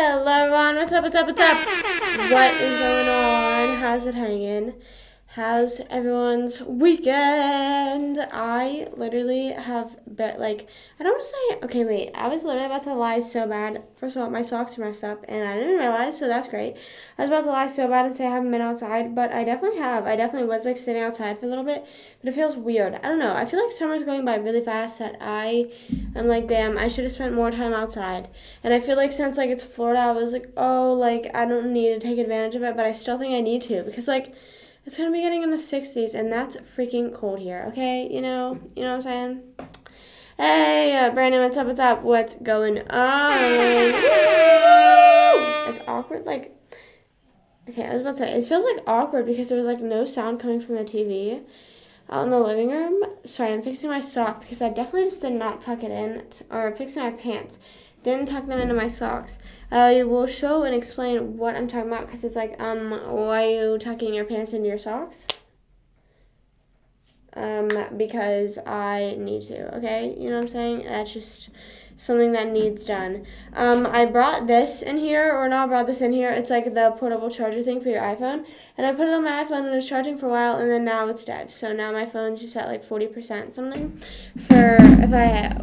Hello everyone, what's up, what's up, what's up? What is going on? How's it hanging? How's everyone's weekend? I literally have I don't want to say, okay, wait, I was literally about to lie so bad. First of all, my socks are messed up and I didn't realize, so that's great. I was about to lie so bad and say I haven't been outside, but I definitely have. I definitely was sitting outside for a little bit, but it feels weird. I don't know. I feel like summer's going by really fast that I'm like, damn, I should have spent more time outside. And I feel like since it's Florida, I was like, oh, I don't need to take advantage of it, but I still think I need to because it's gonna be getting in the 60s, and that's freaking cold here. Okay, you know what I'm saying? Hey, Brandon, what's up? What's up? What's going on? It's awkward. Okay, I was about to say it feels awkward because there was no sound coming from the TV out in the living room. Sorry, I'm fixing my sock because I definitely just did not tuck it in, or fixing my pants. Didn't tuck them into my socks. I will show and explain what I'm talking about because it's why are you tucking your pants into your socks? Because I need to, okay? You know what I'm saying? That's just something that needs done. I brought this in here, or not brought this in here. It's the portable charger thing for your iPhone. And I put it on my iPhone and it was charging for a while, and then now it's dead. So now my phone's just at 40% something for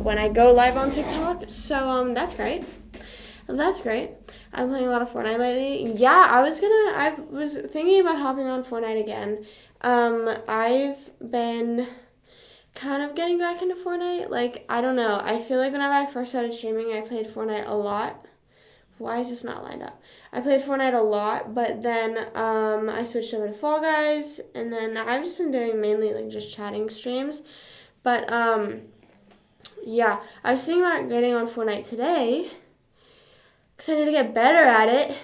when I go live on TikTok. So, that's great. That's great. I'm playing a lot of Fortnite lately. Yeah, I was thinking about hopping on Fortnite again. I've been kind of getting back into Fortnite. I don't know. I feel like whenever I first started streaming, I played Fortnite a lot. Why is this not lined up? I played Fortnite a lot, but then I switched over to Fall Guys, and then I've just been doing mainly just chatting streams. But yeah, I was thinking about getting on Fortnite today because I need to get better at it.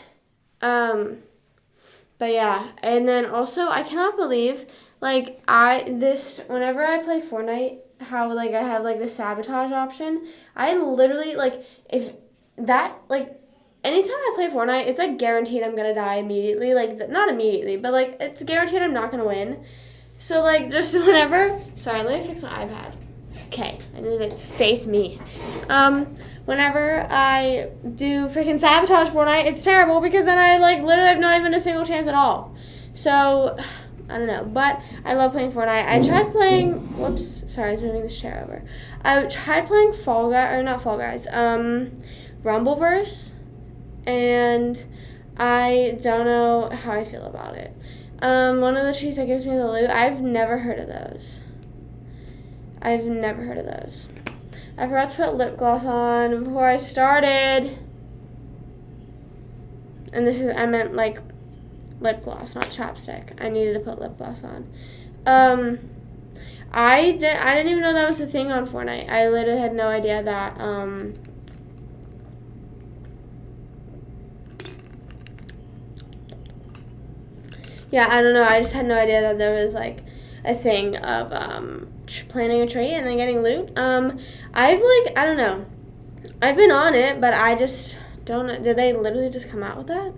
But yeah, and then also I cannot believe whenever I play Fortnite, how I have the sabotage option. I literally if that anytime I play Fortnite, it's guaranteed I'm gonna die immediately. Not immediately, but it's guaranteed I'm not gonna win. So just whenever. Sorry, let me fix my iPad. Okay, I need it to face me. Whenever I do freaking sabotage Fortnite, it's terrible because then I literally have not even a single chance at all. So I don't know, but I love playing Fortnite. I tried playing. Whoops, sorry, I was moving this chair over. I tried playing not Fall Guys. Rumbleverse, and I don't know how I feel about it. One of the trees that gives me the loot. I've never heard of those. I forgot to put lip gloss on before I started. And I meant lip gloss, not chapstick. I needed to put lip gloss on. I didn't even know that was a thing on Fortnite. I literally had no idea that, yeah, I don't know. I just had no idea that there was a thing of planting a tree and then getting loot. I don't know. I've been on it, but I just don't know. Did they literally just come out with that?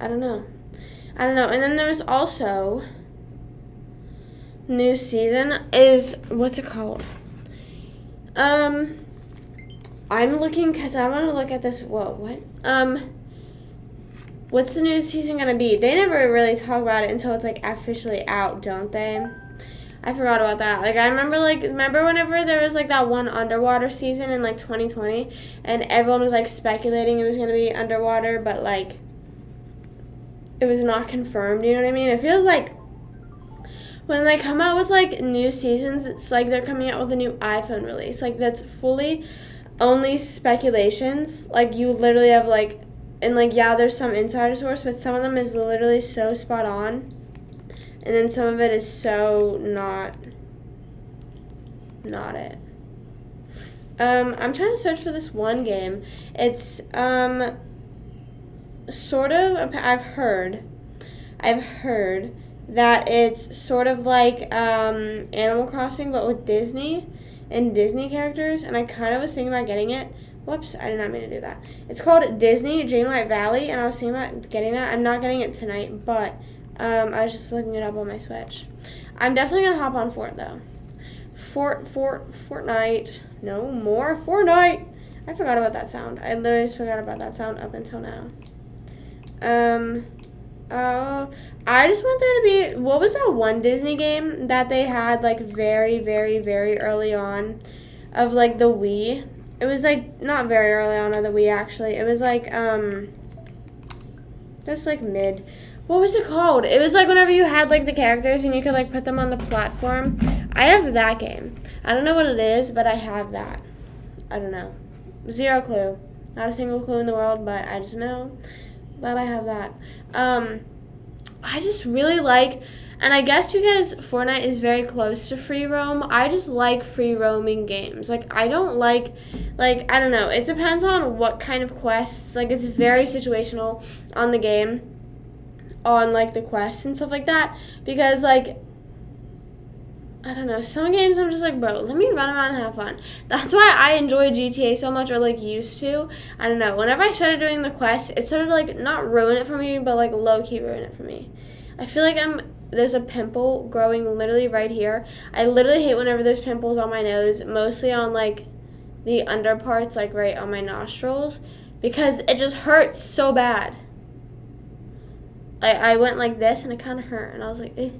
I don't know. And then there's also new season is what's it called? I'm looking because I want to look at this. Whoa, what? What's the new season gonna be? They never really talk about it until it's officially out, don't they? I forgot about that. I remember whenever there was that one underwater season in 2020, and everyone was speculating it was gonna be underwater, but it was not confirmed. You know what I mean? It feels when they come out with new seasons, it's they're coming out with a new iPhone release. That's fully only speculations. You literally have and yeah, there's some insider source, but some of them is literally so spot on. And then some of it is so not it. I'm trying to search for this one game. It's sort of. I've heard that it's sort of Animal Crossing, but with Disney and Disney characters. And I kind of was thinking about getting it. Whoops, I did not mean to do that. It's called Disney Dreamlight Valley, and I was thinking about getting that. I'm not getting it tonight, but I was just looking it up on my Switch. I'm definitely going to hop on Fortnite, though. Fortnite. No more Fortnite. I forgot about that sound. I literally just forgot about that sound up until now. I just want there to be, what was that one Disney game that they had, like, very, very, very early on of, like, the Wii? It was, like, not very early on of the Wii, actually. It was, like, just, like, mid. What was it called? It was, like, whenever you had, like, the characters and you could, like, put them on the platform. I have that game. I don't know what it is, but I have that. I don't know. Zero clue. Not a single clue in the world, but I just know that I have that. I just really like, and I guess because Fortnite is very close to free roam, I just like free roaming games. Like, I don't like, I don't know. It depends on what kind of quests. Like, it's very situational on the game, on, like, the quests and stuff like that. Because, like, I don't know, some games I'm just like, bro, let me run around and have fun. That's why I enjoy GTA so much, or, like, used to. I don't know, whenever I started doing the quest, it sort of, like, not ruin it for me, but, like, low-key ruin it for me. I feel like there's a pimple growing literally right here. I literally hate whenever there's pimples on my nose, mostly on, like, the under parts, like, right on my nostrils, because it just hurts so bad. I went like this, and it kind of hurt, and I was like, eh.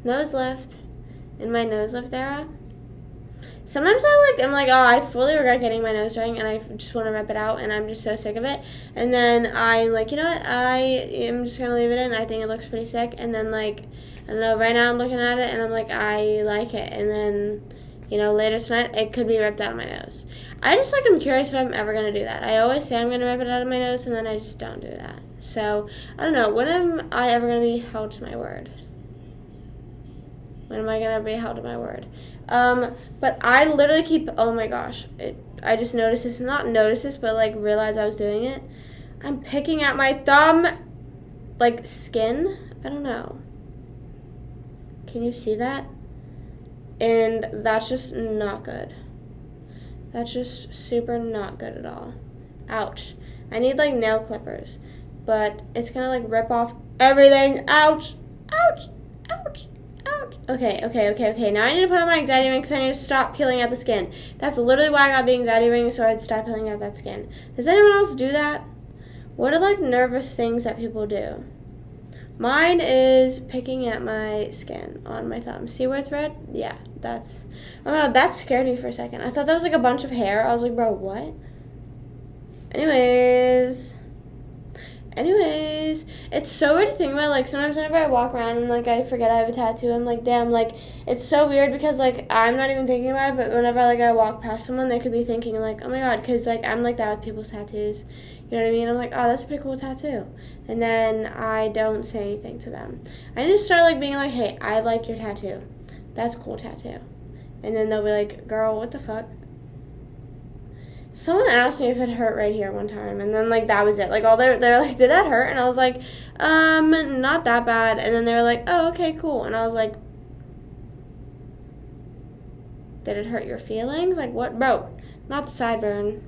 Nose lift. In my nose lift era. Sometimes I'm like, oh, I fully regret getting my nose ring, and I just want to rip it out, and I'm just so sick of it. And then I'm like, you know what? I am just going to leave it in. I think it looks pretty sick. And then, like, I don't know, right now I'm looking at it, and I'm like, I like it. And then, you know, later tonight, it could be ripped out of my nose. I just, like, I'm curious if I'm ever going to do that. I always say I'm going to rip it out of my nose, and then I just don't do that. So, I don't know. When am I ever going to be held to my word? When am I going to be held to my word? But I literally keep, oh my gosh, I just noticed this, not noticed this, but, like, realized I was doing it. I'm picking at my thumb, like, skin. I don't know. Can you see that? And that's just not good. That's just super not good at all. Ouch. I need, like, nail clippers. But it's gonna, like, rip off everything. Ouch. Ouch. Ouch. Ouch. Okay. Now I need to put on my anxiety ring because I need to stop peeling out the skin. That's literally why I got the anxiety ring, so I'd stop peeling out that skin. Does anyone else do that? What are, like, nervous things that people do? Mine is picking at my skin on my thumb. See where it's red? Yeah, that's... Oh, my God, that scared me for a second. I thought that was, like, a bunch of hair. I was like, bro, what? Anyways, it's so weird to think about. Like, sometimes whenever I walk around and, like, I forget I have a tattoo, I'm like, damn, like, it's so weird because, like, I'm not even thinking about it, but whenever, like, I walk past someone, they could be thinking, like, oh, my God, because, like, I'm like that with people's tattoos. You know what I mean? I'm like, oh, that's a pretty cool tattoo. And then I don't say anything to them. I need to start, like, being like, hey, I like your tattoo. That's a cool tattoo. And then they'll be like, girl, what the fuck? Someone asked me if it hurt right here one time, and then, like, that was it. Like, they're like, did that hurt? And I was like, not that bad. And then they were like, oh, okay, cool. And I was like, did it hurt your feelings? Like, what? Bro, not the sideburn.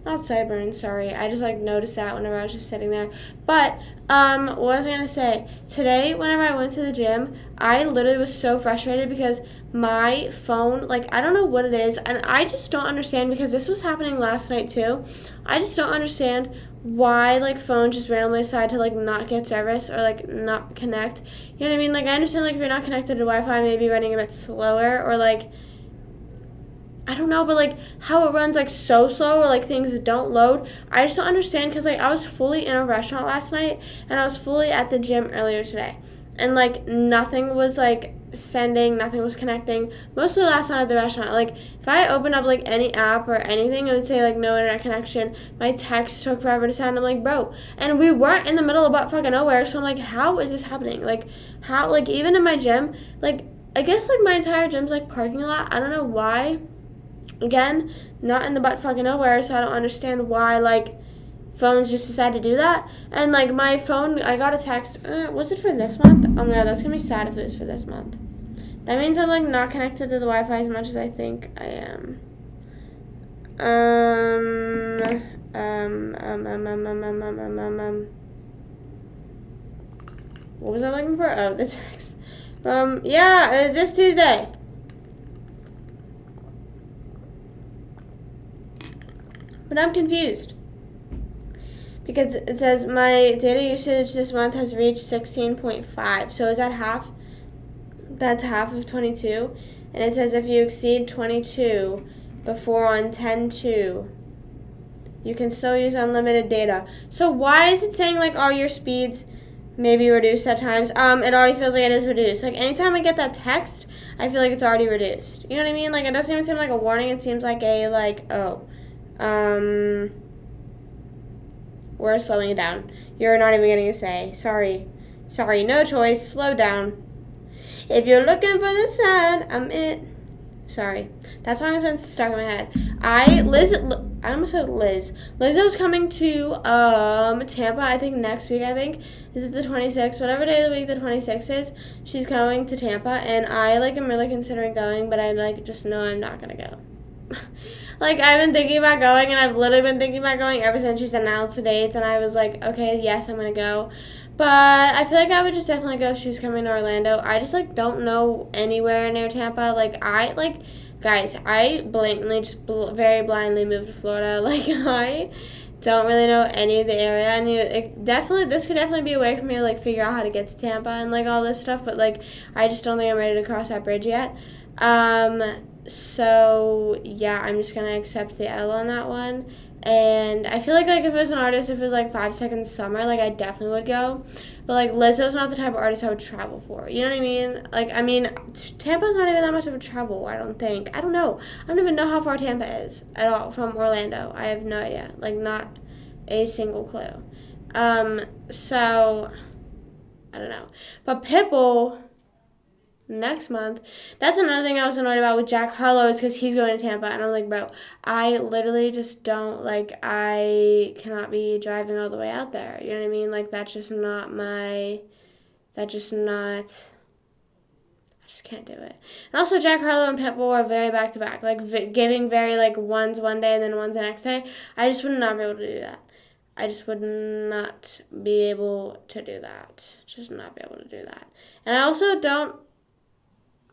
Not sideburn, sorry. I just, like, noticed that whenever I was just sitting there. But, what was I going to say? Today, whenever I went to the gym, I literally was so frustrated because my phone, like, I don't know what it is, and I just don't understand, because this was happening last night, too. I just don't understand why, like, phones just randomly decide to, like, not get service or, like, not connect. You know what I mean? Like, I understand, like, if you're not connected to Wi-Fi, maybe running a bit slower, or, like, I don't know, but, like, how it runs, like, so slow, or, like, things don't load. I just don't understand, because, like, I was fully in a restaurant last night, and I was fully at the gym earlier today. And, like, nothing was, like, sending, nothing was connecting. Mostly last night at the restaurant. Like, if I opened up, like, any app or anything, it would say, like, no internet connection. My text took forever to send. I'm like, bro. And we weren't in the middle of butt fucking nowhere, so I'm like, how is this happening? Like, how, like, even in my gym, like, I guess, like, my entire gym's, like, parking lot. I don't know why. Again, not in the butt fucking nowhere, so I don't understand why, like, phones just decide to do that. And, like, my phone, I got a text. Was it for this month? Oh, my God, that's going to be sad if it was for this month. That means I'm, like, not connected to the Wi-Fi as much as I think I am. What was I looking for? Oh, the text. Yeah, it's this Tuesday. But I'm confused. Because it says my data usage this month has reached 16.5. So is that half? That's half of 22. And it says if you exceed 22 before on 10/2, you can still use unlimited data. So why is it saying like all your speeds may be reduced at times? It already feels like it is reduced. Like anytime I get that text, I feel like it's already reduced. You know what I mean? Like it doesn't even seem like a warning. It seems like a like, oh, we're slowing it down. You're not even getting a say. Sorry, no choice. Slow down. If you're looking for the sun, I'm it. Sorry. That song has been stuck in my head. I almost said Liz. Lizzo's coming to Tampa, I think next week, This is the 26th. Whatever day of the week the 26th is, she's coming to Tampa, and I am really considering going, but I'm just know I'm not gonna go. I've been thinking about going, and I've literally been thinking about going ever since she's announced the dates, and I was like, okay, yes, I'm gonna go. But I feel like I would just definitely go if she was coming to Orlando. I just don't know anywhere near Tampa. Guys, I blatantly just very blindly moved to Florida. I don't really know any of the area, and this could definitely be a way for me to figure out how to get to Tampa and all this stuff. But I just don't think I'm ready to cross that bridge yet. So yeah, I'm just gonna accept the L on that one. And I feel like if it was an artist, if it was 5 Seconds Summer, I definitely would go. But Lizzo's not the type of artist I would travel for. You know what I mean? Tampa's not even that much of a travel, I don't think. I don't know. I don't even know how far Tampa is at all from Orlando. I have no idea. Not a single clue. So I don't know. But Pitbull next month. That's another thing I was annoyed about with Jack Harlow is because he's going to Tampa, and I'm like, bro, I literally just don't I cannot be driving all the way out there. You know what I mean? That's just not my. That just not. I just can't do it. And also, Jack Harlow and Pitbull are very back to back, giving very ones one day and then ones the next day. I just would not be able to do that. I just would not be able to do that. Just not be able to do that. And I also don't.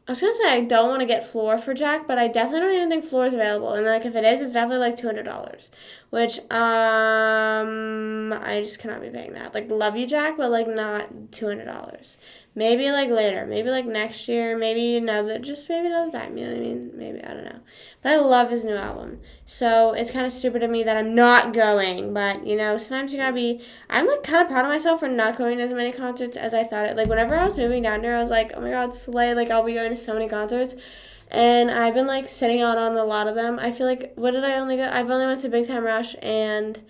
I was going to say I don't want to get floor for Jack, but I definitely don't even think floor is available. And if it is, it's definitely $200, which I just cannot be paying that. Love you, Jack, but not $200. Maybe later, maybe next year, maybe another time. You know what I mean? Maybe, I don't know. But I love his new album, so it's kind of stupid of me that I'm not going. But sometimes you gotta be. I'm kind of proud of myself for not going to as many concerts as I thought. Whenever I was moving down here, I was like, oh my god, slay! I'll be going to so many concerts. And I've been sitting out on a lot of them. I feel what did I only go? I've only went to Big Time Rush and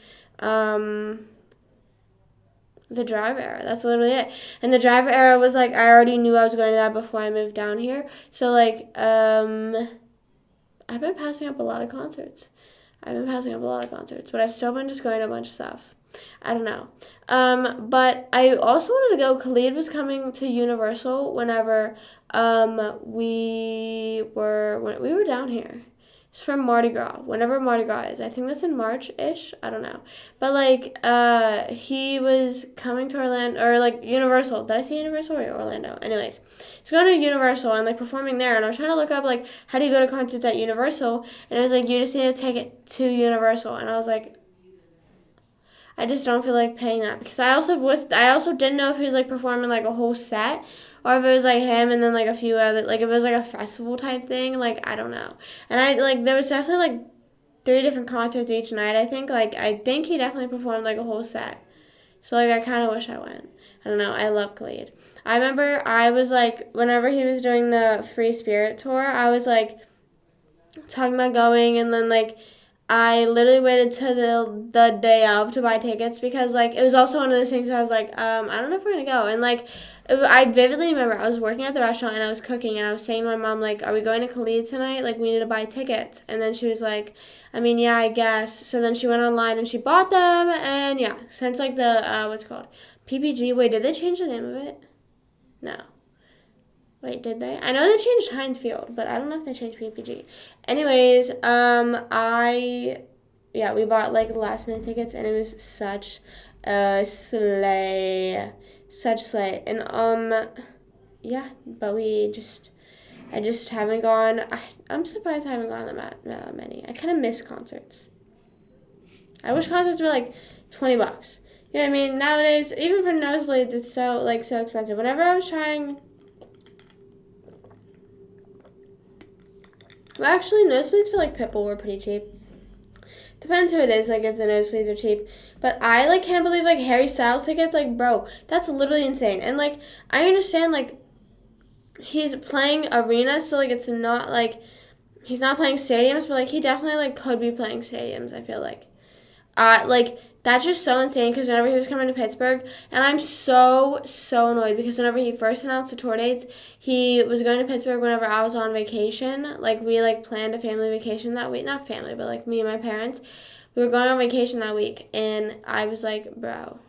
the Drive Era. That's literally it. And the Drive Era was I already knew I was going to that before I moved down here. So I've been passing up a lot of concerts. But I've still been just going to a bunch of stuff. I don't know. But I also wanted to go. Khalid was coming to Universal whenever we were down here. It's from Mardi Gras, whenever Mardi Gras is. I think that's in March-ish. I don't know. But, he was coming to Orlando, or, Universal. Did I say Universal or Orlando? Anyways, he's going to Universal and, performing there. And I was trying to look up, how do you go to concerts at Universal? And it was you just need to take it to Universal. And I was I just don't feel like paying that. Because I also didn't know if he was, performing, a whole set. Or if it was him and then a few other if it was a festival type thing, I don't know. And I there was definitely 3 different concerts each night. I think I think he definitely performed a whole set. So I kind of wish I went. I don't know. I love Khalid. I remember I was whenever he was doing the Free Spirit tour, I was talking about going, and then I literally waited till the day of to buy tickets because it was also one of those things I was I don't know if we're gonna go. And I vividly remember I was working at the restaurant and I was cooking and I was saying to my mom are we going to Khalid tonight? We need to buy tickets. And then she was I mean, yeah, I guess. So then she went online and she bought them, and yeah, since the what's it called, PPG. Wait, did they change the name of it? No. Wait, did they? I know they changed Heinz Field, but I don't know if they changed PPG. Anyways, we bought last minute tickets, and it was such a slay. Such slay. And yeah, but I just haven't gone. I'm surprised I haven't gone that many. I kind of miss concerts. I wish concerts were like $20. You know what I mean? Nowadays, even for nosebleeds, it's so expensive. Whenever I was trying, well, actually, nosebleeds for like Pitbull were pretty cheap. Depends who it is, like if the nosebleeds are cheap. But I like can't believe like Harry Styles tickets, like bro, that's literally insane. And like I understand like he's playing arenas, so like it's not like he's not playing stadiums, but like he definitely like could be playing stadiums. I feel like that's just so insane because whenever he was coming to Pittsburgh, and I'm so annoyed because whenever he first announced the tour dates, he was going to Pittsburgh whenever I was on vacation. Like we like planned a family vacation that week, not family, but like me and my parents. We were going on vacation that week, and I was like, bro,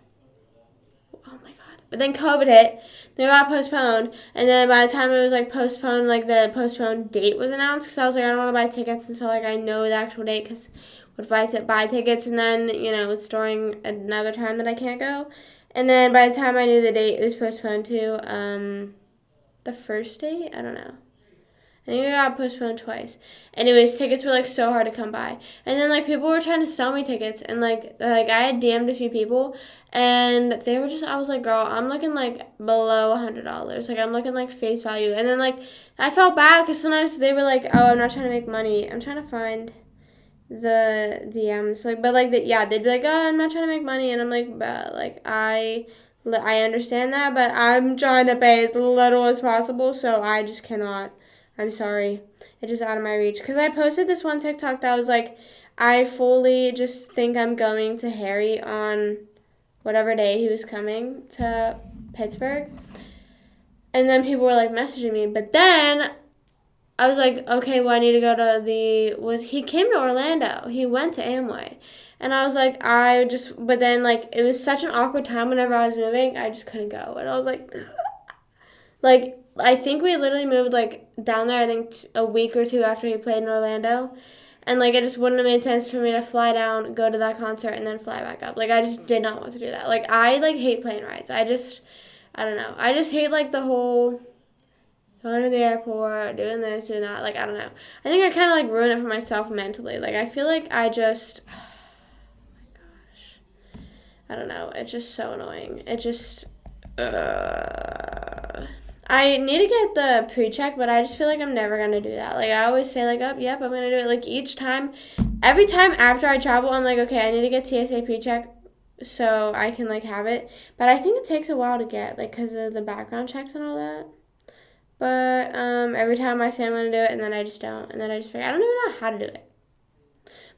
oh my god. But then COVID hit, then it got postponed, and then by the time it was like postponed, like the postponed date was announced, because I was like, I don't want to buy tickets until like I know the actual date, because what if I buy tickets and then, it's during another time that I can't go? And then by the time I knew the date, it was postponed to the first date? I don't know. I think it got postponed twice. Anyways, tickets were like so hard to come by. And then like people were trying to sell me tickets, and like I had DM'd a few people, and they were just, I was like, girl, I'm looking like below $100. Like I'm looking like face value. And then like I felt bad because sometimes they were like, oh, I'm not trying to make money. I'm trying to find the DMs, like, but like yeah, they'd be like, oh, I'm not trying to make money, and I'm like, but like I understand that, but I'm trying to pay as little as possible, so I just cannot. I'm sorry, it's just out of my reach. Because I posted this one TikTok that was like, I fully just think I'm going to Harry on whatever day he was coming to Pittsburgh, and then people were like messaging me, but then I was like, okay, well, I need to go to he came to Orlando. He went to Amway. And I was like, but then, like, it was such an awkward time whenever I was moving, I just couldn't go. And I was like, like, I think we literally moved, like, down there, I think, a week or two after he played in Orlando. And, like, it just wouldn't have made sense for me to fly down, go to that concert, and then fly back up. Like, I just did not want to do that. Like, I, like, hate plane rides. I don't know. I just hate, like, the whole going to the airport, doing this, doing that. Like, I don't know. I think I kind of, like, ruin it for myself mentally. Like, I feel like I just, oh my gosh. I don't know. It's just so annoying. It just, I need to get the pre-check, but I just feel like I'm never going to do that. Like, I always say, like, oh, yep, I'm going to do it. Like, every time after I travel, I'm like, okay, I need to get TSA pre-check so I can, like, have it. But I think it takes a while to get, like, because of the background checks and all that. But every time I say I'm going to do it, and then I just don't. And then I just figure, I don't even know how to do it.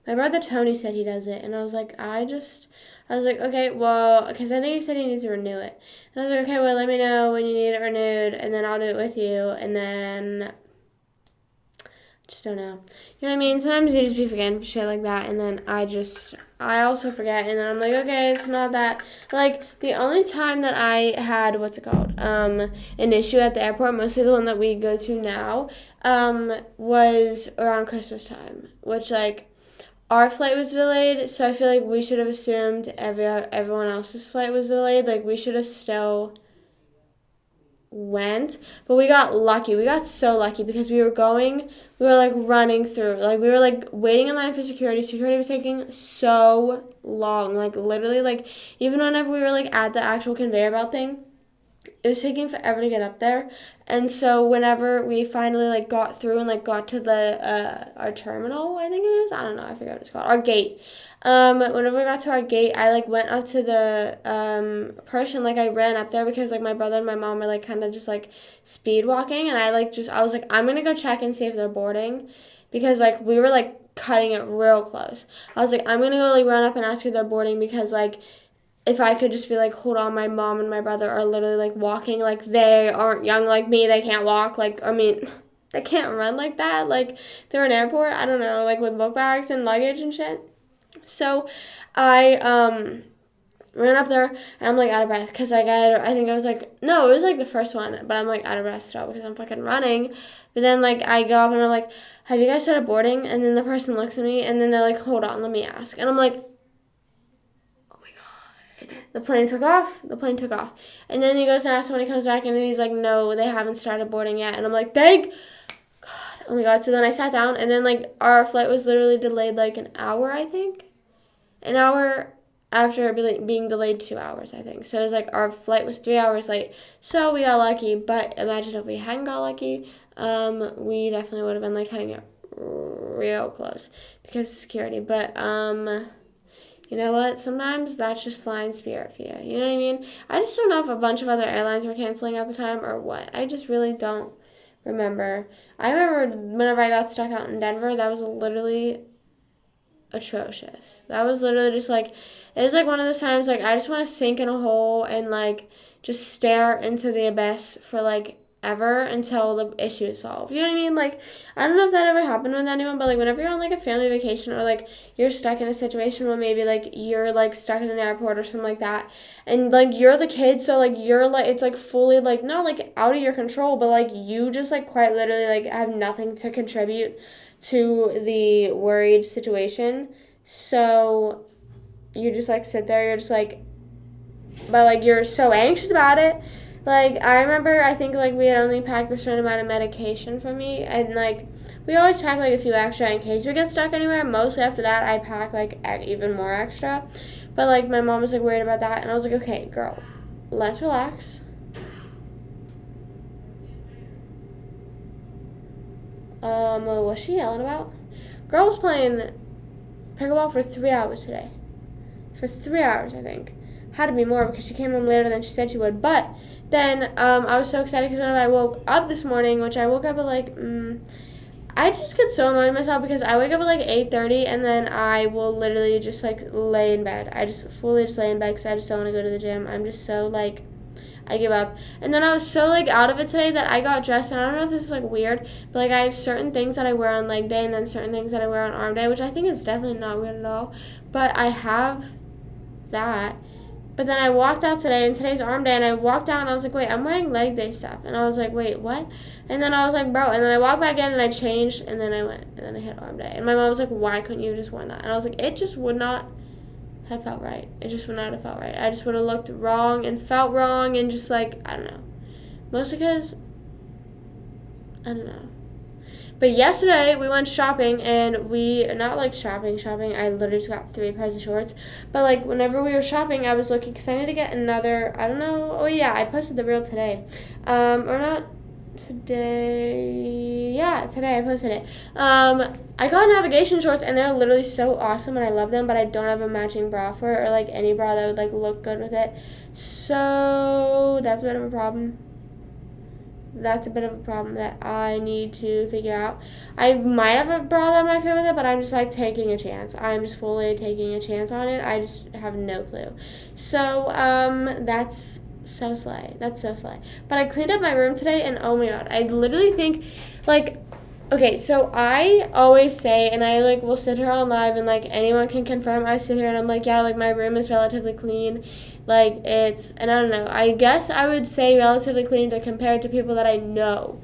My brother Tony said he does it. And I was like, okay, well, because I think he said he needs to renew it. And I was like, okay, well, let me know when you need it renewed, and then I'll do it with you. And then just don't know. You know what I mean? Sometimes you just be forgetting shit like that, and then I also forget, and then I'm like, okay, it's not that. Like, the only time that I had, an issue at the airport, mostly the one that we go to now, was around Christmas time, which, like, our flight was delayed, so I feel like we should have assumed everyone else's flight was delayed. Like, we should have still went, but we got lucky. We got so lucky because we were like running through, like we were like waiting in line for security. Security was taking so long, like literally, like even whenever we were like at the actual conveyor belt thing, it was taking forever to get up there. And so whenever we finally like got through and like got to the our terminal, I think it is, I don't know, I forget what it's called, our gate. Whenever we got to our gate, I like went up to the person, like I ran up there because like my brother and my mom were like kind of just like speed walking, and I was like, I'm gonna go check and see if they're boarding, because like we were like cutting it real close. I was like, I'm gonna go like run up and ask if they're boarding, because like if I could just be like, hold on, my mom and my brother are literally like walking, like they aren't young like me, they can't walk, like, I mean, they can't run like that, like they're in an airport, I don't know, like with book bags and luggage and shit. So I ran up there, and I'm like out of breath because like I think I was like, no, it was like the first one, but I'm like out of breath still because I'm fucking running. But then like I go up and I'm like, have you guys started boarding? And then the person looks at me, and then they're like, hold on, let me ask. And I'm like, the plane took off. And then he goes and asks when he comes back, and then he's like, no, they haven't started boarding yet. And I'm like, thank God. Oh my God. So then I sat down, and then like our flight was literally delayed like an hour, I think. an hour after being delayed 2 hours, I think. So it was like our flight was 3 hours late. So we got lucky, but imagine if we hadn't got lucky, we definitely would have been like cutting it real close because of security. But you know what? Sometimes that's just flying Spirit for you. You know what I mean? I just don't know if a bunch of other airlines were canceling at the time or what. I just really don't remember. I remember whenever I got stuck out in Denver, that was literally atrocious. That was literally just like, it was like one of those times like I just want to sink in a hole and like just stare into the abyss for like ever until the issue is solved. You know what I mean? Like, I don't know if that ever happened with anyone, but like whenever you're on like a family vacation or like you're stuck in a situation where maybe like you're like stuck in an airport or something like that, and like you're the kid, so like you're like, it's like fully like not like out of your control, but like you just like quite literally like have nothing to contribute to the worried situation. So you just like sit there, you're just like, but like you're so anxious about it. Like I remember, I think like we had only packed a certain amount of medication for me, and like we always pack like a few extra in case we get stuck anywhere. Mostly after that, I pack like even more extra. But like my mom was like worried about that, and I was like, okay, girl, let's relax. What was she yelling about? Girl was playing pickleball for 3 hours today. For 3 hours, I think. Had to be more because she came home later than she said she would. But then I was so excited because when I woke up this morning, which I woke up at like, I just get so annoyed at myself because I wake up at like 8:30 and then I will literally just like lay in bed. I just fully just lay in bed because I just don't want to go to the gym. I'm just so like, I give up. And then I was so like out of it today that I got dressed, and I don't know if this is like weird, but like I have certain things that I wear on leg day and then certain things that I wear on arm day, which I think is definitely not weird at all. But I have that. But then I walked out today, and today's arm day, and I walked out and I was like, wait, I'm wearing leg day stuff. And I was like, wait, what? And then I was like, bro, and then I walked back in and I changed, and then I went, and then I hit arm day. And my mom was like, why couldn't you have just worn that? And I was like, it just would not have felt right. It just would not have felt right. I just would have looked wrong and felt wrong and just like, I don't know. Mostly because, I don't know. But yesterday we went shopping, and we, not like shopping, I literally just got 3 pairs of shorts. But like whenever we were shopping, I was looking, because I need to get another, I don't know, oh yeah, I posted the reel today. Or not today, yeah, today I posted it. I got navigation shorts, and they're literally so awesome, and I love them, but I don't have a matching bra for it, or like any bra that would like look good with it. So that's a bit of a problem. That's a bit of a problem that I need to figure out. I might have a bra that might fit with it, but I'm just like taking a chance. I'm just fully taking a chance on it. I just have no clue. So that's so slay. That's so slay. But I cleaned up my room today, and oh my god, I literally think like, okay, so I always say, and I like will sit here on live, and like anyone can confirm, I sit here and I'm like, yeah, like my room is relatively clean. Like it's, and I don't know, I guess I would say relatively clean to compared to people that I know.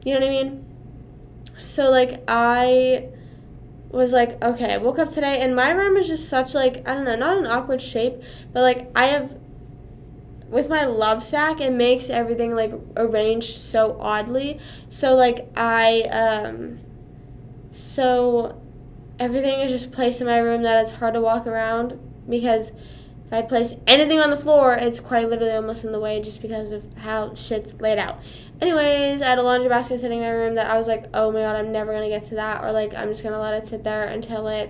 You know what I mean? So like I was like, okay, I woke up today and my room is just such like, I don't know, not an awkward shape, but like I have, with my love sack, it makes everything like arranged so oddly. So like so everything is just placed in my room that it's hard to walk around, because if I place anything on the floor, it's quite literally almost in the way just because of how shit's laid out. Anyways, I had a laundry basket sitting in my room that I was like, oh my god, I'm never going to get to that, or like I'm just going to let it sit there until it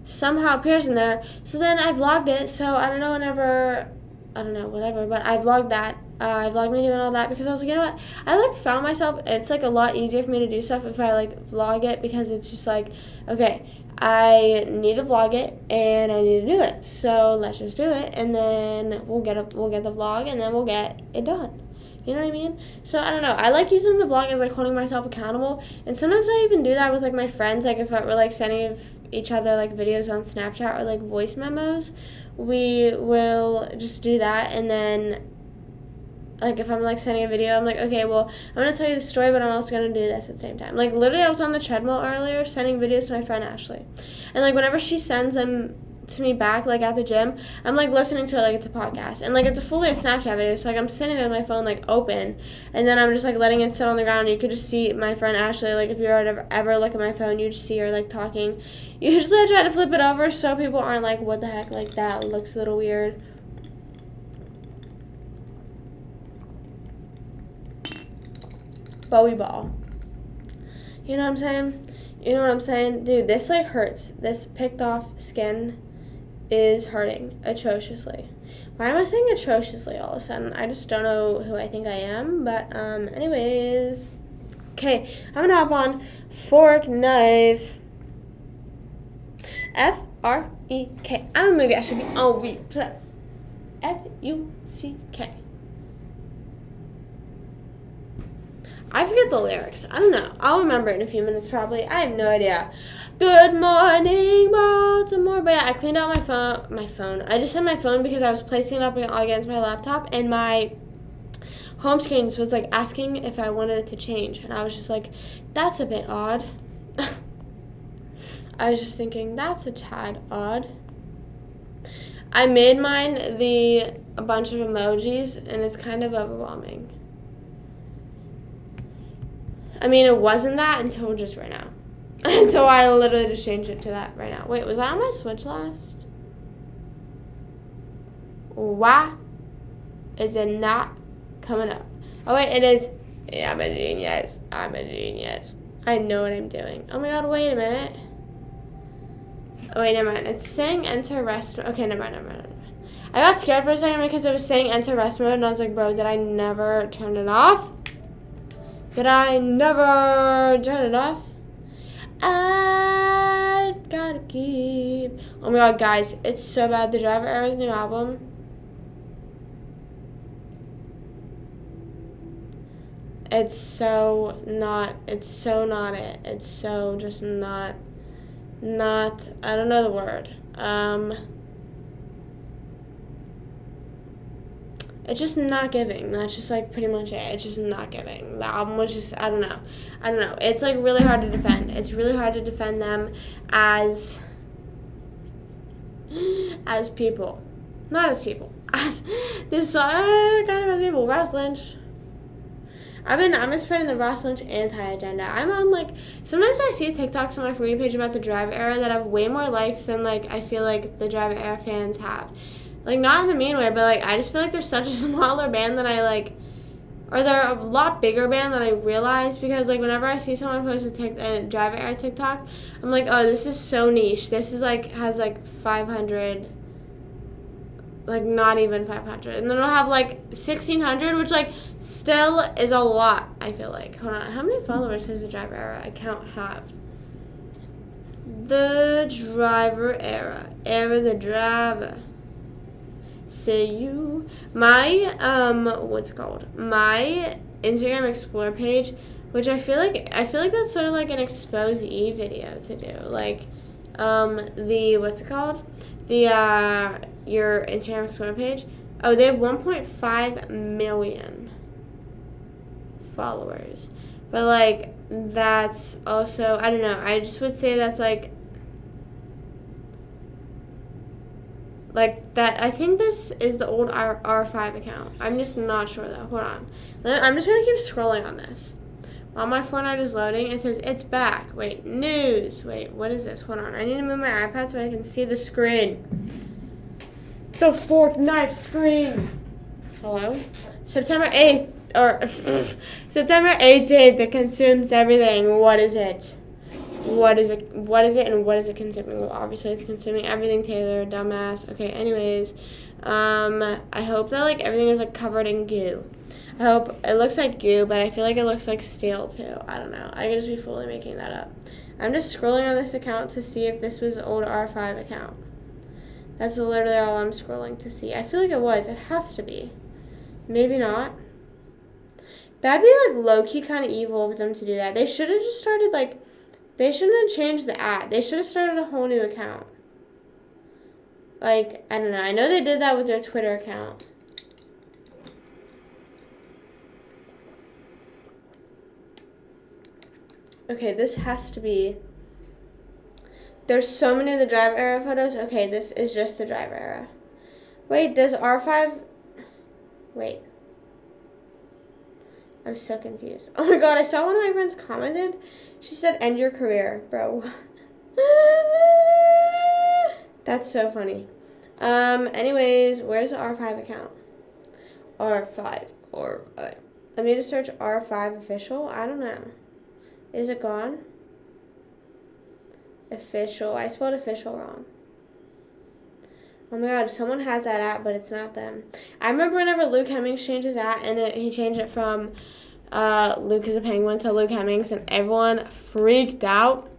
somehow appears in there. So then I vlogged it, so I don't know whenever, I don't know, whatever, but I vlogged that. I vlogged me doing all that because I was like, you know what, I like found myself, it's like a lot easier for me to do stuff if I like vlog it, because it's just like, okay, I need to vlog it and I need to do it, so let's just do it, and then we'll get the vlog, and then we'll get it done. You know what I mean? So I don't know, I like using the vlog as like holding myself accountable, and sometimes I even do that with like my friends. Like if we're like sending each other like videos on Snapchat or like voice memos, we will just do that, and then like if I'm like sending a video, I'm like, okay, well, I'm going to tell you the story, but I'm also going to do this at the same time. Like literally I was on the treadmill earlier sending videos to my friend Ashley. And like whenever she sends them to me back, like, at the gym, I'm, like, listening to it like it's a podcast. And, like, it's fully a Snapchat video, so, like, I'm sitting there with my phone, like, open. And then I'm just, like, letting it sit on the ground. And you could just see my friend Ashley, like, if you were to ever look at my phone, you'd see her, like, talking. Usually I try to flip it over so people aren't like, what the heck, like, that looks a little weird. Bowie ball. You know what I'm saying? You know what I'm saying? Dude, this, like, hurts. This picked off skin is hurting atrociously. Why am I saying atrociously all of a sudden? I just don't know who I think I am. But, anyways. Okay, I'm gonna hop on fork, knife. F-R-E-K. Maybe I should be on replay. F-U-C-K. I forget the lyrics. I don't know. I'll remember it in a few minutes probably. I have no idea. Good morning, Baltimore. But yeah, I cleaned out my phone. I just said my phone because I was placing it up against my laptop, and my home screen was, like, asking if I wanted it to change. And I was just like, that's a bit odd. I was just thinking, that's a tad odd. I made mine a bunch of emojis, and it's kind of overwhelming. I mean, it wasn't that until just right now. Until I literally just changed it to that right now. Wait, was I on my Switch last? Why is it not coming up? Oh, wait, it is. Yeah, I'm a genius. I'm a genius. I know what I'm doing. Oh, my God, wait a minute. Oh, wait, never mind. It's saying enter rest mode. Okay, never mind. I got scared for a second because it was saying enter rest mode, and I was like, bro, did I never turn it off? Did I never turn it off? I gotta keep. Oh my God, guys, it's so bad. The Driver Era's new album. It's so not it. It's so just not, I don't know the word. It's just not giving. That's just, like, pretty much it. It's just not giving. The album was just, I don't know. It's, like, really hard to defend. It's really hard to defend them as people. Not as people. As this kind of as people. Ross Lynch. I've been spreading the Ross Lynch anti-agenda. I'm on, like, sometimes I see TikToks on my For You page about the Drive Era that have way more likes than, like, I feel like the Drive Era fans have. Like, not in a mean way, but, like, I just feel like they're such a smaller band that I, like, or they're a lot bigger band than I realize, because, like, whenever I see someone post a Drive Era TikTok, I'm like, oh, this is so niche. This is, like, has, like, 500, like, not even 500. And then it'll have, like, 1,600, which, like, still is a lot, I feel like. Hold on. How many followers does the Drive Era account have? The Driver Era. The Driver. Say you. My, what's it called? My Instagram Explore page, which I feel like that's sort of like an expose video to do. Like, what's it called? Your Instagram Explore page. Oh, they have 1.5 million followers. But, like, that's also, I don't know, I just would say that's, like that, I think this is the old R5 account. I'm just not sure, though. Hold on. I'm just going to keep scrolling on this. While my Fortnite is loading, it says, it's back. Wait, news. Wait, what is this? Hold on. I need to move my iPad so I can see the screen. The fork knife screen. Hello? September 8th, or September 18th, it consumes everything. What is it? What is it, and what is it consuming? Well, obviously, it's consuming everything, Taylor, dumbass. Okay, anyways, I hope that, like, everything is, like, covered in goo. I hope it looks like goo, but I feel like it looks like steel, too. I don't know. I could just be fully making that up. I'm just scrolling on this account to see if this was an old R5 account. That's literally all I'm scrolling to see. I feel like it was. It has to be. Maybe not. That'd be, like, low-key kind of evil of them to do that. They should have just started, like, they shouldn't have changed the ad. They should have started a whole new account. Like, I don't know. I know they did that with their Twitter account. Okay, this has to be There's so many of the drive era photos. Okay, this is just the drive era. Wait, does R5... Wait. I'm so confused. Oh my god, I saw one of my friends commented. She said, end your career. Bro. That's so funny. Anyways, where's the R5 account? R5. Let me just search R5 official. I don't know. Is it gone? Official. I spelled official wrong. Oh my god, someone has that app, but it's not them. I remember whenever Luke Hemmings changed his app, and he changed it from Luke is a penguin to Luke Hemmings, and everyone freaked out.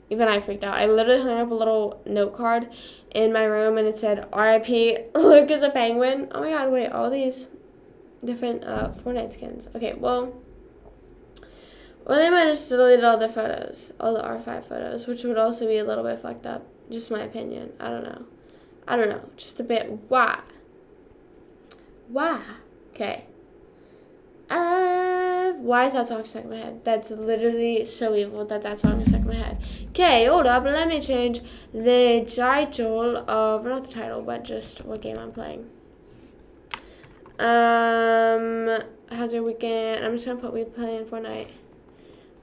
Even I freaked out. I literally hung up a little note card in my room, and it said, R.I.P. Luke is a penguin. Oh my god, wait, all these different Fortnite skins. Okay, well, they might have just deleted all the photos, all the R5 photos, which would also be a little bit fucked up. Just my opinion. I don't know. Just a bit. Why? Okay. Why is that song stuck in my head? That's literally so evil that song is stuck in my head. Okay, hold up. Let me change the title of, not the title, but just what game I'm playing. How's your weekend? I'm just gonna put we playing Fortnite.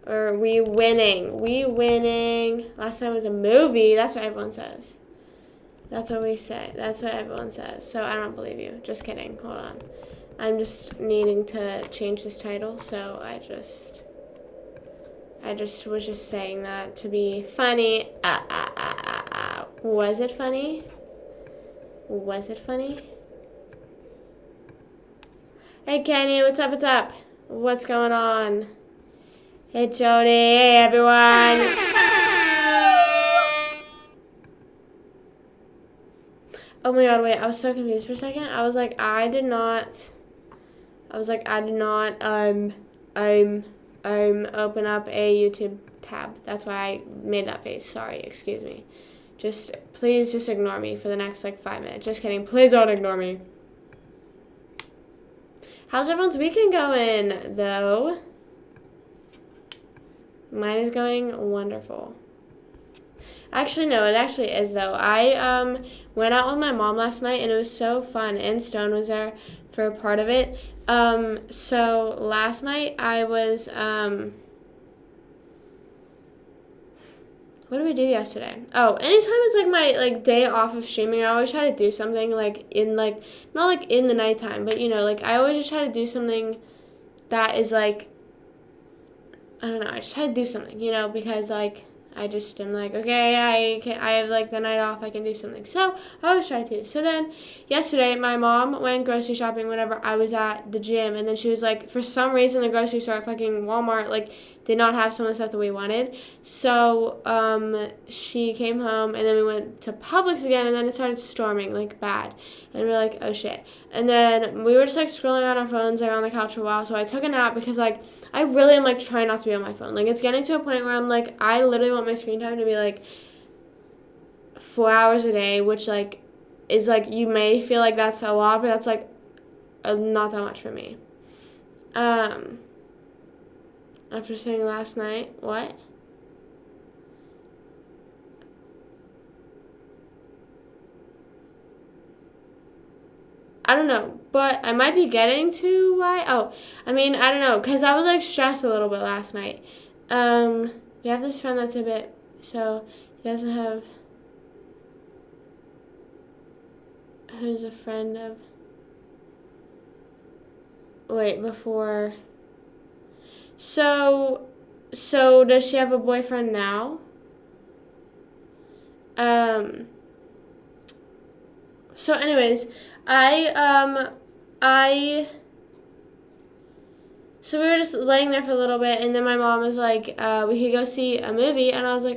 Or we winning. Last time was a movie. That's what everyone says. That's what we say. That's what everyone says. So I don't believe you. Just kidding. Hold on. I'm just needing to change this title, so I just was just saying that to be funny. Was it funny? Was it funny? Hey Kenny, what's up? What's going on? Hey Jody, hey everyone. Oh my god, wait, I was so confused for a second. I was like, I did not open up a YouTube tab. That's why I made that face. Sorry, excuse me. Please ignore me for the next, 5 minutes. Just kidding. Please don't ignore me. How's everyone's weekend going, though? Mine is going wonderful. Actually, no, it actually is, though. I went out with my mom last night, and it was so fun, and Stone was there for a part of it. So last night I was, what did we do yesterday? Oh, anytime it's, my, day off of streaming, I always try to do something, not, in the nighttime, but, I always just try to do something that is, I don't know, I just try to do something, because, I just am okay, I have, the night off, I can do something. So, I always try to. So then, yesterday, my mom went grocery shopping whenever I was at the gym, and then she was for some reason, the grocery store at fucking Walmart, did not have some of the stuff that we wanted. So, she came home, and then we went to Publix again, and then it started storming, bad. And we were oh shit. And then we were just, scrolling on our phones, on the couch for a while, so I took a nap because, I really am, trying not to be on my phone. It's getting to a point where I'm, I literally want my screen time to be, 4 hours a day, which, is, you may feel that's a lot, but that's, not that much for me. After saying last night, what? I don't know, but I might be getting to why. Oh, I mean, I don't know, because I was, stressed a little bit last night. We have this friend that's a bit, so he doesn't have, who's a friend of, wait, before, so does she have a boyfriend now? So anyways, so we were just laying there for a little bit, and then my mom was we could go see a movie, and I was I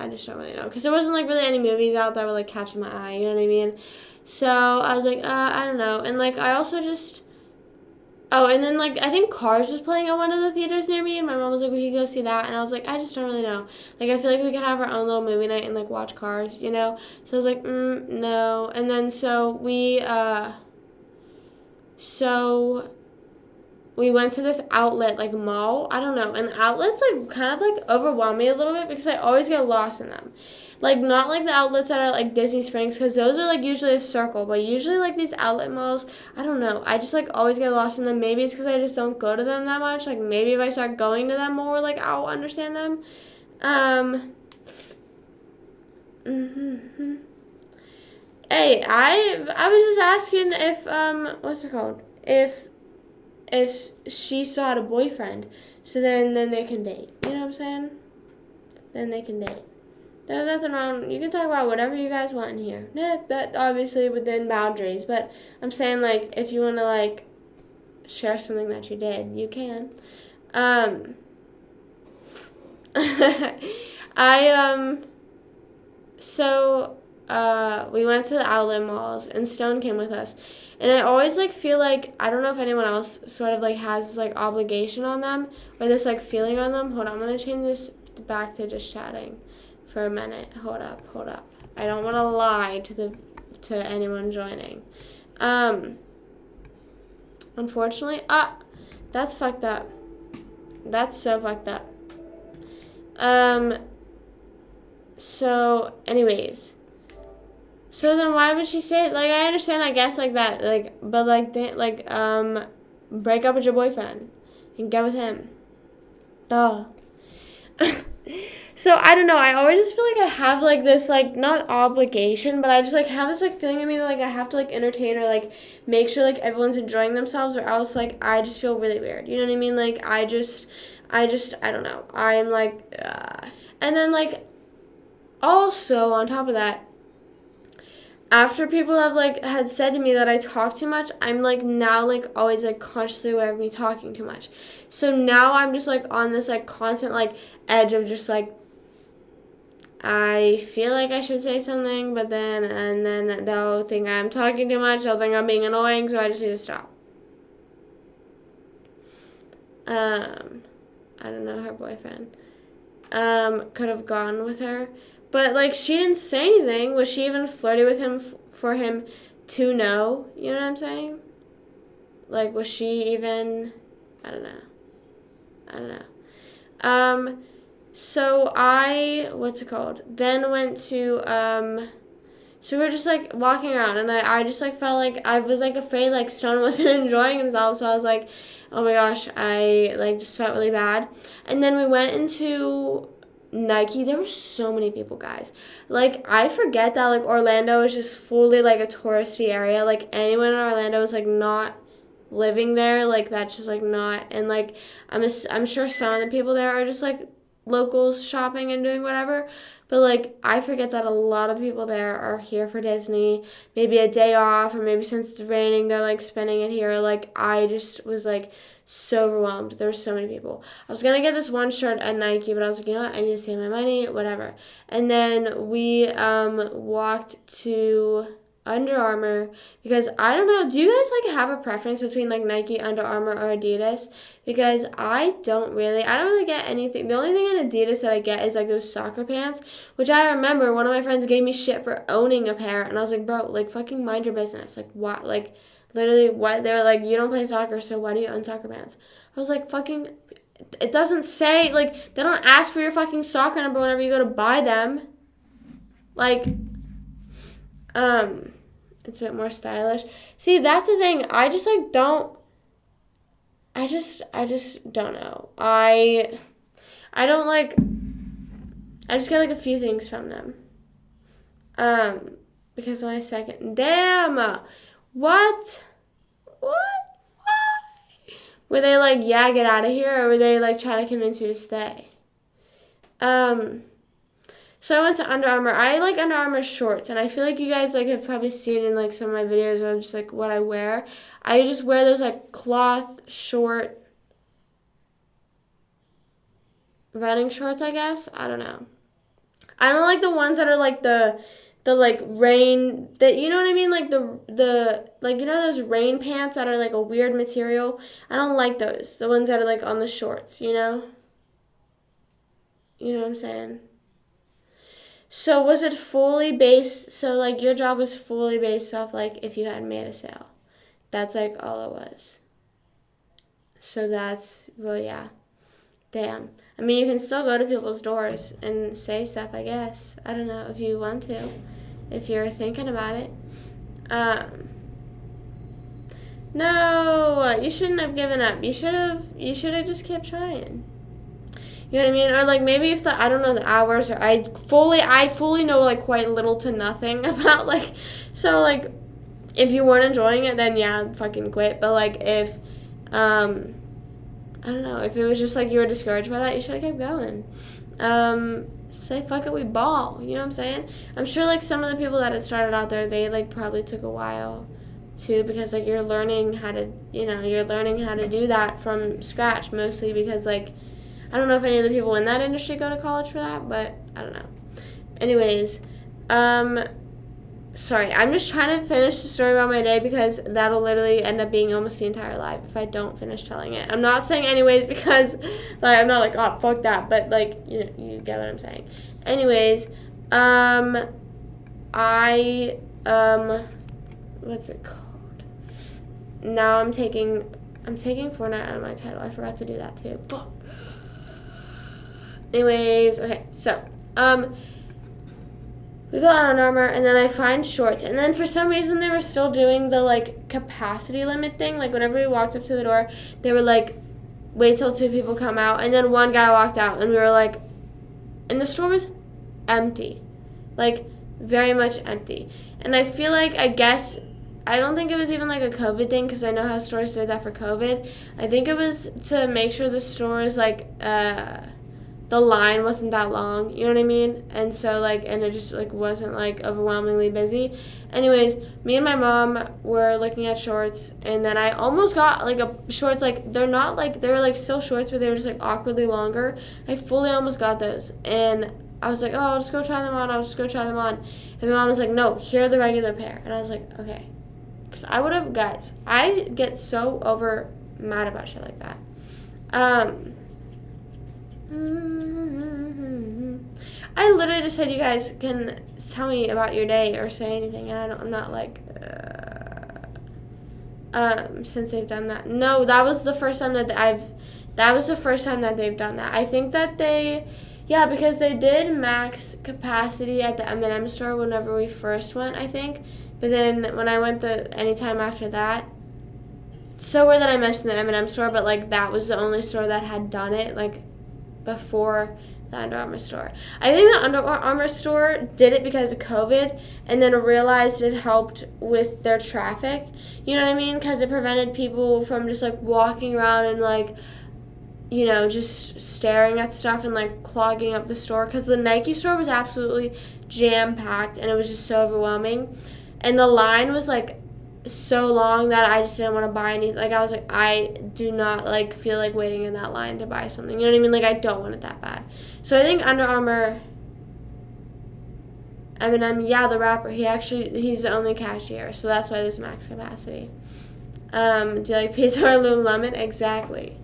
just don't really know, because there wasn't, really any movies out that were, catching my eye, you know what I mean? So I was I don't know, and, I also just, oh, and then, I think Cars was playing at one of the theaters near me, and my mom was we could go see that, and I was I just don't really know. I feel we could have our own little movie night and, watch Cars, So I was no. And then, so we went to this outlet, mall, I don't know, and outlets, kind of, overwhelm me a little bit, because I always get lost in them. Like, not like the outlets that are like Disney Springs, because those are like usually a circle, but usually like these outlet malls, I don't know. I just like always get lost in them. Maybe it's because I just don't go to them that much. Like, maybe if I start going to them more, like, I'll understand them. Mm-hmm. Hey, I was just asking if what's it called? If she still had a boyfriend, so then they can date. You know what I'm saying? Then they can date. There's nothing wrong. You can talk about whatever you guys want in here. Yeah, that obviously within boundaries. But I'm saying, like, if you want to like share something that you did, you can. I so we went to the outlet malls and Stone came with us. And I always like feel like I don't know if anyone else sort of like has this like obligation on them or this like feeling on them. Hold on, I'm gonna change this back to just chatting for a minute. Hold up. I don't wanna lie to anyone joining. Unfortunately, that's fucked up. That's so fucked up. So, anyways. So then why would she say it? Like, I understand, I guess, like that, like, but like, break up with your boyfriend and get with him. Duh. So, I don't know, I always just feel like I have, like, this, like, not obligation, but I just, like, have this, like, feeling in me that, like, I have to, like, entertain or, like, make sure, like, everyone's enjoying themselves or else, like, I just feel really weird. You know what I mean? Like, I don't know. I'm, like, and then, like, also, on top of that, after people have like had said to me that I talk too much, I'm like now like always like consciously aware of me talking too much. So now I'm just like on this like constant like edge of just like I feel like I should say something, but then they'll think I'm talking too much. They'll think I'm being annoying, so I just need to stop. I don't know her boyfriend. Could have gone with her. But, like, she didn't say anything. Was she even flirty with him for him to know? You know what I'm saying? Like, was she even... I don't know. So what's it called? Then went to, so we were just, like, walking around, and I just, like, felt like I was, like, afraid, like, Stone wasn't enjoying himself, so I was like, oh my gosh, I, like, just felt really bad. And then we went into Nike. There were so many people, guys. Like, I forget that, like, Orlando is just fully, like, a touristy area. Like, anyone in Orlando is, like, not living there. Like, that's just, like, not. And, like, I'm sure some of the people there are just, like, locals shopping and doing whatever. But, like, I forget that a lot of the people there are here for Disney. Maybe a day off, or maybe since it's raining, they're, like, spending it here. Like, I just was, like, so overwhelmed. There were so many people. I was gonna get this one shirt at Nike, but I was like, you know what? I need to save my money, whatever. And then we walked to Under Armour because I don't know. Do you guys like have a preference between like Nike, Under Armour, or Adidas? Because I don't really get anything. The only thing in Adidas that I get is like those soccer pants, which I remember one of my friends gave me shit for owning a pair, and I was like, bro, like fucking mind your business. Like what? Like literally, what they were like, you don't play soccer, so why do you own soccer pants? I was like, fucking, it doesn't say, like, they don't ask for your fucking soccer number whenever you go to buy them. Like, it's a bit more stylish. See, that's the thing. I just, like, don't, I just don't know. I don't, like, I just get, like, a few things from them. Because my second, damn, what? Were they like, yeah, get out of here, or were they like trying to convince you to stay? So I went to Under Armour. I like Under Armour shorts, and I feel like you guys like have probably seen in like some of my videos or just like what I wear. I just wear those like cloth short running shorts, I guess. I don't know. I don't like the ones that are like the like rain that you know what I mean, like the like you know those rain pants that are like a weird material. I don't like those. The ones that are like on the shorts, you know. You know what I'm saying? So was it fully based? So like your job was fully based off like if you had made a sale. That's like all it was. So that's well yeah. Damn. I mean, you can still go to people's doors and say stuff, I guess. I don't know if you want to, if you're thinking about it. No, you shouldn't have given up. You should have just kept trying. You know what I mean? Or like maybe if I don't know the hours, or I fully know like quite little to nothing about like, so like if you weren't enjoying it, then yeah, fucking quit. But like if I don't know, if it was just like you were discouraged by that, you should have kept going. Say fuck it, we ball. You know what I'm saying? I'm sure like some of the people that had started out there, they like probably took a while too, because like you're learning how to do that from scratch, mostly because like I don't know if any of the people in that industry go to college for that, but I don't know. Anyways, sorry, I'm just trying to finish the story about my day because that'll literally end up being almost the entire life if I don't finish telling it. I'm not saying anyways because like I'm not like, oh, fuck that, but like you get what I'm saying. Anyways, what's it called? Now I'm taking Fortnite out of my title. I forgot to do that too. Fuck. Anyways, okay, so we go on Under Armour, and then I find shorts, and then for some reason they were still doing the like capacity limit thing. Like whenever we walked up to the door, they were like, wait till 2 people come out, and then one guy walked out, and we were like, and the store was empty, like very much empty. And I feel like, I guess, I don't think it was even like a COVID thing, because I know how stores did that for COVID. I think it was to make sure the stores like the line wasn't that long, you know what I mean? And so, like, and it just, like, wasn't, like, overwhelmingly busy. Anyways, me and my mom were looking at shorts, and then I almost got, like, shorts, like, they're not, like, they were, like, still shorts, but they were just, like, awkwardly longer. I fully almost got those, and I was like, oh, I'll just go try them on, And my mom was like, no, here are the regular pair. And I was like, okay. Because guys, I get so mad about shit like that. I literally just said you guys can tell me about your day or say anything, and I'm not like, since they've done that. No, that was the first time that they've done that. I think that because they did max capacity at the M&M store whenever we first went, I think, but then when I went any time after that, so weird that I mentioned the M&M store, but like that was the only store that had done it, like, before the Under Armour store. I think the Under Armour store did it because of COVID, and then realized it helped with their traffic. You know what I mean? Because it prevented people from just like walking around and like, you know, just staring at stuff and like clogging up the store. Because the Nike store was absolutely jam-packed, and it was just so overwhelming. And the line was like so long that I just didn't want to buy anything. Like, I was like, I do not like feel like waiting in that line to buy something. You know what I mean? Like, I don't want it that bad. So I think Under Armour, Eminem, yeah, the rapper, he's the only cashier, so that's why there's max capacity. Do you like pizza or Lululemon? Exactly.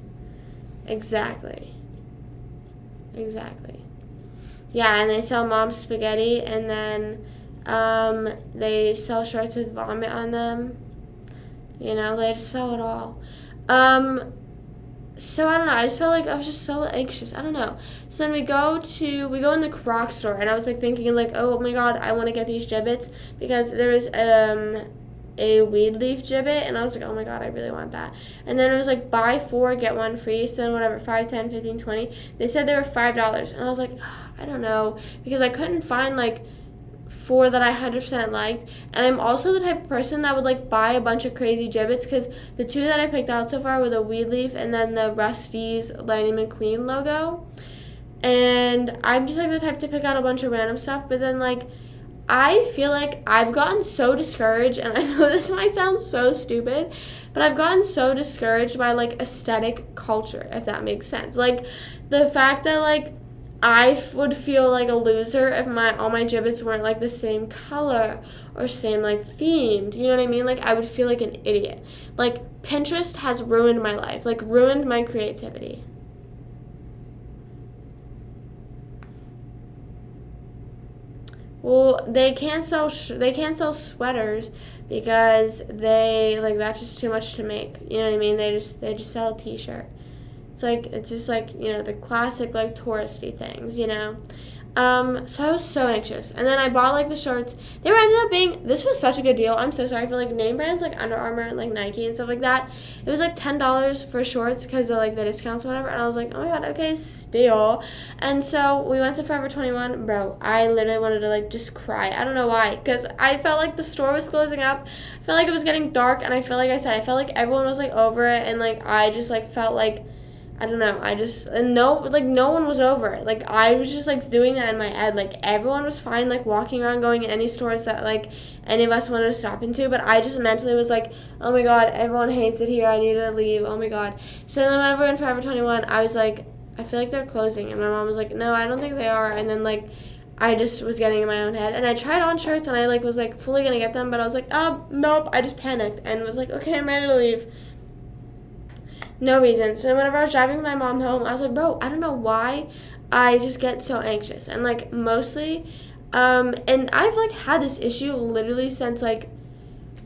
Yeah, and they sell mom's spaghetti, and then they sell shirts with vomit on them. You know, they just sell it all. So I don't know, I just felt like I was just so anxious. I don't know. So then we go in the Crocs store, and I was like thinking like, oh my god, I want to get these gibbets, because there was a weed leaf gibbet, and I was like, oh my god, I really want that. And then it was like buy 4 get 1 free, so then whatever, 5, 10, 15, 20. They said they were $5, and I was like, I don't know, because I couldn't find like 4 that I 100% liked. And I'm also the type of person that would like buy a bunch of crazy gibbets, because the 2 that I picked out so far were the weed leaf and then the Rusty's Lightning McQueen logo. And I'm just like the type to pick out a bunch of random stuff, but then like I feel like I've gotten so discouraged, and I know this might sound so stupid, but I've gotten so discouraged by like aesthetic culture, if that makes sense. Like the fact that like I would feel like a loser if all my gibbets weren't like the same color or same like themed. You know what I mean? Like I would feel like an idiot. Like Pinterest has ruined my life, like ruined my creativity. Well, they can't sell sweaters because they like that's just too much to make. You know what I mean? They just sell a t-shirt. It's just like, the classic like touristy things, So I was so anxious. And then I bought like the shorts. They were ended up being, this was such a good deal. I'm so sorry for like name brands like Under Armour and like Nike and stuff like that. It was like $10 for shorts because of like the discounts or whatever. And I was like, oh my god, okay, steal. And so we went to Forever 21. Bro, I literally wanted to like just cry. I don't know why. Because I felt like the store was closing up. I felt like it was getting dark. And I felt like I felt like everyone was like over it. And like I just like felt like, I don't know. No one was over it. Like, I was just, like, doing that in my head. Like, everyone was fine, like, walking around, going in any stores that, like, any of us wanted to stop into. But I just mentally was like, oh, my God, everyone hates it here. I need to leave. Oh, my God. So then whenever we went to Forever 21, I was like, I feel like they're closing. And my mom was like, no, I don't think they are. And then, like, I just was getting in my own head. And I tried on shirts, and I, like, was, like, fully going to get them. But I was like, oh, nope. I just panicked and was like, okay, I'm ready to leave. No reason. So whenever I was driving my mom home, I was like, bro, I don't know why I just get so anxious. And like mostly, and I've like had this issue literally since like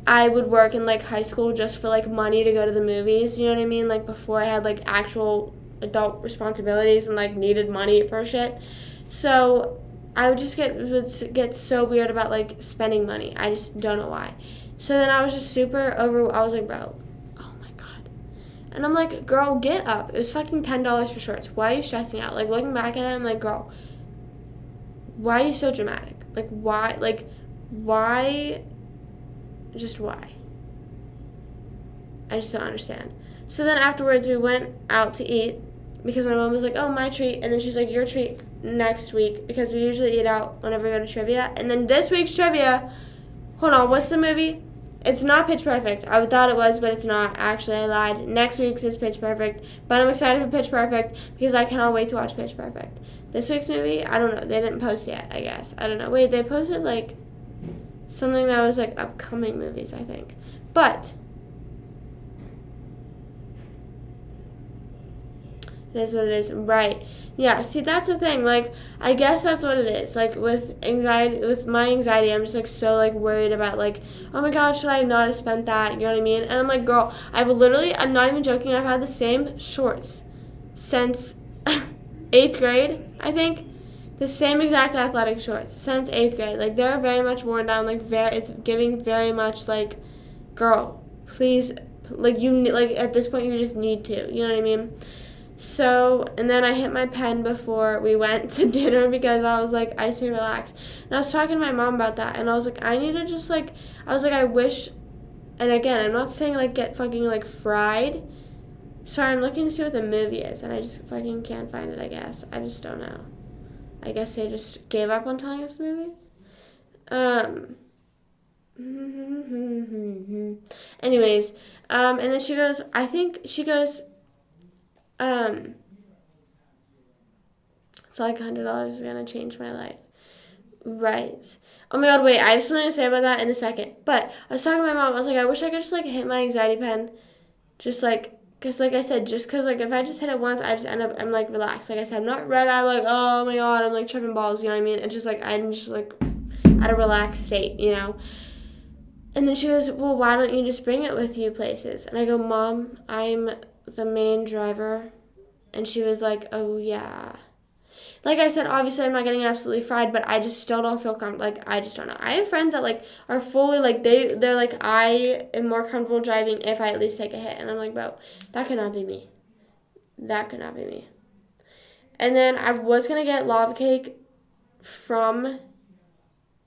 I would work in like high school just for like money to go to the movies. You know what I mean? Like before I had like actual adult responsibilities and like needed money for shit. So I would just get so weird about like spending money. I just don't know why. So then I was just super over. I was like, bro, and I'm like, girl, get up. It was fucking $10 for shorts. Why are you stressing out? Like, looking back at it, I'm like, girl, why are you so dramatic? Like, why? Like, why? Just why? I just don't understand. So then afterwards, we went out to eat because my mom was like, oh, my treat. And then she's like, your treat next week because we usually eat out whenever we go to trivia. And then this week's trivia, hold on, what's the movie? It's not Pitch Perfect. I thought it was, but it's not. Actually, I lied. Next week's is Pitch Perfect. But I'm excited for Pitch Perfect because I cannot wait to watch Pitch Perfect. This week's movie, I don't know. They didn't post yet, I guess. I don't know. Wait, they posted, like, something that was, like, upcoming movies, I think. But it is what it is. Right. Yeah, see, that's the thing. Like, I guess that's what it is. Like, with my anxiety, I'm just, like, so, like, worried about, like, oh, my God, should I not have spent that? You know what I mean? And I'm like, girl, I'm not even joking, I've had the same shorts since 8th grade, I think. The same exact athletic shorts since 8th grade. Like, they're very much worn down. Like, it's giving very much, like, girl, please, like, at this point, you just need to. You know what I mean? So, and then I hit my pen before we went to dinner because I was like, I just need to relax. And I was talking to my mom about that, and I was like, I need to just, like, I was like, I wish, and again, I'm not saying, like, get fucking, like, fried. Sorry, I'm looking to see what the movie is, and I just fucking can't find it, I guess. I just don't know. I guess they just gave up on telling us the movies. Anyways, and then she goes, so like $100 is gonna change my life. Right. Oh my god, wait, I have something to say about that in a second. But I was talking to my mom, I was like, I wish I could just like hit my anxiety pen. Just like, cause like I said, just cause like if I just hit it once, I just I'm like relaxed. Like I said, I'm not red eye like, oh my god, I'm like tripping balls, you know what I mean? It's just like I'm just like at a relaxed state, you know? And then she goes, well, why don't you just bring it with you places? And I go, Mom, I'm the main driver. And she was like, oh, yeah. Like I said, obviously I'm not getting absolutely fried, but I just still don't feel comfortable. Like, I just don't know. I have friends that, like, are fully, like, they're like, I am more comfortable driving if I at least take a hit. And I'm like, bro, that could not be me. That could not be me. And then I was going to get lava cake from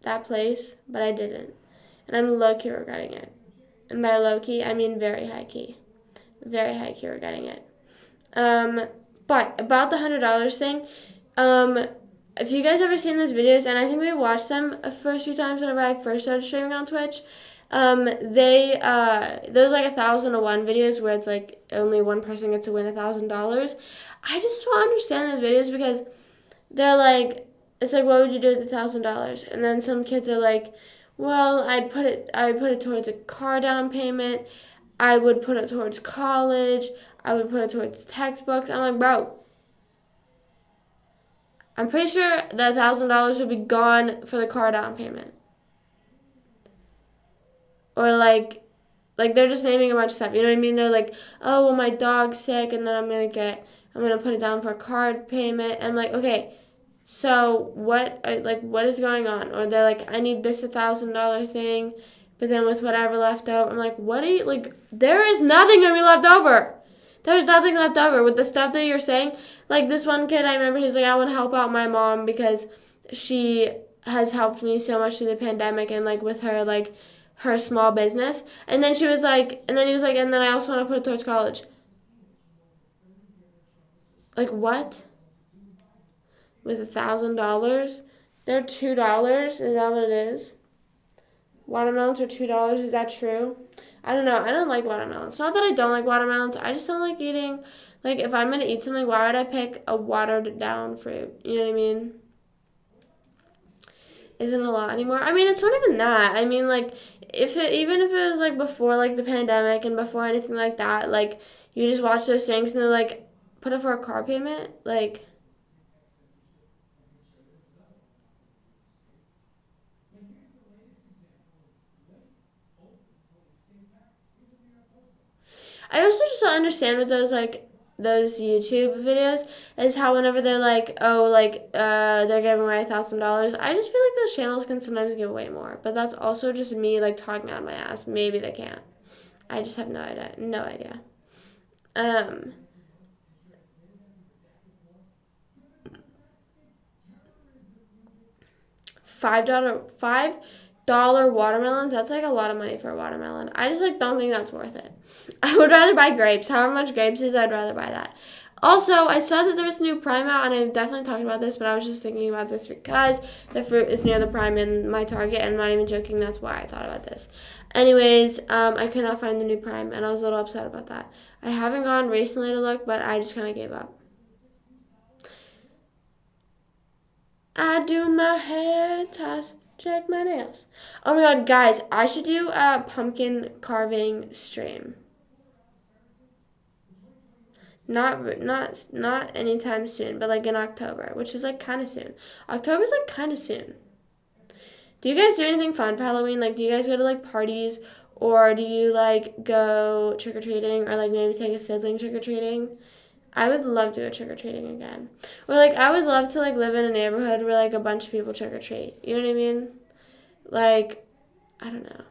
that place, but I didn't. And I'm low-key regretting it. And by low-key, I mean very high-key. Very high-key regretting it. But about the $100 thing, if you guys ever seen those videos, and I think we watched them a first few times whenever I first started streaming on Twitch, there's like 1,001 videos where it's like only one person gets to win $1,000. I just don't understand those videos because they're like, it's like, what would you do with $1,000? And then some kids are like, well, I'd put it towards a car down payment. I would put it towards college. I would put it towards textbooks. I'm like, bro, I'm pretty sure that $1,000 would be gone for the car down payment. Or like, Like, they're just naming a bunch of stuff. You know what I mean? They're like, oh, well, my dog's sick, and then I'm going to put it down for a card payment. And I'm like, okay, so what is going on? Or they're like, I need this $1,000 thing, but then with whatever left over, I'm like, what do you, like, there is nothing going to be left over. There's nothing left over with the stuff that you're saying. Like, this one kid, I remember he's like, I want to help out my mom because she has helped me so much through the pandemic and, like, with her, like, her small business. And then she was like, and then he was like, and then I also want to put it towards college. Like, what? With $1,000? They're $2? Is that what it is? Watermelons are $2? Is that true? I don't know. I don't like watermelons. Not that I don't like watermelons. I just don't like eating. Like, if I'm going to eat something, why would I pick a watered down fruit? You know what I mean? Isn't a lot anymore. I mean, it's not even that. I mean, like, even if it was, like, before, like, the pandemic and before anything like that, like, you just watch those things and they're like, put it for a car payment? Like, I also just don't understand with those, like, those YouTube videos is how whenever they're like, oh, like, they're giving away $1,000, I just feel like those channels can sometimes give away more. But that's also just me, like, talking out of my ass. Maybe they can't. I just have no idea. No idea. Um, $5 watermelons, that's like a lot of money for a watermelon. I just like don't think that's worth it. I would rather buy grapes. However much grapes is, I'd rather buy that. Also, I saw that there was a new Prime out, and I definitely talked about this, but I was just thinking about this because the fruit is near the Prime in my Target, and I'm not even joking, that's why I thought about this. Anyways, I could not find the new Prime, and I was a little upset about that. I haven't gone recently to look, but I just kind of gave up. I do my hair toss, check my nails. Oh my god, guys, I should do a pumpkin carving stream. Not anytime soon, but like in October, which is like kind of soon. October's like kind of soon. Do you guys do anything fun for Halloween? Like, do you guys go to like parties, or do you like go trick or treating, or like maybe take a sibling trick or treating? I would love to go trick or treating again. Or like I would love to like live in a neighborhood where like a bunch of people trick or treat. You know what I mean? Like, I don't know.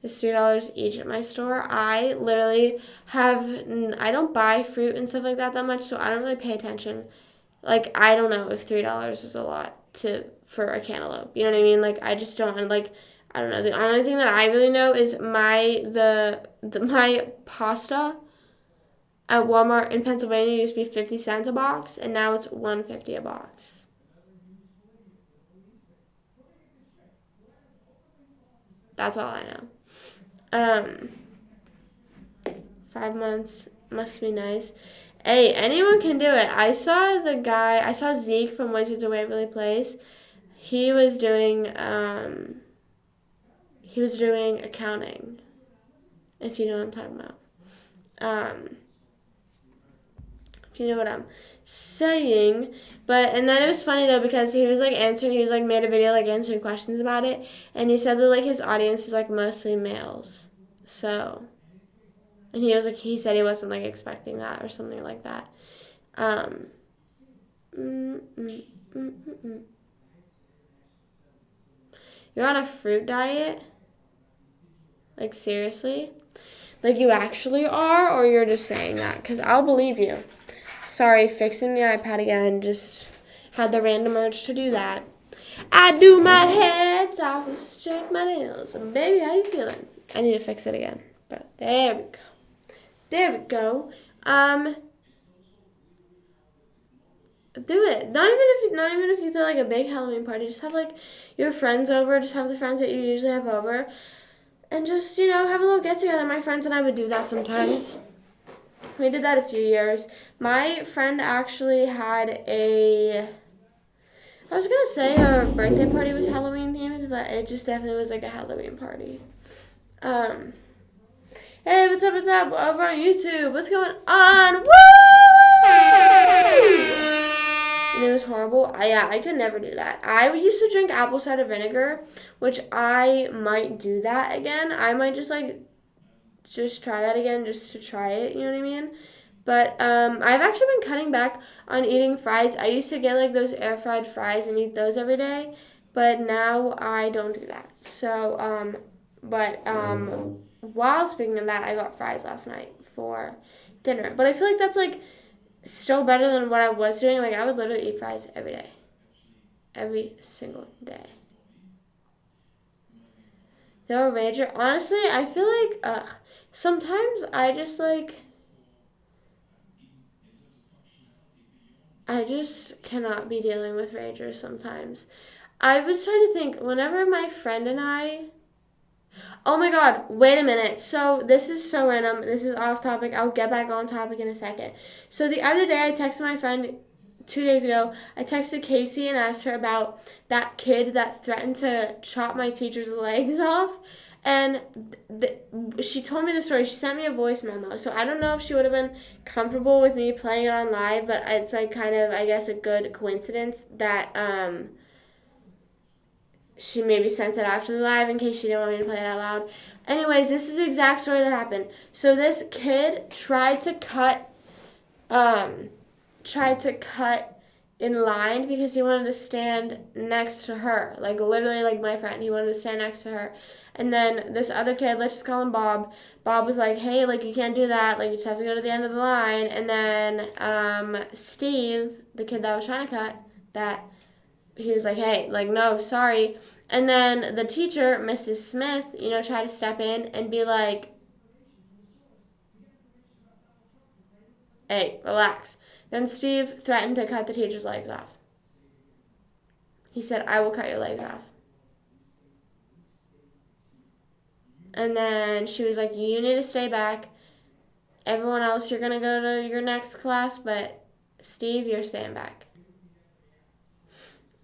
It's $3 each at my store. I literally I don't buy fruit and stuff like that much, so I don't really pay attention. Like, I don't know if $3 is a lot for a cantaloupe. You know what I mean? Like, I just don't, and like, I don't know. The only thing that I really know is my pasta at Walmart in Pennsylvania used to be 50 cents a box, and now it's 150 a box. That's all I know. Um, 5 months must be nice. Hey, anyone can do it. I saw Zeke from Wizards of Waverly Place. He was doing, accounting, if you know what I'm talking about. If you know what I'm saying. And then it was funny though because he was like made a video like answering questions about it, and he said that like his audience is like mostly males. So, and he said he wasn't like expecting that or something like that. Um, mm, mm, mm, mm, mm. You're on a fruit diet? Like seriously? Like you actually are, or you're just saying that? Because I'll believe you. Sorry, fixing the iPad again. Just had the random urge to do that. I do my hair toss, check my nails. Baby, how you feeling? I need to fix it again. But there we go. There we go. Do it. Not even if you throw like a big Halloween party. Just have like your friends over. Just have the friends that you usually have over, and just have a little get together. My friends and I would do that sometimes. We did that a few years. My friend actually had I was going to say her birthday party was Halloween themed, but it just definitely was like a Halloween party. Hey, what's up, over on YouTube? What's going on? Woo! and it was horrible. I could never do that. I used to drink apple cider vinegar, which I might do that again. I might just try that again just to try it, you know what I mean? But I've actually been cutting back on eating fries. I used to get like those air fried fries and eat those every day, but now I don't do that. So, while speaking of that, I got fries last night for dinner. But I feel like that's like still better than what I was doing. Like I would literally eat fries every day, every single day. They're a rager. Honestly, I feel like sometimes I just cannot be dealing with ragers sometimes. I was trying to think, whenever my friend and I. Oh my god, wait a minute. So, this is so random. This is off topic. I'll get back on topic in a second. So, the other day, I texted my friend 2 days ago. I texted Casey and asked her about that kid that threatened to chop my teacher's legs off. And she told me the story. She sent me a voice memo. So I don't know if she would have been comfortable with me playing it on live, but it's like kind of, I guess, a good coincidence that she maybe sent it after the live in case she didn't want me to play it out loud. Anyways, this is the exact story that happened. So this kid tried to cut in line because he wanted to stand next to her. Like literally like my friend. He wanted to stand next to her. And then this other kid, let's just call him Bob. Bob was like, hey, like you can't do that. Like you just have to go to the end of the line. And then Steve, the kid that I was trying to cut, that he was like, hey, like no, sorry. And then the teacher, Mrs. Smith, tried to step in and be like, hey, relax. Then Steve threatened to cut the teacher's legs off. He said, I will cut your legs off. And then she was like, you need to stay back. Everyone else, you're going to go to your next class, but Steve, you're staying back.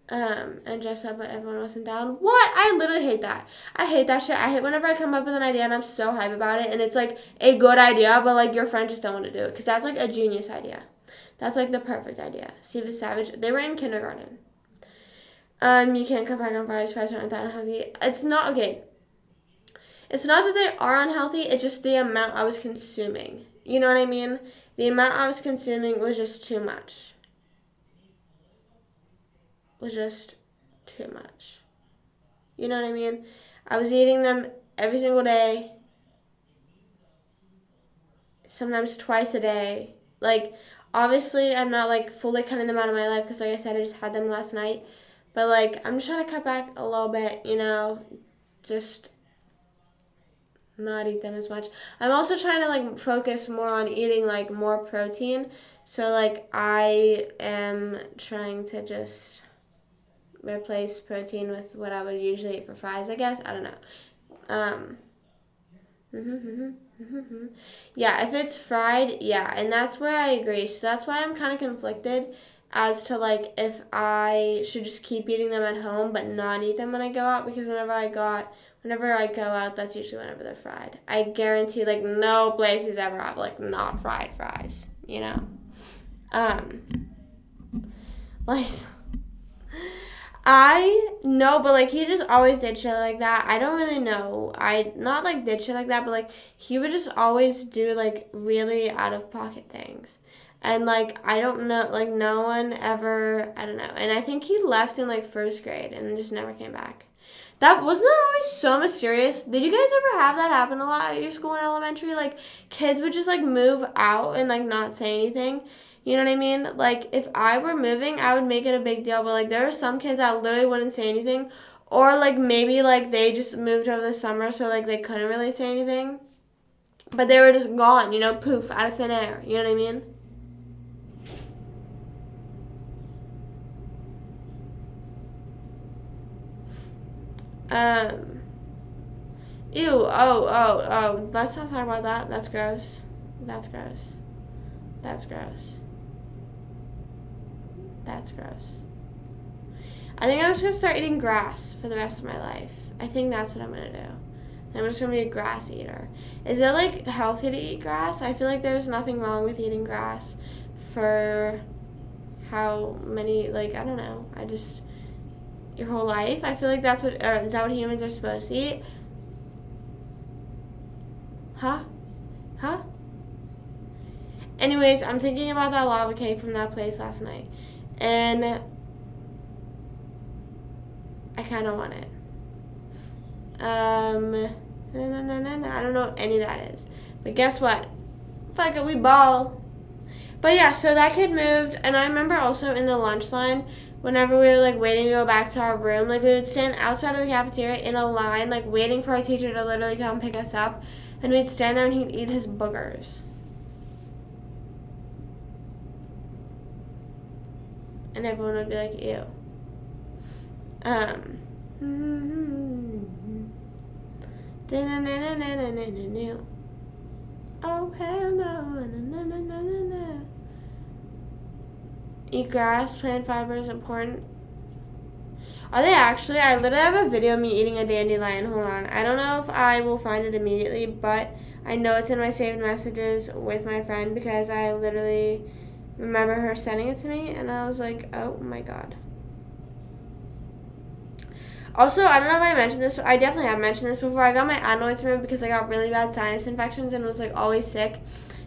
And dress up, but everyone wasn't down. What? I literally hate that. I hate that shit. I hate whenever I come up with an idea and I'm so hype about it, and it's like a good idea, but like your friends just don't want to do it. Because that's like a genius idea. That's like the perfect idea. Steve is savage. They were in kindergarten. You can't cut back on fries. Fries aren't that unhealthy. It's not, okay. It's not that they are unhealthy. It's just the amount I was consuming. You know what I mean? The amount I was consuming was just too much. Was just too much. You know what I mean? I was eating them every single day. Sometimes twice a day. Like, obviously, I'm not, like, fully cutting them out of my life because, like I said, I just had them last night. But, like, I'm just trying to cut back a little bit, just not eat them as much. I'm also trying to, like, focus more on eating, like, more protein. So, like, I am trying to just replace protein with what I would usually eat for fries, I guess. I don't know. Yeah, if it's fried, yeah, and that's where I agree. So that's why I'm kind of conflicted as to like if I should just keep eating them at home but not eat them when I go out, because whenever I go out, that's usually whenever they're fried. I guarantee like no places ever have like not fried fries, like I know, but like he just always did shit like that. I don't really know. I not like did shit like that, but like he would just always do like really out of pocket things. And like I don't know, like no one ever, I don't know. And I think he left in like first grade and just never came back. That wasn't that always so mysterious? Did you guys ever have that happen a lot at your school in elementary? Like kids would just like move out and like not say anything. You know what I mean? Like, if I were moving, I would make it a big deal. But, like, there are some kids that literally wouldn't say anything. Or, like, maybe, like, they just moved over the summer, so, like, they couldn't really say anything. But they were just gone, poof, out of thin air. You know what I mean? Ew, oh. Let's not talk about that. That's gross. That's gross. That's gross. That's gross. I think I'm just going to start eating grass for the rest of my life. I think that's what I'm going to do. I'm just going to be a grass eater. Is it, like, healthy to eat grass? I feel like there's nothing wrong with eating grass for how many, like, I don't know. Your whole life? I feel like that's what, is that what humans are supposed to eat? Huh? Anyways, I'm thinking about that lava cake from that place last night. And I kind of want it. I don't know what any of that is. But guess what? Fuck it, we ball. But yeah, so that kid moved. And I remember also in the lunch line, whenever we were, like, waiting to go back to our room, like, we would stand outside of the cafeteria in a line, like, waiting for our teacher to literally come pick us up. And we'd stand there and he'd eat his boogers. And everyone would be like, ew. Oh, hell no. Eat grass, plant fiber is important. Are they actually? I literally have a video of me eating a dandelion. Hold on. I don't know if I will find it immediately, but I know it's in my saved messages with my friend because I literally remember her sending it to me, and I was like, oh my god. Also, I don't know if I mentioned this. I definitely have mentioned this before. I got my adenoids removed because I got really bad sinus infections and was, like, always sick.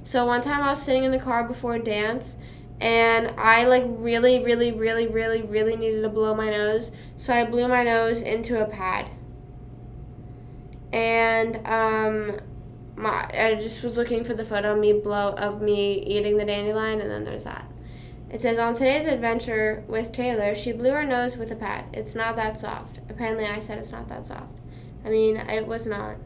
So one time I was sitting in the car before dance, and I, like, really needed to blow my nose. So I blew my nose into a pad. And I just was looking for the photo of me eating the dandelion, and then there's that. It says, on today's adventure with Taylor, she blew her nose with a pad. It's not that soft. Apparently I said it's not that soft. I mean, it was not.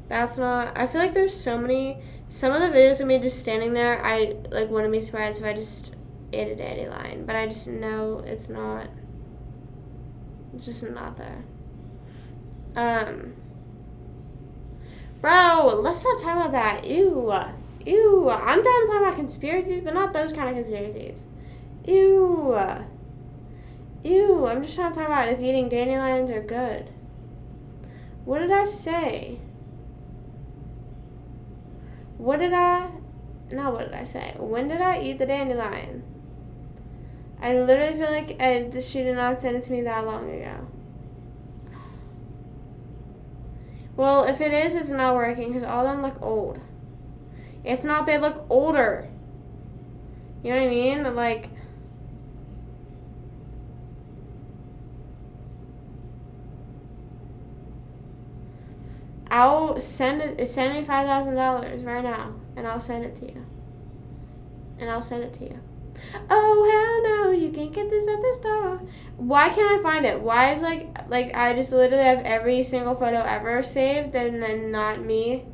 That's not, I feel like there's some of the videos of me just standing there, I, like, wouldn't be surprised if I just ate a dandelion. But I just know it's just not there. Bro, let's stop talking about that. Ew. I'm down to talk about conspiracies, but not those kind of conspiracies. Ew. I'm just trying to talk about if eating dandelions are good. What did I say? What did I say? When did I eat the dandelion? I literally feel like she did not send it to me that long ago. Well, if it is, it's not working because all of them look old. If not, they look older. You know what I mean? Like, I'll send me $5,000 right now, and I'll send it to you. Oh, hell no, you can't get this at the store. Why can't I find it? Why is, like I just literally have every single photo ever saved, and then not me,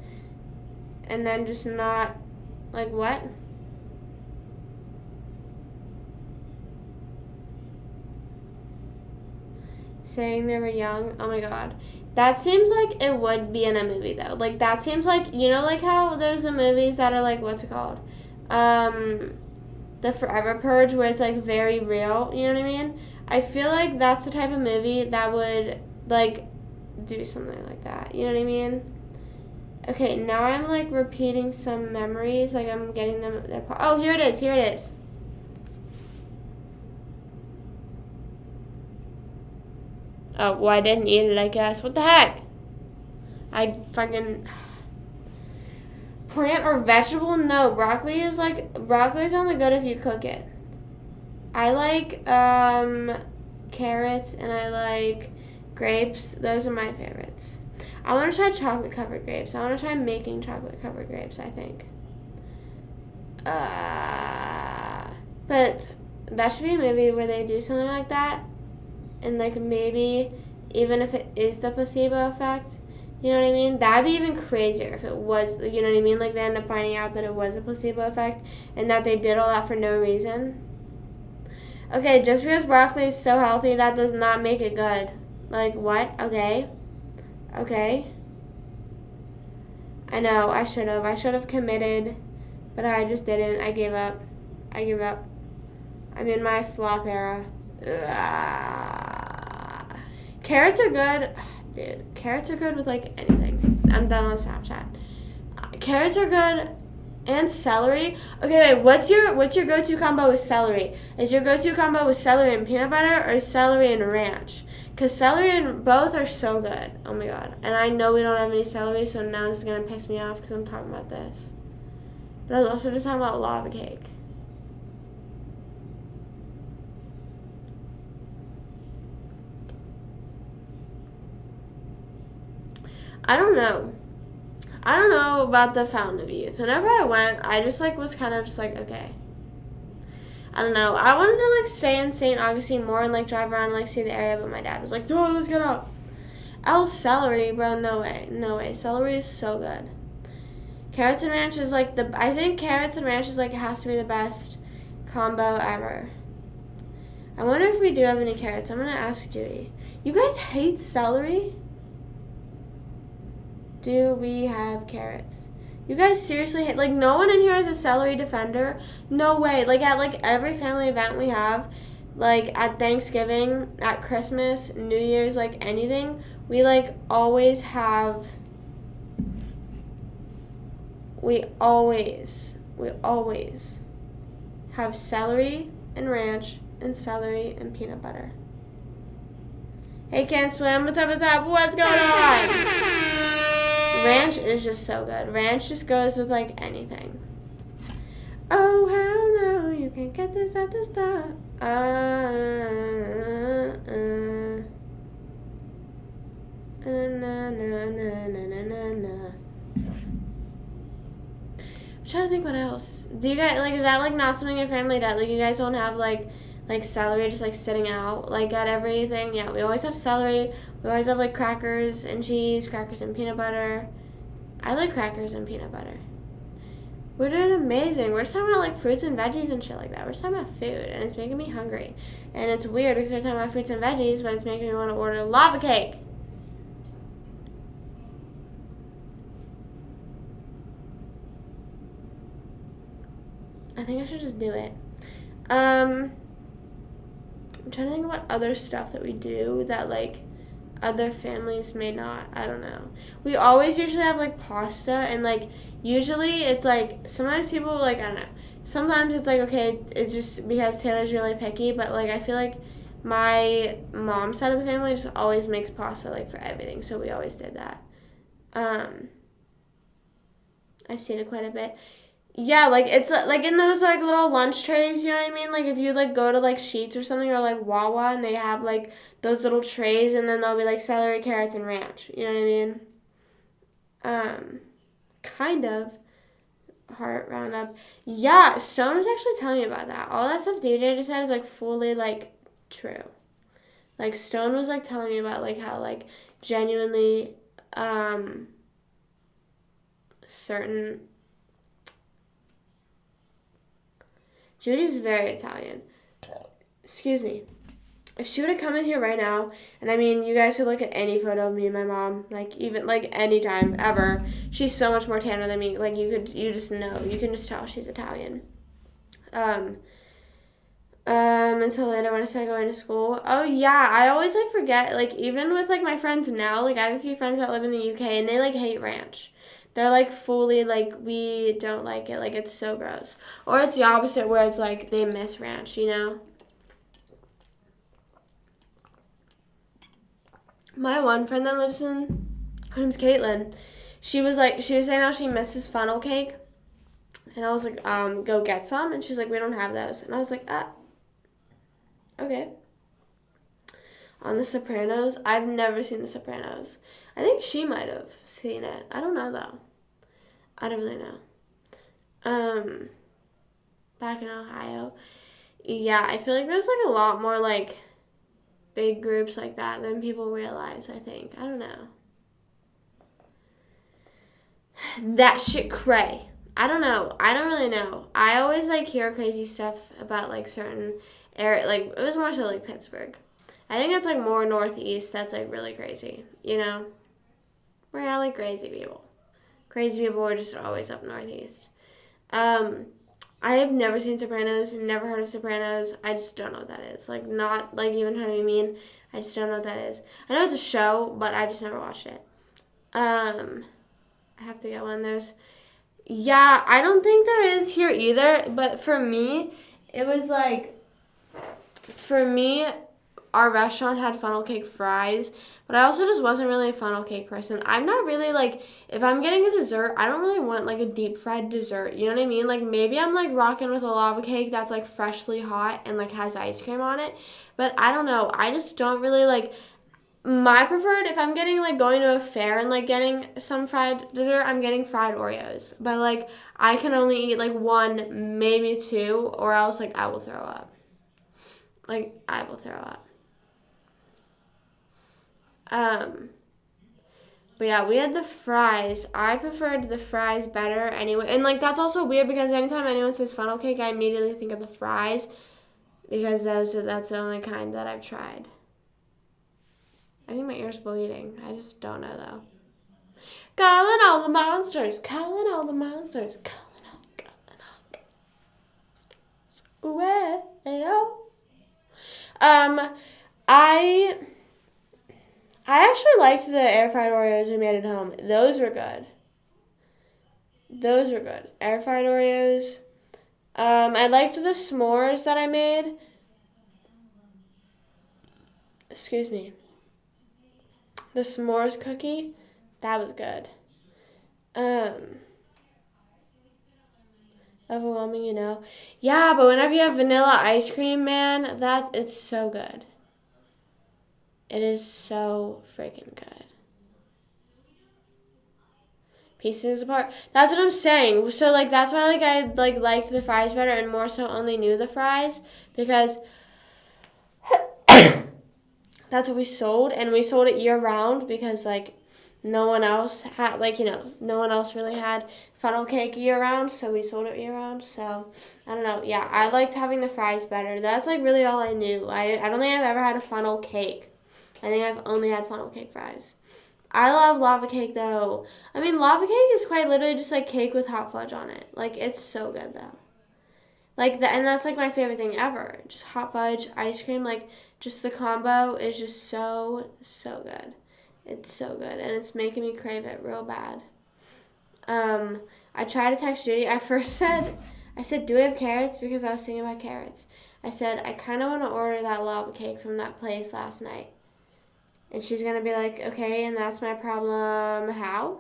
and then just not, like, what? Saying they were young. Oh my god. That seems like it would be in a movie, though. Like, that seems like, you know, like how there's the movies that are, like, what's it called? The Forever Purge, where it's, like, very real. You know what I mean? I feel like that's the type of movie that would, like, do something like that. You know what I mean? Okay, now I'm, like, repeating some memories. Like, I'm getting them. Oh, here it is. Oh, well, I didn't eat it, I guess. What the heck? I fucking... Plant or vegetable? No, broccoli's only good if you cook it. I like carrots and I like grapes. Those are my favorites. I want to try chocolate covered grapes. I want to try making chocolate covered grapes, I think. But that should be a movie where they do something like that. And, like, maybe even if it is the placebo effect, you know what I mean? That'd be even crazier if it was, you know what I mean? Like, they end up finding out that it was a placebo effect and that they did all that for no reason. Okay, just because broccoli is so healthy, that does not make it good. Like, what? Okay. I know, I should have committed, but I just didn't. I gave up. I'm in my flop era. Carrots are good. Dude, carrots are good with, like, anything. I'm done on Snapchat. Carrots are good And celery. Okay, wait. What's your go-to combo with celery? Is your go-to combo with celery and peanut butter or celery and ranch? Because celery and both are so good. Oh my god. And I know we don't have any celery, so now this is gonna piss me off because I'm talking about this. But I was also just talking about lava cake. I don't know. I don't know about the Fountain of Youth. Whenever I went, I just like was kind of just like, okay. I don't know. I wanted to like stay in St. Augustine more and like drive around and like see the area, but my dad was like, "Oh, let's get out." Celery, bro. No way. No way. Celery is so good. Carrots and ranch is like I think carrots and ranch is like has to be the best combo ever. I wonder if we do have any carrots. I'm gonna ask Judy. You guys hate celery? Do we have carrots? You guys seriously hate, like, no one in here is a celery defender? No way. Like, at, like, every family event we have, like, at Thanksgiving, at Christmas, New Year's, like, anything, we, like, always have, we always have celery and ranch and celery and peanut butter. Hey, can't swim. What's up? What's going on? Ranch is just so good. Ranch just goes with, like, anything. Oh, hell no, you can't get this at the stop. I'm trying to think what else. Do you guys, like, is that, like, not something your family does? Like, you guys don't have, like celery just, like, sitting out, like, at everything? Yeah, we always have celery. We always have, like, crackers and cheese, crackers and peanut butter. I like crackers and peanut butter. We're doing amazing. We're just talking about, like, fruits and veggies and shit like that. We're just talking about food, and it's making me hungry. And it's weird because we're talking about fruits and veggies, but it's making me want to order lava cake. I think I should just do it. I'm trying to think about other stuff that we do that, like, other families may not. I don't know. We always usually have, like, pasta, and, like, usually it's, like, sometimes people, like, I don't know. Sometimes it's, like, okay, it's just because Taylor's really picky, but, like, I feel like my mom's side of the family just always makes pasta, like, for everything, so we always did that. I've seen it quite a bit. Yeah, like, it's, like, in those, like, little lunch trays, you know what I mean? Like, if you, like, go to, like, Sheetz or something, or, like, Wawa, and they have, like, those little trays, and then there'll be, like, celery, carrots, and ranch. You know what I mean? Kind of. Heart roundup. Yeah, Stone was actually telling me about that. All that stuff DJ just said is, like, fully, like, true. Like, Stone was, like, telling me about, like, how, like, genuinely, certain... Judy's very Italian. Excuse me. If she would have come in here right now, and I mean, you guys could look at any photo of me and my mom, like, even, like, any time ever, she's so much more tanner than me. Like, you just know. You can just tell she's Italian. Until later when I started going to school. Oh, yeah, I always, like, forget, like, even with, like, my friends now, like, I have a few friends that live in the UK, and they, like, hate ranch. They're, like, fully, like, we don't like it. Like, it's so gross. Or it's the opposite where it's, like, they miss ranch, you know? My one friend that lives in, her name's Caitlin. She was saying how she misses funnel cake. And I was like, go get some. And she's like, we don't have those. And I was like, okay. On The Sopranos, I've never seen The Sopranos. I think she might have seen it. I don't know, though. I don't really know. Back in Ohio. Yeah, I feel like there's, like, a lot more, like, big groups like that than people realize, I think. I don't know. That shit cray. I don't know. I don't really know. I always, like, hear crazy stuff about, like, certain area. Like, it was more so, like, Pittsburgh. I think it's, like, more northeast that's, like, really crazy, you know? We're not, like, crazy people. Crazy people are just always up northeast. I have never seen Sopranos, never heard of Sopranos. I just don't know what that is. Like, not, like, even trying to be mean. I just don't know what that is. I know it's a show, but I just never watched it. I have to get one. Yeah, I don't think there is here either, but for me, it was like, for me, our restaurant had funnel cake fries, but I also just wasn't really a funnel cake person. I'm not really like, if I'm getting a dessert, I don't really want like a deep fried dessert. You know what I mean? Like maybe I'm like rocking with a lava cake that's like freshly hot and like has ice cream on it, but I don't know. I just don't really like. My preferred, if I'm getting like going to a fair and like getting some fried dessert, I'm getting fried Oreos. But like I can only eat like one, maybe two, or else like I will throw up. Like I will throw up. Um, but yeah, we had the fries. I preferred the fries better anyway. And like that's also weird because anytime anyone says funnel cake, I immediately think of the fries because that's the only kind that I've tried. I think my ear's bleeding. I just don't know though. Calling all the monsters, calling all the monsters, calling all. Well, I actually liked the air fried Oreos we made at home. Those were good. Those were good. Air fried Oreos. I liked the s'mores that I made. Excuse me. The s'mores cookie. That was good. Overwhelming, you know. Yeah, but whenever you have vanilla ice cream, man, it's so good. It is so freaking good. Pieces apart. That's what I'm saying. So like that's why like I like liked the fries better and more so only knew the fries because that's what we sold and we sold it year round because like no one else had like no one else really had funnel cake year round, so we sold it year round. So I don't know. Yeah, I liked having the fries better. That's like really all I knew. I don't think I've ever had a funnel cake. I think I've only had funnel cake fries. I love lava cake though. I mean, lava cake is quite literally just like cake with hot fudge on it. Like it's so good though. And that's like my favorite thing ever. Just hot fudge, ice cream, like just the combo is just so good. It's so good and it's making me crave it real bad. I tried to text Judy. I said, do we have carrots? Because I was thinking about carrots. I said, I kind of want to order that lava cake from that place last night. And she's going to be like, okay, and that's my problem. How?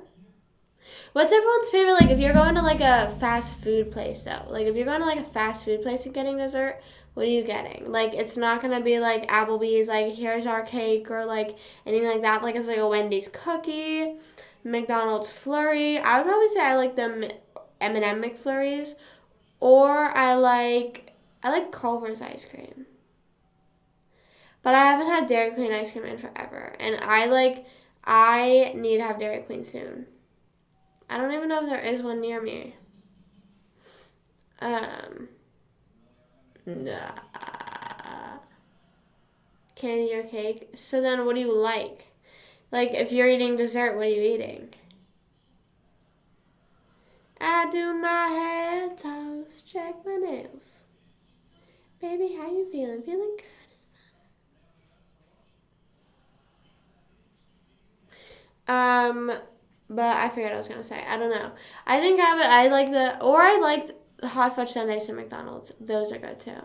What's everyone's favorite, like, if you're going to, like, a fast food place, though? Like, if you're going to, like, a fast food place and getting dessert, what are you getting? Like, it's not going to be, like, Applebee's, like, here's our cake, or, like, anything like that. Like, it's, like, a Wendy's cookie, McDonald's flurry. I would probably say I like the M&M McFlurries, or I like Culver's ice cream. But I haven't had Dairy Queen ice cream in forever. And I need to have Dairy Queen soon. I don't even know if there is one near me. Nah. Candy or cake. So then what do you like? Like, if you're eating dessert, what are you eating? I do my head toes, check my nails. Baby, how you feeling? Feeling good? But I forget what I was gonna say. I don't know. I think I liked the hot fudge sundaes from McDonald's. Those are good too.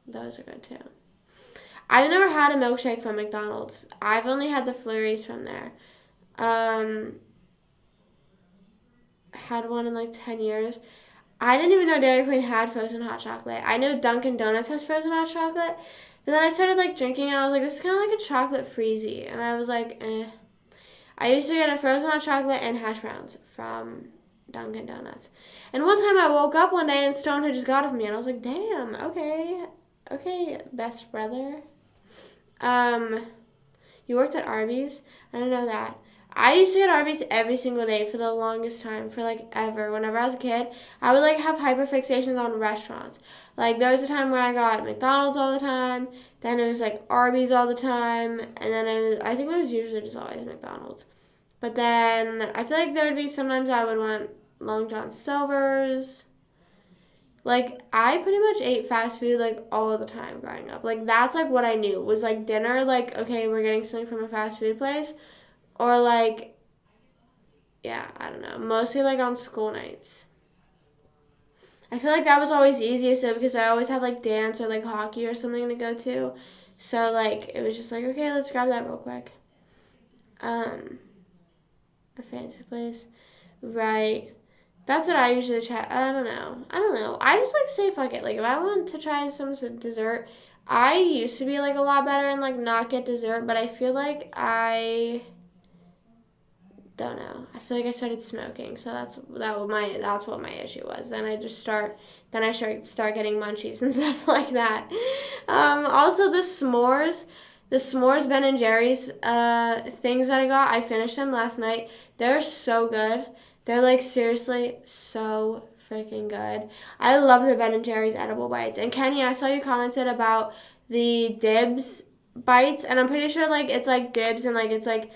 Those are good too. I've never had a milkshake from McDonald's. I've only had the flurries from there. Um, had one in like 10 years. I didn't even know Dairy Queen had frozen hot chocolate. I know Dunkin' Donuts has frozen hot chocolate. But then I started like drinking and I was like, this is kind of like a chocolate freezy. And I was like, eh. I used to get a frozen hot chocolate and hash browns from Dunkin' Donuts. And one time I woke up one day and Stone had just got it for me. And I was like, damn, okay. Okay, best brother. You worked at Arby's? I don't know that. I used to get Arby's every single day for the longest time, for like ever. Whenever I was a kid, I would like have hyperfixations on restaurants. Like there was a time where I got McDonald's all the time, then it was like Arby's all the time, and then I think it was usually just always McDonald's. But then I feel like there would be sometimes I would want Long John Silver's. Like I pretty much ate fast food like all the time growing up. Like that's like what I knew was like dinner. Like okay, we're getting something from a fast food place, or like yeah, I don't know. Mostly like on school nights. I feel like that was always easiest though because I always had like dance or like hockey or something to go to. So like it was just like, okay, let's grab that real quick. A fancy place. Right. That's what I usually try. I don't know. I just like say fuck it. Like if I want to try some dessert, I used to be like a lot better and like not get dessert, but I feel like I don't know. I feel like I started smoking, so that's what my issue was. Then I start getting munchies and stuff like that. Also the s'mores Ben and Jerry's things that I got, I finished them last night. They're so good. They're like seriously so freaking good. I love the Ben and Jerry's edible bites. And Kenny, I saw you commented about the Dibs bites, and I'm pretty sure like it's like Dibs and like it's like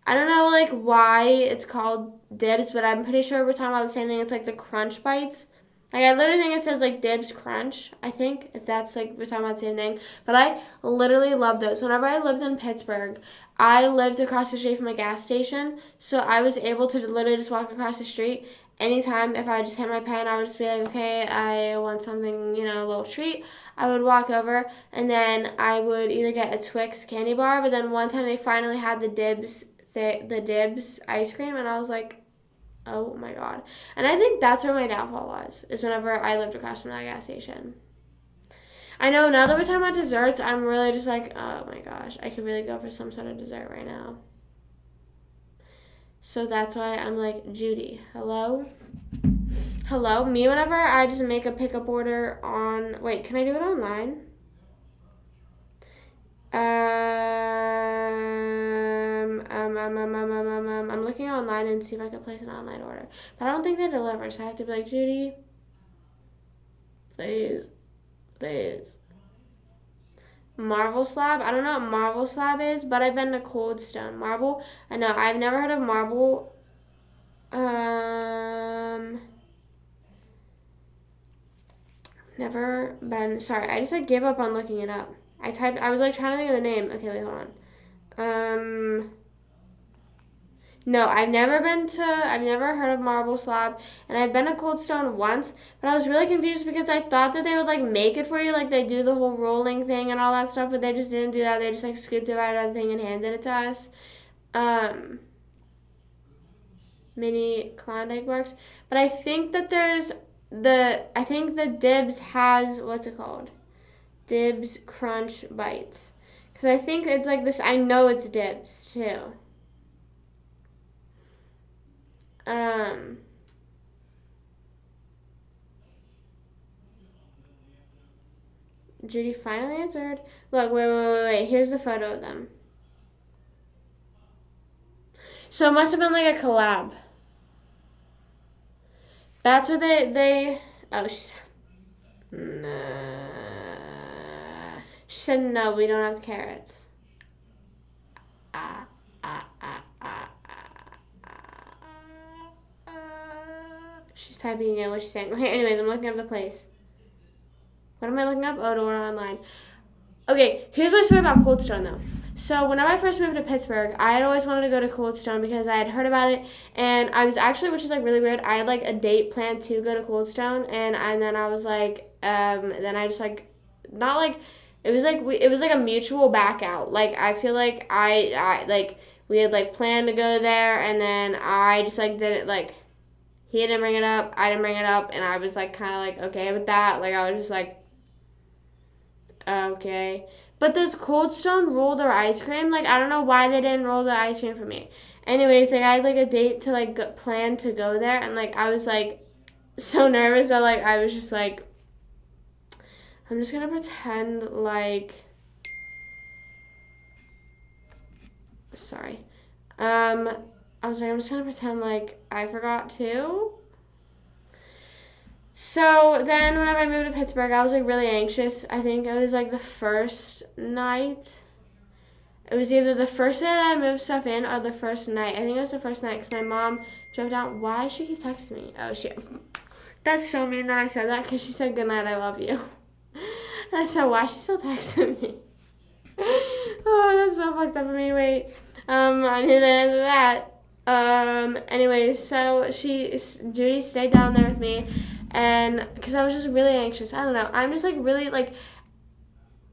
I don't know like why it's called Dibs, but I'm pretty sure we're talking about the same thing. It's like the Crunch Bites. Like I literally think it says like Dibs Crunch. I think if that's like we're talking about the same thing. But I literally love those. Whenever I lived in Pittsburgh, I lived across the street from a gas station, so I was able to literally just walk across the street. Anytime if I just hit my pen, I would just be like, okay, I want something, a little treat. I would walk over and then I would either get a Twix candy bar, but then one time they finally had the Dibs ice cream, and I was like, oh my god. And I think that's where my downfall was, is whenever I lived across from that gas station. I know now that we're talking about desserts, I'm really just like, oh my gosh, I could really go for some sort of dessert right now. So that's why I'm like, Judy, hello? Hello? Me, whenever I just make a pickup order on, wait, can I do it online? I'm looking online and see if I can place an online order. But I don't think they deliver, so I have to be like, Judy, please. Marvel Slab? I don't know what Marvel Slab is, but I've been to Cold Stone. Marble? I know, I've never heard of Marble. Never been, sorry, I just like gave up on looking it up. I was like trying to think of the name. Okay, wait, hold on. No, I've never heard of Marble Slab, and I've been to Cold Stone once, but I was really confused because I thought that they would like make it for you, like they do the whole rolling thing and all that stuff, but they just didn't do that. They just like scooped it right out of the thing and handed it to us. Mini Klondike bars, but I think that I think the Dibs has, what's it called? Dibs Crunch Bites. Because I think it's like this, I know it's Dibs too. Judy finally answered. Look, wait. Here's the photo of them. So it must have been like a collab. That's what oh, she said, nah. She said, no, we don't have carrots. She's typing in what she's saying. Okay, anyways, I'm looking up the place. What am I looking up? Oh, to order online. Okay, here's my story about Cold Stone, though. So whenever I first moved to Pittsburgh, I had always wanted to go to Cold Stone because I had heard about it, and I was actually, which is like really weird, I had like a date planned to go to Cold Stone, and then I was like, then I just like, not like, it was like a mutual back out. Like I feel like I like we had like planned to go there, and then I just like did it like. He didn't bring it up, I didn't bring it up, and I was like kind of like okay with that. Like I was just like, okay. But this Cold Stone rolled their ice cream. Like I don't know why they didn't roll the ice cream for me. Anyways, like I had like a date to like plan to go there, and like I was like so nervous that like I was just like, I'm just gonna pretend like. Sorry. I was like, I'm just gonna pretend like I forgot to. So then whenever I moved to Pittsburgh, I was like really anxious. I think it was like the first night. It was either the first day that I moved stuff in or the first night. I think it was the first night because my mom drove down. Why does she keep texting me? Oh, that's so mean that I said that because she said, good night, I love you. And I said, why is she still texting me? Oh, that's so fucked up of me. Wait. I need to answer that. Anyways, so Judy stayed down there with me, and because I was just really anxious. I don't know. I'm just like really like,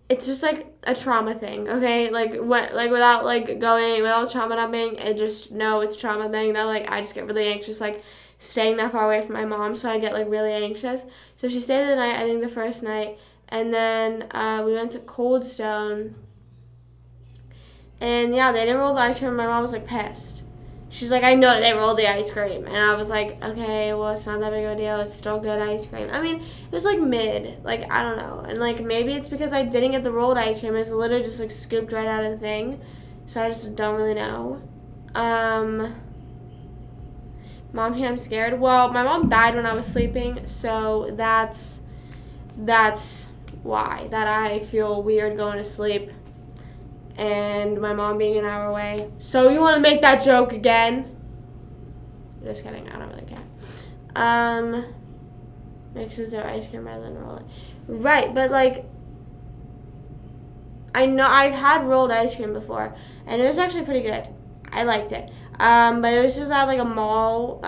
it's just like a trauma thing, okay? Like what, like without like going without trauma dumping, it just no, it's a trauma thing that like I just get really anxious like staying that far away from my mom, so I get like really anxious. So she stayed the night, I think the first night, and then we went to Cold Stone, and yeah, they didn't roll the ice cream. My mom was like pissed. She's like, I know they rolled the ice cream. And I was like, okay, well, it's not that big of a deal. It's still good ice cream. I mean, it was like mid. Like, I don't know. And like, maybe it's because I didn't get the rolled ice cream. It was literally just like scooped right out of the thing. So I just don't really know. Mom, here I'm scared. Well, my mom died when I was sleeping. So that's why. That I feel weird going to sleep. And my mom being an hour away. So you want to make that joke again? Just kidding. I don't really care. Mixes their ice cream rather than roll it. Right, but like, I know I've had rolled ice cream before, and it was actually pretty good. I liked it. But it was just at like a mall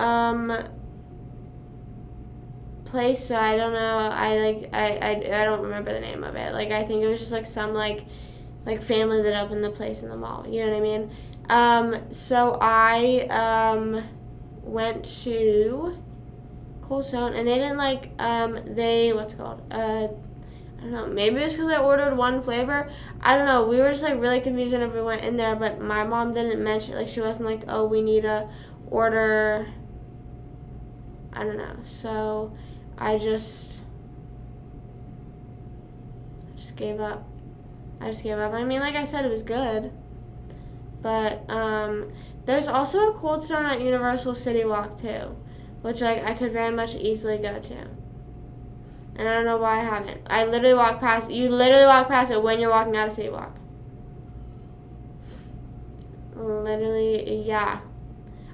place, so I don't know. I don't remember the name of it. Like, I think it was just like some like family that opened the place in the mall. You know what I mean? So I went to Cold Stone, and they didn't like what's it called? I don't know. Maybe it's because I ordered one flavor. I don't know. We were just like really confused whenever we went in there, but my mom didn't mention, like, she wasn't like, oh, we need to order. I don't know. So I just gave up. I mean, like I said, it was good. But there's also a Cold Stone at Universal City Walk too, which I could very much easily go to. And I don't know why I haven't. You literally walk past it when you're walking out of City Walk. Literally, yeah.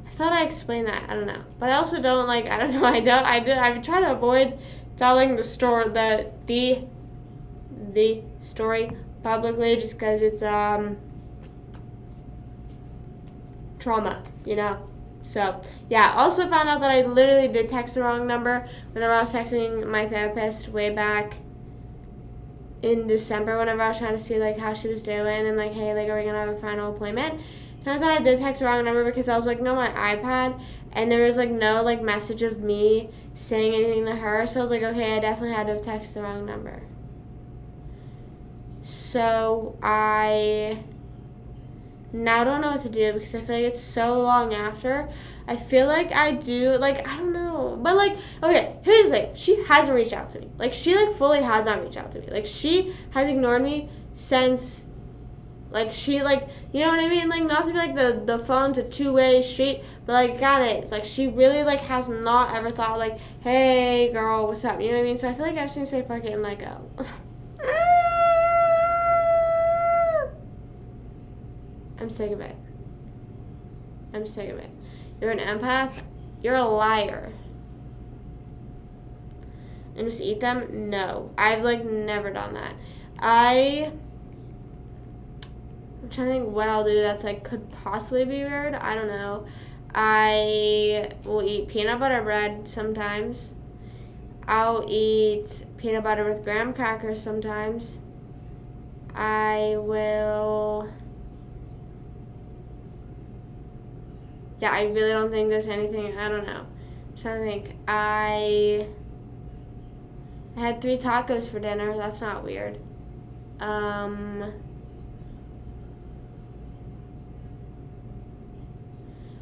I thought I explained that. I don't know. But I also don't like, I don't know, I try to avoid telling the story publicly just because it's trauma, you know. So yeah, also found out that I literally did text the wrong number whenever I was texting my therapist way back in December, whenever I was trying to see like how she was doing and like, hey, like, are we gonna have a final appointment? Turns out I did text the wrong number because I was like, no, my iPad, and there was like no like message of me saying anything to her, so I was like, okay, I definitely had to have texted the wrong number. So I now don't know what to do because I feel like it's so long after. I feel like I do, like, I don't know. But, like, okay, here's the thing. She hasn't reached out to me. Like, she, like, fully has not reached out to me. Like, she has ignored me since, like, she, like, you know what I mean? Like, not to be, like, the phone's a two-way street, but, like, God, it's, like, she really, like, has not ever thought, like, hey, girl, what's up? You know what I mean? So I feel like I just need to say fuck it and let go. I'm sick of it. You're an empath? You're a liar. And just eat them? No. I've, like, never done that. I'm trying to think what I'll do that's, like, could possibly be weird. I don't know. I will eat peanut butter bread sometimes. I'll eat peanut butter with graham crackers sometimes. I will... Yeah, I really don't think there's anything, I don't know. I'm trying to think. I had 3 tacos for dinner. That's not weird. I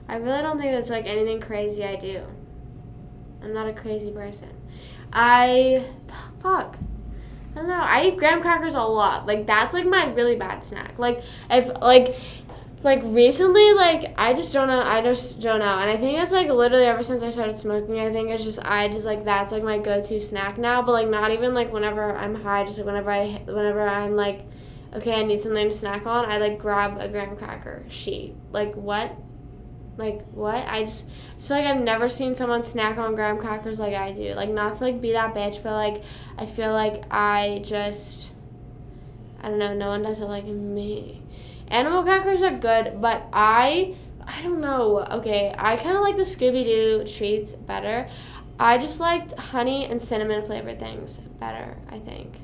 really don't think there's, like, anything crazy I do. I'm not a crazy person. Fuck. I don't know. I eat graham crackers a lot. Like, that's, like, my really bad snack. Like, if, like, recently, like, I just don't know. And I think it's, like, literally ever since I started smoking, I think it's just, like, that's, like, my go-to snack now. But, like, not even, like, whenever I'm high, just, like, whenever I'm, like, okay, I need something to snack on, I, like, grab a graham cracker sheet. Like, what? Like, what? I just feel like I've never seen someone snack on graham crackers like I do. Like, not to, like, be that bitch, but, like, I feel like I don't know, no one does it like me. Animal crackers are good, but I don't know. Okay, I kind of like the Scooby-Doo treats better. I just liked honey and cinnamon flavored things better, I think.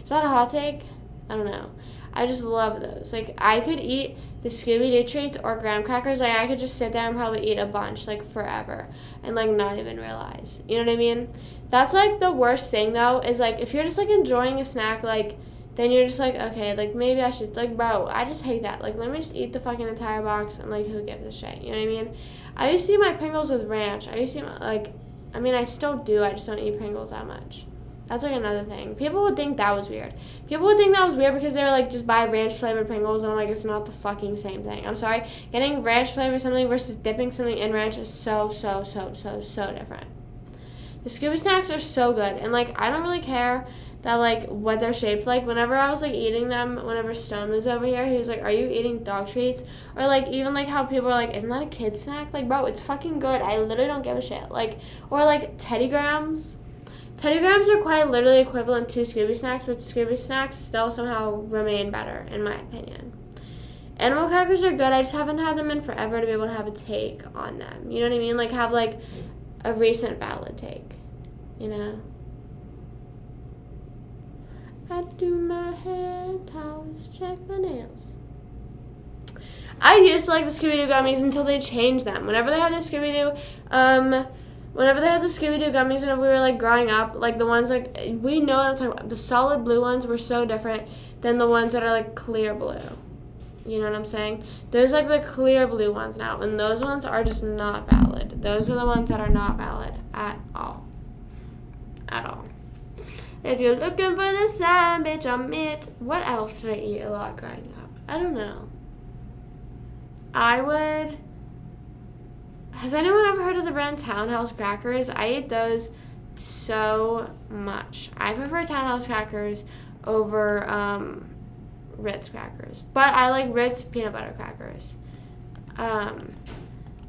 Is that a hot take? I don't know. I just love those. Like, I could eat the Scooby-Doo treats or graham crackers. Like, I could just sit there and probably eat a bunch, like, forever. And, like, not even realize. You know what I mean? That's, like, the worst thing, though, is, like, if you're just, like, enjoying a snack, like, then you're just like, okay, like, maybe I should, like, bro, I just hate that. Like, let me just eat the fucking entire box and, like, who gives a shit? You know what I mean? I used to eat my Pringles with ranch. I used to eat, like, I mean, I still do. I just don't eat Pringles that much. That's, like, another thing. People would think that was weird. People would think that was weird because they were like, just buy ranch-flavored Pringles, and I'm like, it's not the fucking same thing. I'm sorry. Getting ranch-flavored something versus dipping something in ranch is so different. The Scooby snacks are so good, and, like, I don't really care that, like, what they're shaped like. Whenever I was, like, eating them, whenever Stone was over here, he was like, are you eating dog treats? Or, like, even, like, how people are like, isn't that a kid snack? Like, bro, it's fucking good. I literally don't give a shit. Like, or, like, Teddy Grahams. Teddy Grahams are quite literally equivalent to Scooby snacks, but Scooby snacks still somehow remain better, in my opinion. Animal crackers are good. I just haven't had them in forever to be able to have a take on them. You know what I mean? Like, have, like, a recent valid take. You know? I do my hair, towels, check my nails. I used to like the Scooby-Doo gummies until they changed them. Whenever they had the Scooby-Doo gummies whenever we were, like, growing up, like, the ones, like, we know what I'm talking about. The solid blue ones were so different than the ones that are, like, clear blue. You know what I'm saying? There's, like, the clear blue ones now, and those ones are just not valid. Those are the ones that are not valid at all. At all. If you're looking for the sign, bitch, I'm it. What else did I eat a lot growing up? I don't know. Has anyone ever heard of the brand Townhouse crackers? I ate those so much. I prefer Townhouse crackers over Ritz crackers. But I like Ritz peanut butter crackers.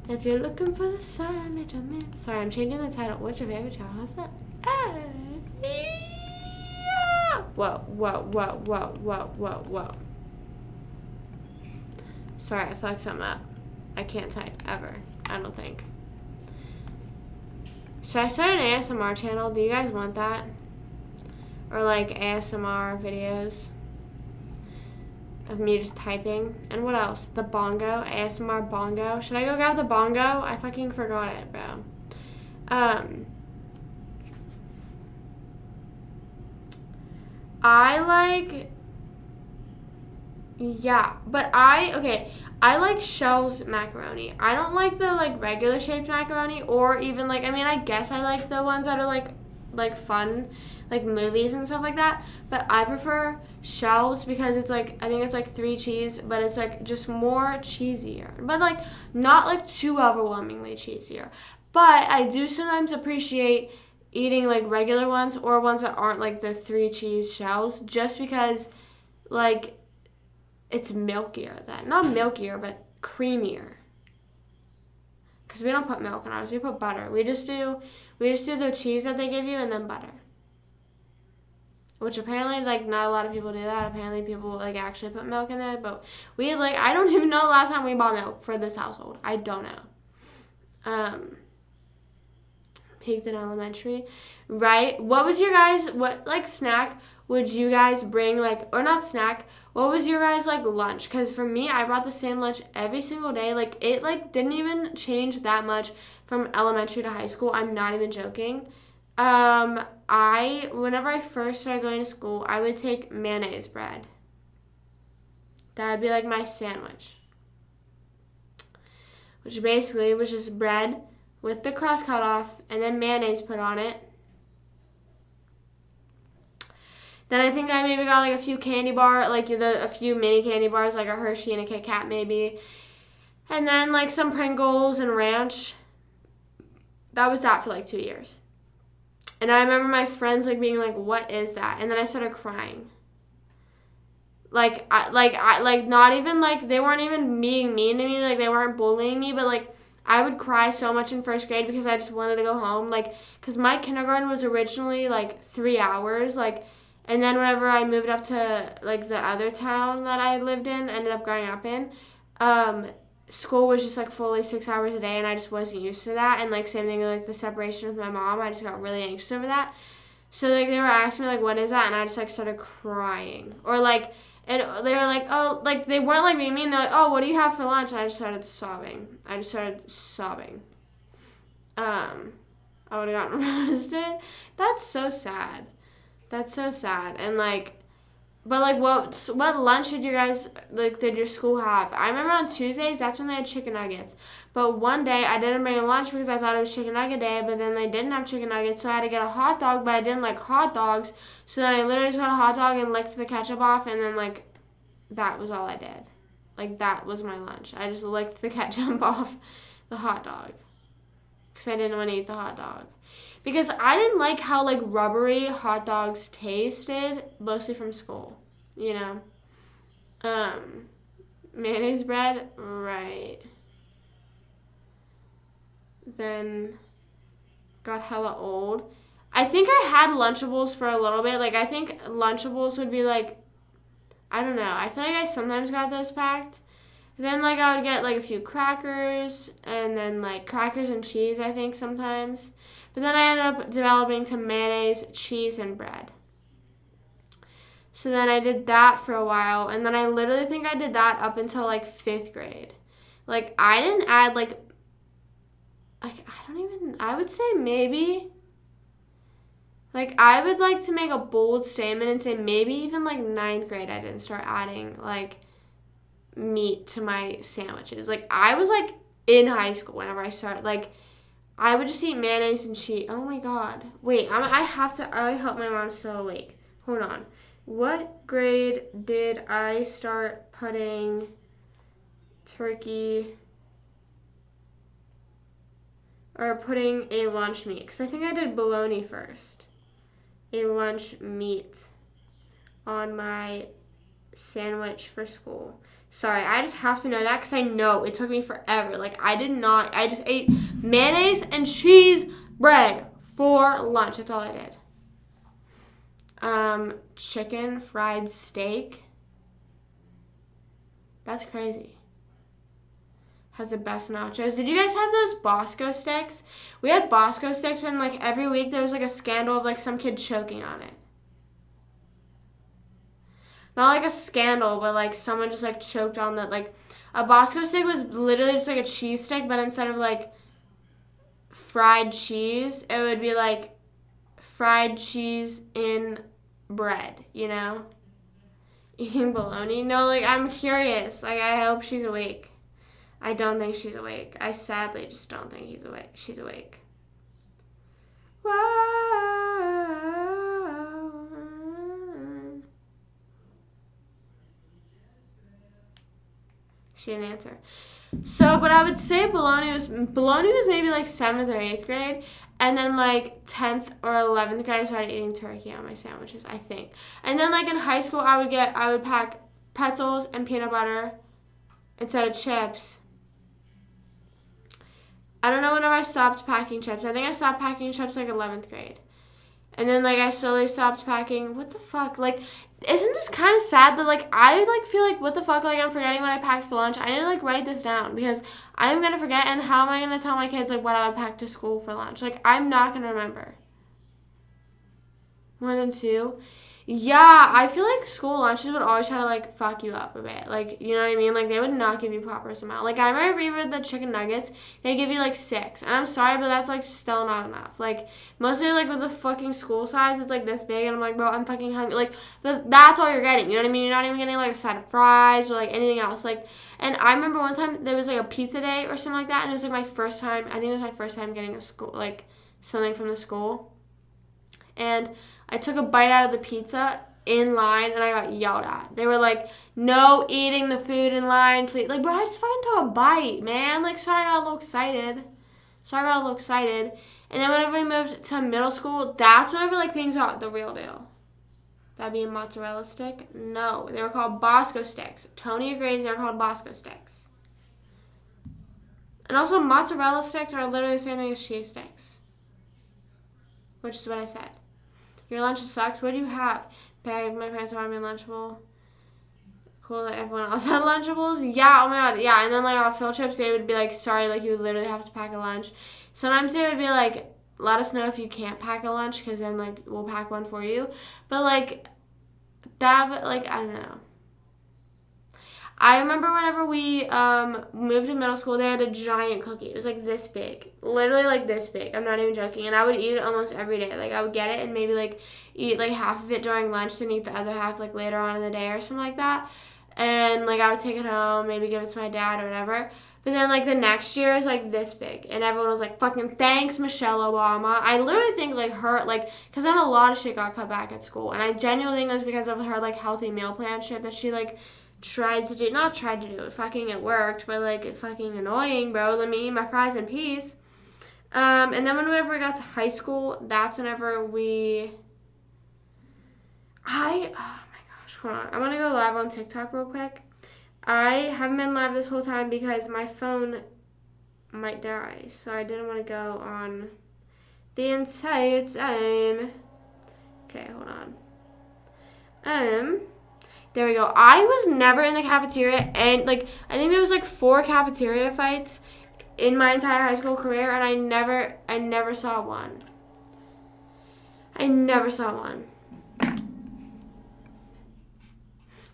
If you're looking for the sign, bitch, I'm it. Sorry, I'm changing the title. What's your favorite child? How's that? Whoa. Sorry, I fucked something up. I can't type, ever. I don't think. Should I start an ASMR channel? Do you guys want that? Or, like, ASMR videos of me just typing? And what else? The bongo. ASMR bongo. Should I go grab the bongo? I fucking forgot it, bro. I like Shell's macaroni. I don't like the, like, regular shaped macaroni, or even, like, I mean, I guess I like the ones that are, like fun, like, movies and stuff like that, but I prefer Shell's because it's, like, I think it's, like, 3 cheese, but it's, like, just more cheesier, but, like, not, like, too overwhelmingly cheesier. But I do sometimes appreciate eating, like, regular ones or ones that aren't, like, the 3 cheese Shells, just because, like, it's milkier then. Not milkier, but creamier. Because we don't put milk in ours. We put butter. We just do the cheese that they give you and then butter. Which apparently, like, not a lot of people do that. Apparently people, like, actually put milk in there. But we, like, I don't even know the last time we bought milk for this household. I don't know. Peaked in elementary. Right? What, like, snack would you guys bring, like, or not snack, what was your guys, like, lunch? Because for me, I brought the same lunch every single day. Like, it, like, didn't even change that much from elementary to high school. I'm not even joking. Whenever I first started going to school, I would take mayonnaise bread. That would be, like, my sandwich. Which basically was just bread with the crust cut off and then mayonnaise put on it. Then I think I maybe got, like, a few candy bars, like, a few mini candy bars, like a Hershey and a Kit Kat maybe. And then, like, some Pringles and ranch. That was that for, like, 2 years. And I remember my friends, like, being like, what is that? And then I started crying. Not even, like, they weren't even being mean to me. Like, they weren't bullying me. But, like, I would cry so much in first grade because I just wanted to go home. Like, because my kindergarten was originally, like, 3 hours, like. And then whenever I moved up to, like, the other town that I lived in, ended up growing up in, school was just like fully 6 hours a day, and I just wasn't used to that. And like same thing with like the separation with my mom, I just got really anxious over that. So like they were asking me like, what is that, and I just like started crying. Or like, and they were like, oh, like they weren't like being mean. They're like, oh, what do you have for lunch? And I just started sobbing. I would have gotten roasted. That's so sad. And like, but like, what lunch did you guys did your school have? I remember on Tuesdays, that's when they had chicken nuggets. But one day I didn't bring a lunch because I thought it was chicken nugget day. But then they didn't have chicken nuggets, so I had to get a hot dog. But I didn't like hot dogs, so then I literally just got a hot dog and licked the ketchup off, and then like, that was all I did. Like that was my lunch. I just licked the ketchup off the hot dog because I didn't want to eat the hot dog. Because I didn't like how, like, rubbery hot dogs tasted, mostly from school, you know. Mayonnaise bread, right. Then got hella old. I think I had Lunchables for a little bit. Like, I think Lunchables would be, like, I don't know. I feel like I sometimes got those packed. Then, like, I would get, like, a few crackers, and then, like, crackers and cheese, I think, sometimes. But then I ended up developing to mayonnaise, cheese, and bread. So then I did that for a while, and then I literally think I did that up until, like, 5th grade. Like, I didn't add, I would say maybe, like, I would like to make a bold statement and say maybe even, like, 9th grade I didn't start adding, like, meat to my sandwiches. Like, I was like in high school whenever I started, like, I would just eat mayonnaise and cheese. Oh my god, wait, I hope my mom's still awake. Hold on. What grade did I start putting turkey or putting a lunch meat? Because I think I did bologna first. A lunch meat on my sandwich for school. Sorry, I just have to know that because I know it took me forever. Like, I just ate mayonnaise and cheese bread for lunch. That's all I did. Chicken fried steak. That's crazy. Has the best nachos. Did you guys have those Bosco sticks? We had Bosco sticks when, like, every week there was, like, a scandal of, like, some kid choking on it. Not like a scandal, but like someone just like choked on that. Like a Bosco stick was literally just like a cheese stick, but instead of like fried cheese, it would be like fried cheese in bread, you know? Eating bologna? No, like I'm curious. Like I hope she's awake. I don't think she's awake. I sadly just don't think she's awake. Wow. She didn't answer. So, but I would say bologna was maybe like 7th or 8th grade. And then like 10th or 11th grade, I started eating turkey on my sandwiches, I think. And then like in high school, I would pack pretzels and peanut butter instead of chips. I don't know whenever I stopped packing chips. I think I stopped packing chips like 11th grade. And then, like, I slowly stopped packing. What the fuck? Like, isn't this kind of sad that, like, I, like, feel like, what the fuck? Like, I'm forgetting what I packed for lunch. I need to, like, write this down because I'm going to forget. And how am I going to tell my kids, like, what I would pack to school for lunch? Like, I'm not going to remember. More than 2? Yeah, I feel like school lunches would always try to, like, fuck you up a bit. Like, you know what I mean? Like, they would not give you proper amount. Like, I remember even the chicken nuggets, they give you, like, 6. And I'm sorry, but that's, like, still not enough. Like, mostly, like, with the fucking school size, it's, like, this big. And I'm like, bro, I'm fucking hungry. Like, that's all you're getting. You know what I mean? You're not even getting, like, a side of fries or, like, anything else. Like, and I remember one time there was, like, a pizza day or something like that. And it was, like, my first time. I think it was my first time getting a school, like, something from the school. And I took a bite out of the pizza in line, and I got yelled at. They were like, no eating the food in line, please. Like, bro, I just fucking took a bite, man. Like, sorry, I got a little excited. And then whenever we moved to middle school, that's whenever, like, things got the real deal. That'd be a mozzarella stick? No, they were called Bosco sticks. Tony agrees they were called Bosco sticks. And also, mozzarella sticks are literally the same thing as cheese sticks. Which is what I said. Your lunch sucks. What do you have? Bag. My parents bought me a Lunchable. cool that everyone else had Lunchables. Yeah, oh my god, yeah. And then like our field trips, they would be like, sorry, like you literally have to pack a lunch. Sometimes they would be like, let us know if you can't pack a lunch, because then like we'll pack one for you. But like that, like I don't know. I remember whenever we moved to middle school, they had a giant cookie. It was like this big, literally like this big. I'm not even joking. And I would eat it almost every day. Like I would get it and maybe like eat like half of it during lunch, then eat the other half like later on in the day or something like that. And like I would take it home, maybe give it to my dad or whatever. But then like the next year is like this big, and everyone was like, "Fucking thanks, Michelle Obama." I literally think like her like, cause then a lot of shit got cut back at school, and I genuinely think it was because of her like healthy meal plan shit that she like tried to do, not tried to do it, fucking it worked, but like it fucking annoying, bro. Let me eat my fries in peace. And then whenever we got to high school, that's whenever oh my gosh, hold on. I'm gonna go live on TikTok real quick. I haven't been live this whole time because my phone might die, so I didn't want to go on the entire time. Okay, hold on. There we go. I was never in the cafeteria, and like I think there was like 4 cafeteria fights in my entire high school career, and I never saw one. I never saw one.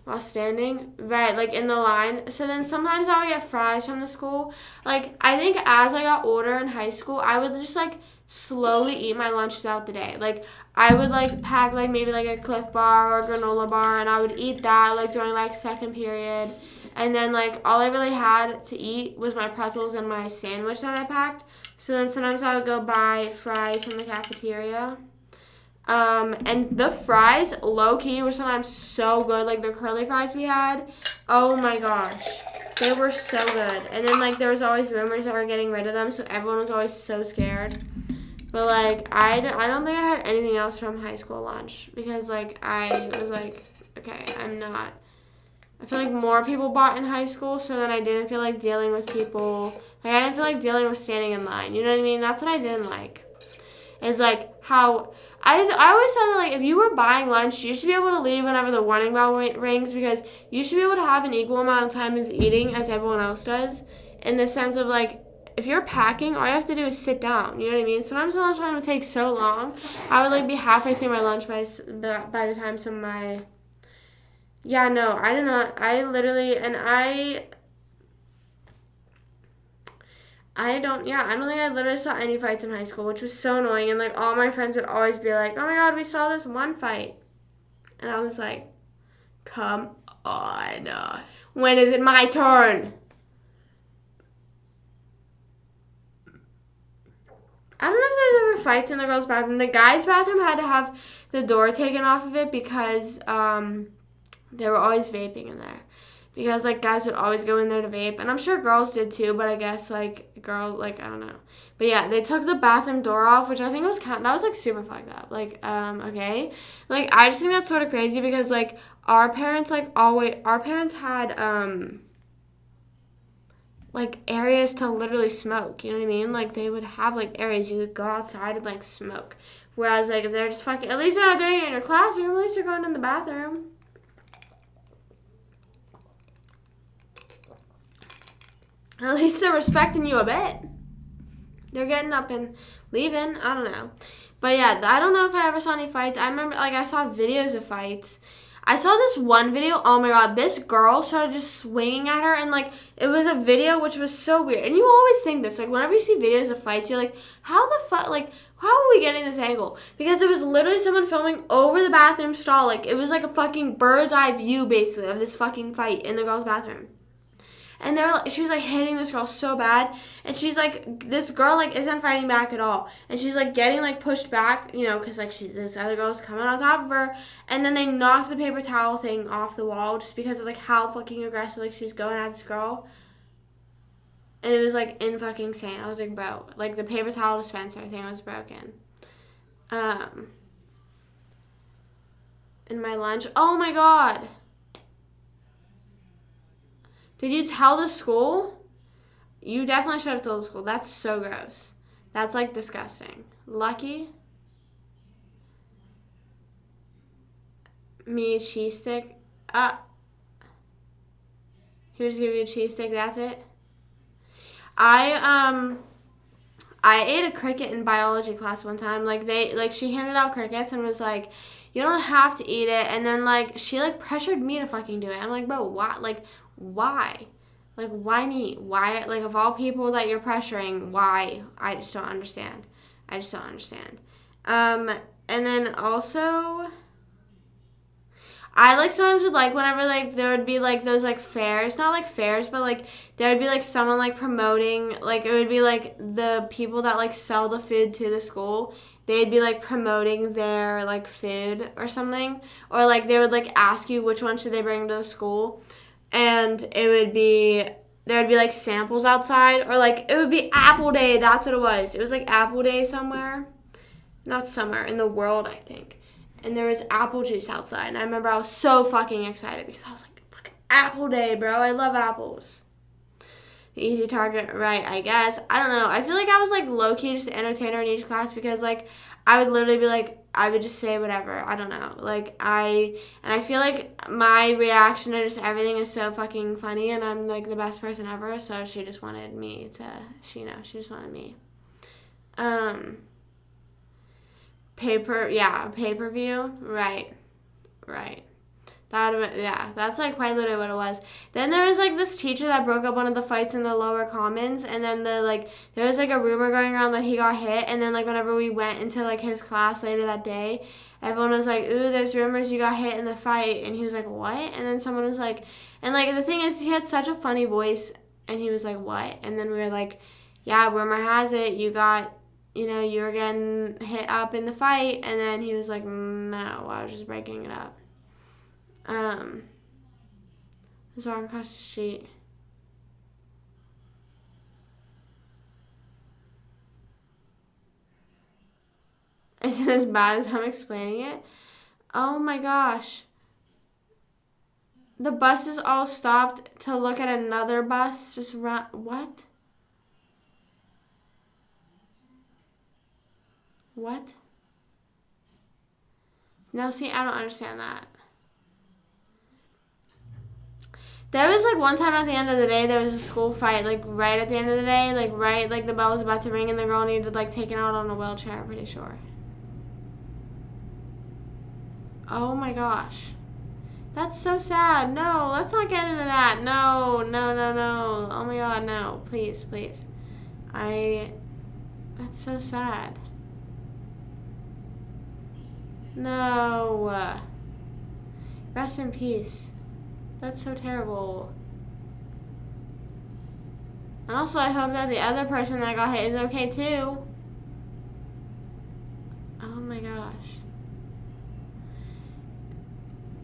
While standing, right, like in the line. So then sometimes I would get fries from the school. Like I think as I got older in high school, I would just like slowly eat my lunch throughout the day. Like I would like pack like maybe like a Cliff Bar or a granola bar, and I would eat that like during like second period. And then like all I really had to eat was my pretzels and my sandwich that I packed. So then sometimes I would go buy fries from the cafeteria. And the fries, low-key, were sometimes so good. Like, the curly fries we had, oh my gosh. They were so good. And then, like, there was always rumors that we're getting rid of them, so everyone was always so scared. But, like, I don't think I had anything else from high school lunch. Because, like, I was like, okay, I'm not. I feel like more people bought in high school, so then I didn't feel like dealing with people. Like, I didn't feel like dealing with standing in line. You know what I mean? That's what I didn't like. Is, like, how... I always thought that, like, if you were buying lunch, you should be able to leave whenever the warning bell rings, because you should be able to have an equal amount of time as eating as everyone else does, in the sense of, like, if you're packing, all you have to do is sit down, you know what I mean? Sometimes the lunch time would take so long, I would, like, be halfway through my lunch by the time some of my... Yeah, no, I did not. I literally, and I don't think I literally saw any fights in high school, which was so annoying. And, like, all my friends would always be like, oh, my God, we saw this one fight. And I was like, come on. When is it my turn? I don't know if there's ever fights in the girls' bathroom. The guys' bathroom had to have the door taken off of it because they were always vaping in there. Because, like, guys would always go in there to vape. And I'm sure girls did, too. But I guess, like, I don't know. But, yeah, they took the bathroom door off, which I think was that was, like, super fucked up. Like, okay. Like, I just think that's sort of crazy because, like, our parents had, like, areas to literally smoke. You know what I mean? Like, they would have, like, areas you could go outside and, like, smoke. Whereas, like, if they're just fucking... At least they're not doing it in your classroom. At least they're going in the bathroom. At least they're respecting you a bit. They're getting up and leaving. I don't know. But yeah, I don't know if I ever saw any fights. I remember, like, I saw videos of fights. I saw this one video. Oh, my God. This girl started just swinging at her. And, like, it was a video which was so weird. And you always think this. Like, whenever you see videos of fights, you're like, how the fuck? Like, how are we getting this angle? Because it was literally someone filming over the bathroom stall. Like, it was like a fucking bird's eye view, basically, of this fucking fight in the girl's bathroom. And she was, like, hitting this girl so bad. And she's, like, this girl, like, isn't fighting back at all. And she's, like, getting, like, pushed back, you know, because, like, this other girl's coming on top of her. And then they knocked the paper towel thing off the wall just because of, like, how fucking aggressive, like, she was going at this girl. And it was, like, fucking insane. I was like, bro. Like, the paper towel dispenser thing was broken. In my lunch. Oh, my God. Did you tell the school? You definitely should have told the school. That's so gross. That's, like, disgusting. Lucky? Me, cheese stick? He would just give you a cheesesteak, that's it? I ate a cricket in biology class one time. She handed out crickets and was like, you don't have to eat it. And then, she, pressured me to fucking do it. I'm like, bro, why? Why? Why me? Why? Of all people that you're pressuring, why? I just don't understand. And then also, I, sometimes would whenever, there would be, those, fairs. Not, fairs, but, there would be, someone, promoting, it would be, the people that, sell the food to the school. They'd be, promoting their, food or something. Or, they would, ask you which one should they bring to the school. And it would be, there would be, samples outside. Or, it would be Apple Day. That's what it was. It was, Apple Day somewhere. Not somewhere. In the world, I think. And there was apple juice outside. And I remember I was so fucking excited because I was like, fucking Apple Day, bro. I love apples. The easy target, right, I guess. I don't know. I feel like I was, low-key just an entertainer in each class because, I would literally be I would just say whatever. I don't know. I feel like my reaction to just everything is so fucking funny and I'm, the best person ever. So she just wanted me to, she just wanted me. Pay-per-view, right. That's quite literally what it was. Then there was this teacher that broke up one of the fights in the lower commons, and then there was a rumor going around that he got hit, and then whenever we went into his class later that day, everyone was like, ooh, there's rumors you got hit in the fight, and he was like, what? And then someone was like, and the thing is, he had such a funny voice, and he was like, what? And then we were like, yeah, rumor has it, you were getting hit up in the fight, and then he was like, no, I was just breaking it up. It's walking across the street. Is it as bad as I'm explaining it? Oh my gosh. The buses all stopped to look at another bus. Just run. What? What? No, see, I don't understand that. There was, one time at the end of the day, there was a school fight, right at the end of the day, the bell was about to ring and the girl needed, taken out on a wheelchair, I'm pretty sure. Oh, my gosh. That's so sad. No, let's not get into that. No. Oh, my God, no. Please. That's so sad. No. Rest in peace. That's so terrible. And also, I hope that the other person that got hit is okay, too. Oh, my gosh.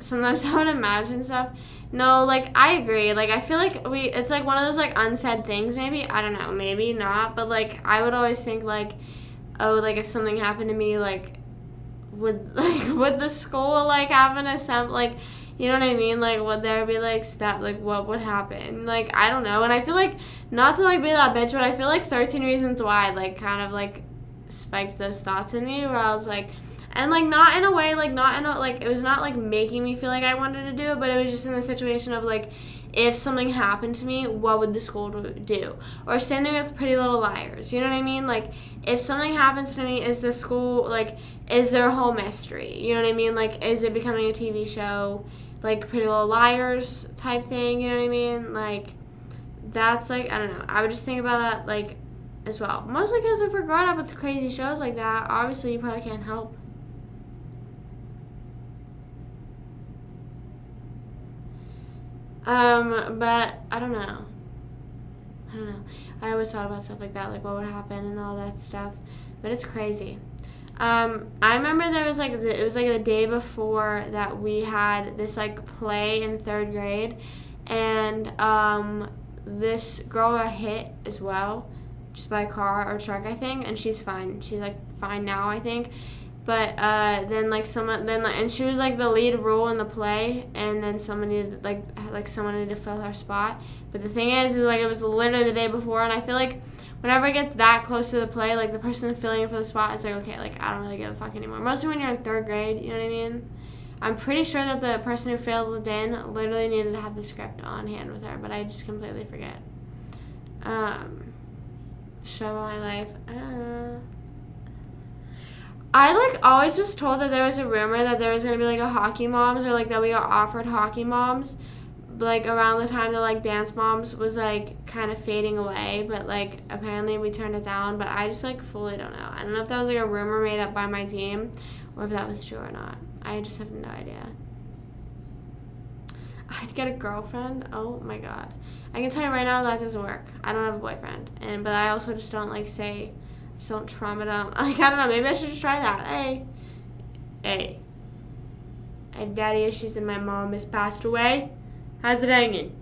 Sometimes I would imagine stuff. No, I agree. I feel like it's, one of those, unsaid things, maybe. I don't know. Maybe not. But, I would always think, oh, if something happened to me, would the school, have an assembly, you know what I mean? Would there be, stuff, what would happen? I don't know. And I feel not to, be that bitch, but I feel 13 Reasons Why, kind of, spiked those thoughts in me where I was and, not in a way, not in a, it was not, making me feel like I wanted to do it, but it was just in the situation of, if something happened to me, what would the school do? Or same thing with Pretty Little Liars, you know what I mean? If something happens to me, is the school, is there a whole mystery? You know what I mean? Is it becoming a TV show? Pretty Little Liars type thing, you know what I mean? That's, I don't know. I would just think about that, as well. Mostly because if we're growing up with crazy shows like that, obviously you probably can't help. But I don't know. I always thought about stuff like that, what would happen and all that stuff. But it's crazy. I remember there was it was the day before that we had this play in 3rd grade, and this girl got hit as well, just by a car or truck, I think, and she's fine. She's fine now, I think. But then someone and she was the lead role in the play, and then someone needed someone needed to fill her spot. But the thing is it was literally the day before, and I feel whenever it gets that close to the play, the person filling in for the spot is okay, I don't really give a fuck anymore. Mostly when you're in 3rd grade, you know what I mean? I'm pretty sure that the person who filled it in literally needed to have the script on hand with her, but I just completely forget. Show my life. I like always was told that there was a rumor that there was gonna be like a hockey moms, or like that we got offered hockey moms, like around the time that like dance moms was like kind of fading away, but like apparently we turned it down. But I just like fully don't know. I don't know if that was like a rumor made up by my team or if that was true or not. I just have no idea. I'd get a girlfriend. Oh my god. I can tell you right now that doesn't work. I don't have a boyfriend, but I also just don't like say, just don't trauma dump. Like I don't know. Maybe I should just try that. Hey, I had daddy issues and my mom has passed away. How's it hanging?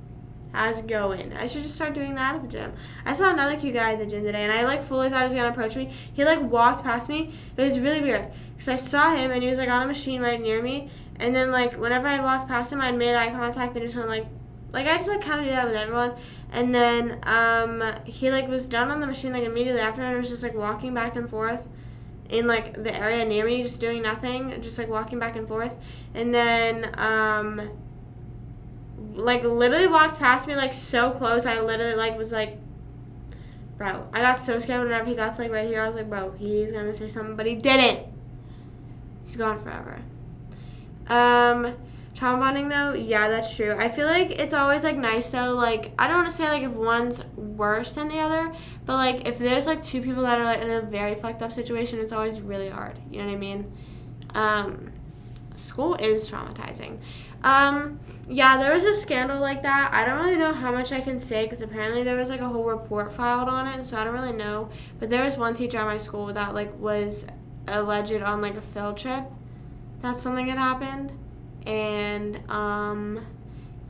How's it going? I should just start doing that at the gym. I saw another cute guy at the gym today, and I like fully thought he was gonna approach me. He like walked past me. It was really weird because I saw him and he was like on a machine right near me. And then like whenever I'd walked past him, I'd made eye contact and just went like I just like kind of do that with everyone. And then he like was done on the machine like immediately after, and was just like walking back and forth in like the area near me, just doing nothing, just like walking back and forth. And then like literally walked past me like so close. I literally like was like, bro. I got so scared whenever he got to like right here. I was like, bro, he's gonna say something, but he didn't. He's gone forever. Trauma bonding though, yeah, that's true. I feel like it's always like nice though. Like I don't want to say like if one's worse than the other, but like if there's like two people that are like in a very fucked up situation, it's always really hard. You know what I mean? School is traumatizing. Yeah, there was a scandal like that. I don't really know how much I can say because apparently there was like a whole report filed on it, so I don't really know. But there was one teacher at my school that like was alleged on like a field trip that something had happened. And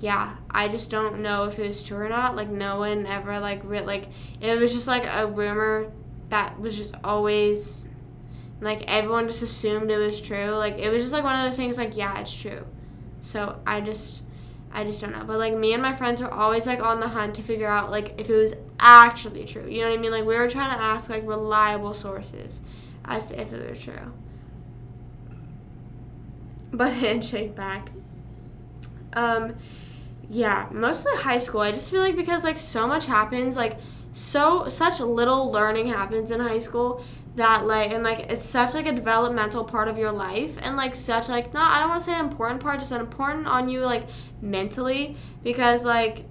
yeah, I just don't know if it was true or not. Like no one ever like it was just like a rumor that was just always like everyone just assumed it was true. Like it was just like one of those things like yeah, it's true. So I just don't know. But like me and my friends were always like on the hunt to figure out like if it was actually true. You know what I mean? Like we were trying to ask like reliable sources as to if it was true. But handshake back. Yeah, mostly high school. I just feel like because like so much happens, like such little learning happens in high school that like and like it's such like a developmental part of your life and like such like not I don't want to say an important part, just an important on you like mentally because like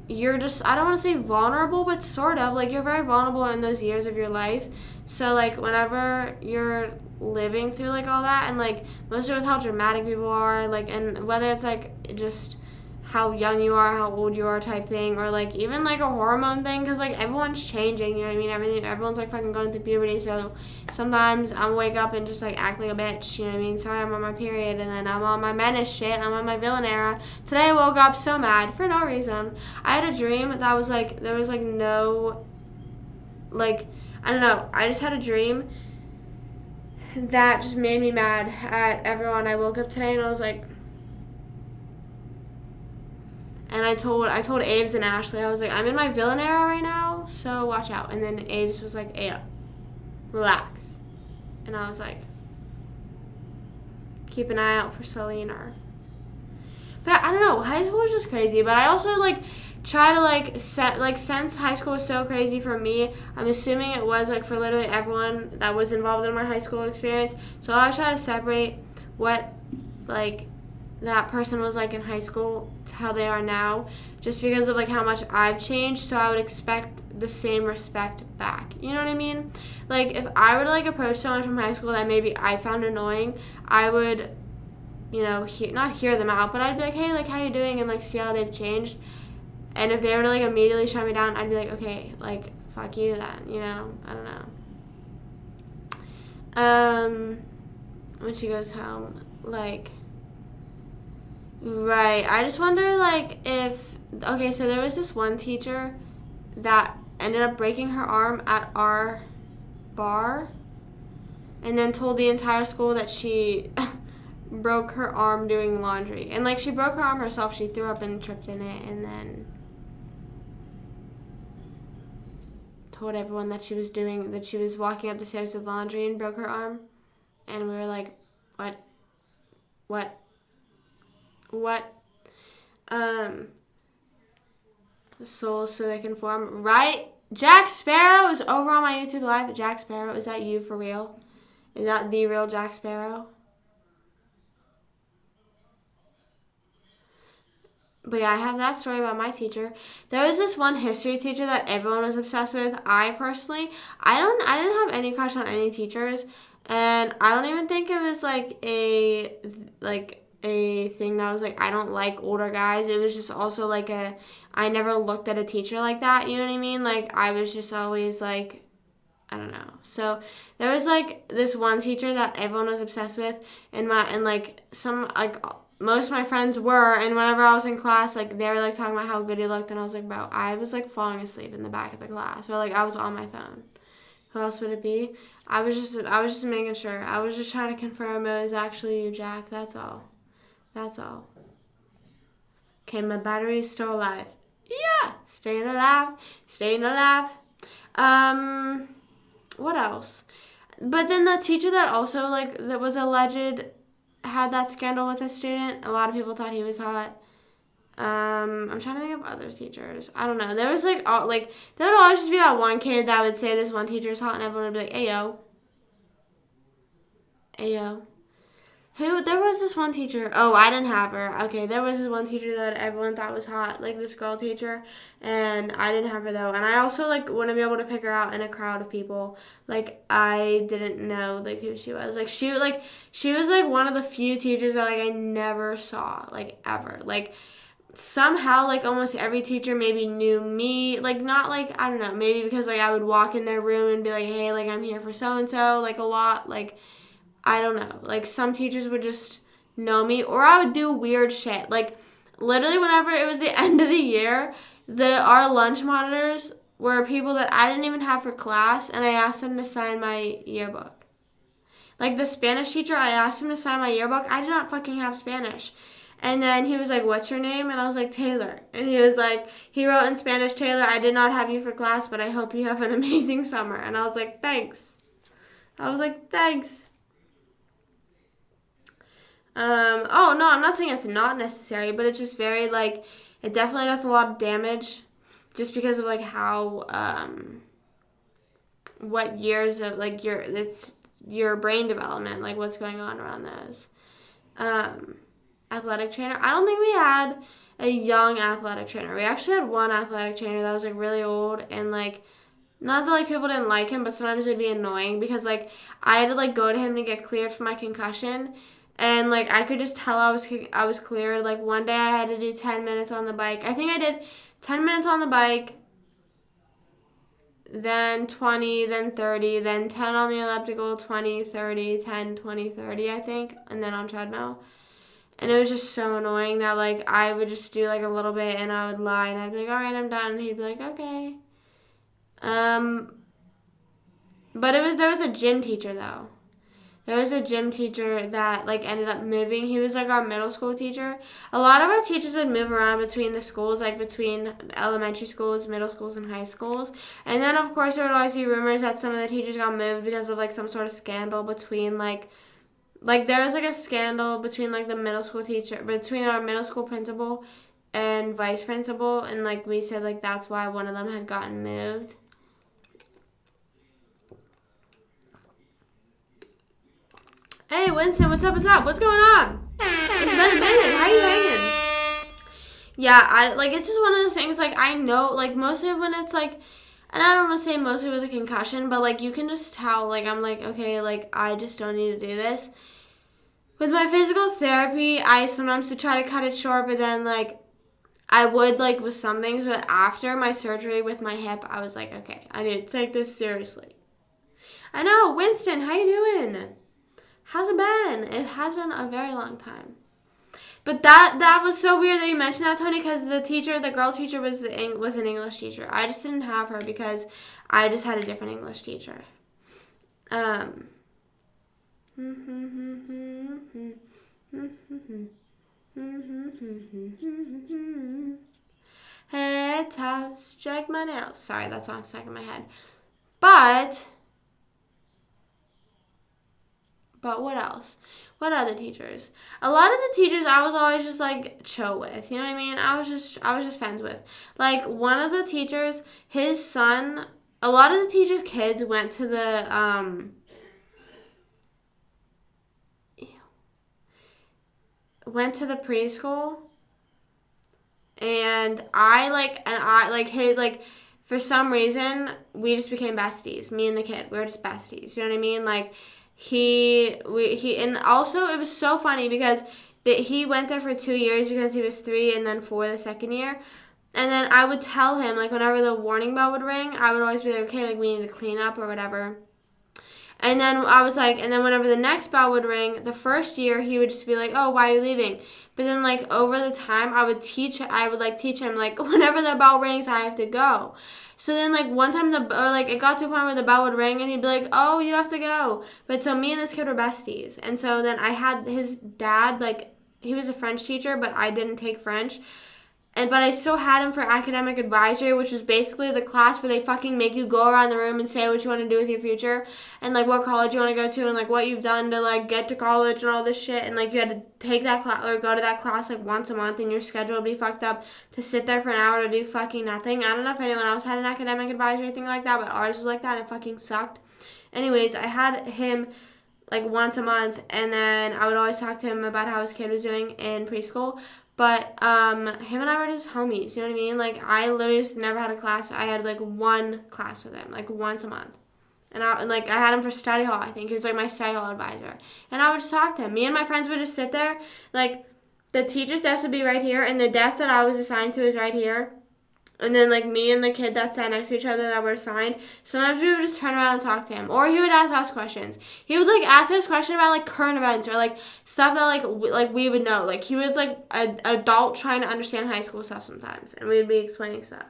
you're just I don't want to say vulnerable, but sort of like you're very vulnerable in those years of your life. So like whenever you're living through like all that and like mostly with how dramatic people are like and whether it's like just how young you are, how old you are type thing, or like even like a hormone thing because like everyone's changing, you know what I mean? Everyone's like fucking going through puberty, so sometimes I'm wake up and just like act like a bitch, you know what I mean? Sorry, I'm on my period, and then I'm on my menace shit, I'm on my villain era. Today I woke up so mad for no reason. I had a dream that was like there was like no like I don't know, I just had a dream that just made me mad at everyone. I woke up today and I was like, and I told Aves and Ashley, I was like, I'm in my villain era right now, so watch out. And then Aves was like, hey, relax. And I was like, keep an eye out for Selena. But I don't know, high school was just crazy. But I also like try to like set like since high school was so crazy for me, I'm assuming it was like for literally everyone that was involved in my high school experience. So I try to separate what like that person was like in high school to how they are now, just because of like how much I've changed. So I would expect the same respect back. You know what I mean? Like if I were to like approach someone from high school that maybe I found annoying, I would, you know, not hear them out, but I'd be like, hey, like how you doing, and like see how they've changed. And if they were to like immediately shut me down, I'd be like, okay, like fuck you then, you know? I don't know. When she goes home, like, right. I just wonder like if okay, so there was this one teacher that ended up breaking her arm at our bar and then told the entire school that she broke her arm doing laundry. And like she broke her arm herself, she threw up and tripped in it, and then told everyone that she was walking up the stairs with laundry and broke her arm. And we were like, what What? What? Um, souls so they can form. Right? Jack Sparrow is over on my YouTube live. Jack Sparrow, is that you for real? Is that the real Jack Sparrow? But yeah, I have that story about my teacher. There was this one history teacher that everyone was obsessed with. I didn't have any crush on any teachers, and I don't even think it was like a thing that was like I don't like older guys. It was just also like I never looked at a teacher like that. You know what I mean? Like I was just always like I don't know. So there was like this one teacher that everyone was obsessed with, and like some like most of my friends were, and whenever I was in class, like they were like talking about how good he looked, and I was like, bro, I was like falling asleep in the back of the class, or like I was on my phone. Who else would it be? I was just making sure. I was just trying to confirm it was actually you, Jack. That's all. That's all. Okay, my battery is still alive. Yeah, staying alive, staying alive. Um. What else? But then the teacher that also like that was alleged had that scandal with a student. A lot of people thought he was hot. I'm trying to think of other teachers. I don't know. There was like there would always just be that one kid that would say this one teacher is hot, and everyone would be like, "Ayo, ayo." Who? There was this one teacher. Oh, I didn't have her. Okay, there was this one teacher that everyone thought was hot, like this girl teacher, and I didn't have her though. And I also like wouldn't be able to pick her out in a crowd of people. Like I didn't know like who she was. She was like one of the few teachers that like I never saw like ever. Like somehow like almost every teacher maybe knew me. Like not like I don't know, maybe because like I would walk in their room and be like, "Hey, like I'm here for so and so." Like a lot like I don't know. Like some teachers would just know me or I would do weird shit. Like literally whenever it was the end of the year, the our lunch monitors were people that I didn't even have for class and I asked them to sign my yearbook. Like the Spanish teacher, I asked him to sign my yearbook. I did not fucking have Spanish. And then he was like, "What's your name?" And I was like, "Taylor." And he was like, he wrote in Spanish, "Taylor, I did not have you for class, but I hope you have an amazing summer." And I was like, "Thanks." I was like, "Thanks." Oh no, I'm not saying it's not necessary, but it's just very like it definitely does a lot of damage, just because of like how what years of like your brain development, like what's going on around those. Um, Athletic trainer. I don't think we had a young athletic trainer. We actually had one athletic trainer that was like really old and like not that like people didn't like him, but sometimes it'd be annoying because like I had to like go to him to get cleared for my concussion, and like I could just tell I was cleared. Like one day I had to do 10 minutes on the bike. I think I did 10 minutes on the bike, then 20, then 30, then 10 on the elliptical, 20, 30, 10, 20, 30, I think, and then on treadmill. And it was just so annoying that like I would just do like a little bit and I would lie and I'd be like, "All right, I'm done." And he'd be like, "Okay." Um, but there was a gym teacher though. There was a gym teacher that like ended up moving. He was like our middle school teacher. A lot of our teachers would move around between the schools, like between elementary schools, middle schools, and high schools. And then of course there would always be rumors that some of the teachers got moved because of like some sort of scandal between like there was like a scandal between like the middle school teacher, between our middle school principal and vice principal, and like we said like that's why one of them had gotten moved. Hey Winston, what's up? What's up? What's going on? It's been a minute. How you hanging? Yeah, I like it's just one of those things. Like I know, like mostly when it's like, and I don't want to say mostly with a concussion, but like you can just tell. Like I'm like okay, like I just don't need to do this. With my physical therapy, I sometimes would try to cut it short, but then like I would like with some things, but after my surgery with my hip, I was like, okay, I need to take this seriously. I know, Winston, how you doing? How's it been? It has been a very long time. But that was so weird that you mentioned that, Tony, because the girl teacher was an English teacher. I just didn't have her because I just had a different English teacher. Um. Head toast, check my nails. Sorry, that song's stuck in my head. But But what else? What other teachers? A lot of the teachers I was always just like chill with. You know what I mean? I was just friends with. Like one of the teachers, his son. A lot of the teachers' kids went to the preschool, and I like his like. For some reason, we just became besties. Me and the kid, we were just besties. You know what I mean? Like, and also it was so funny because he went there for 2 years because he was 3 and then 4 the second year. And then I would tell him, like, whenever the warning bell would ring, I would always be like, okay, like, we need to clean up or whatever. And then I was like, and then whenever the next bell would ring, the first year he would just be like, oh, why are you leaving? But then like over the time, I would teach him like whenever the bell rings, I have to go. So then like one time it got to a point where the bell would ring and he'd be like, oh, you have to go. But so me and this kid were besties, and so then I had his dad, like he was a French teacher, but I didn't take French. But I still had him for academic advisory, which was basically the class where they fucking make you go around the room and say what you want to do with your future and like what college you want to go to and like what you've done to like get to college and all this shit. And like you had to take that class or go to that class like once a month, and your schedule would be fucked up to sit there for an hour to do fucking nothing. I don't know if anyone else had an academic advisory thing like that, but ours was like that and it fucking sucked. Anyways, I had him like once a month, and then I would always talk to him about how his kid was doing in preschool. But him and I were just homies, you know what I mean? Like, I literally just never had a class. I had, like, one class with him, like, once a month. And I had him for study hall, I think. He was, like, my study hall advisor. And I would just talk to him. Me and my friends would just sit there. Like, the teacher's desk would be right here, and the desk that I was assigned to is right here. And then, like, me and the kid that sat next to each other that were assigned, sometimes we would just turn around and talk to him. Or he would ask us questions. He would, like, ask us questions about, like, current events or, like, stuff that, like we would know. Like, he was, like, an adult trying to understand high school stuff sometimes. And we'd be explaining stuff.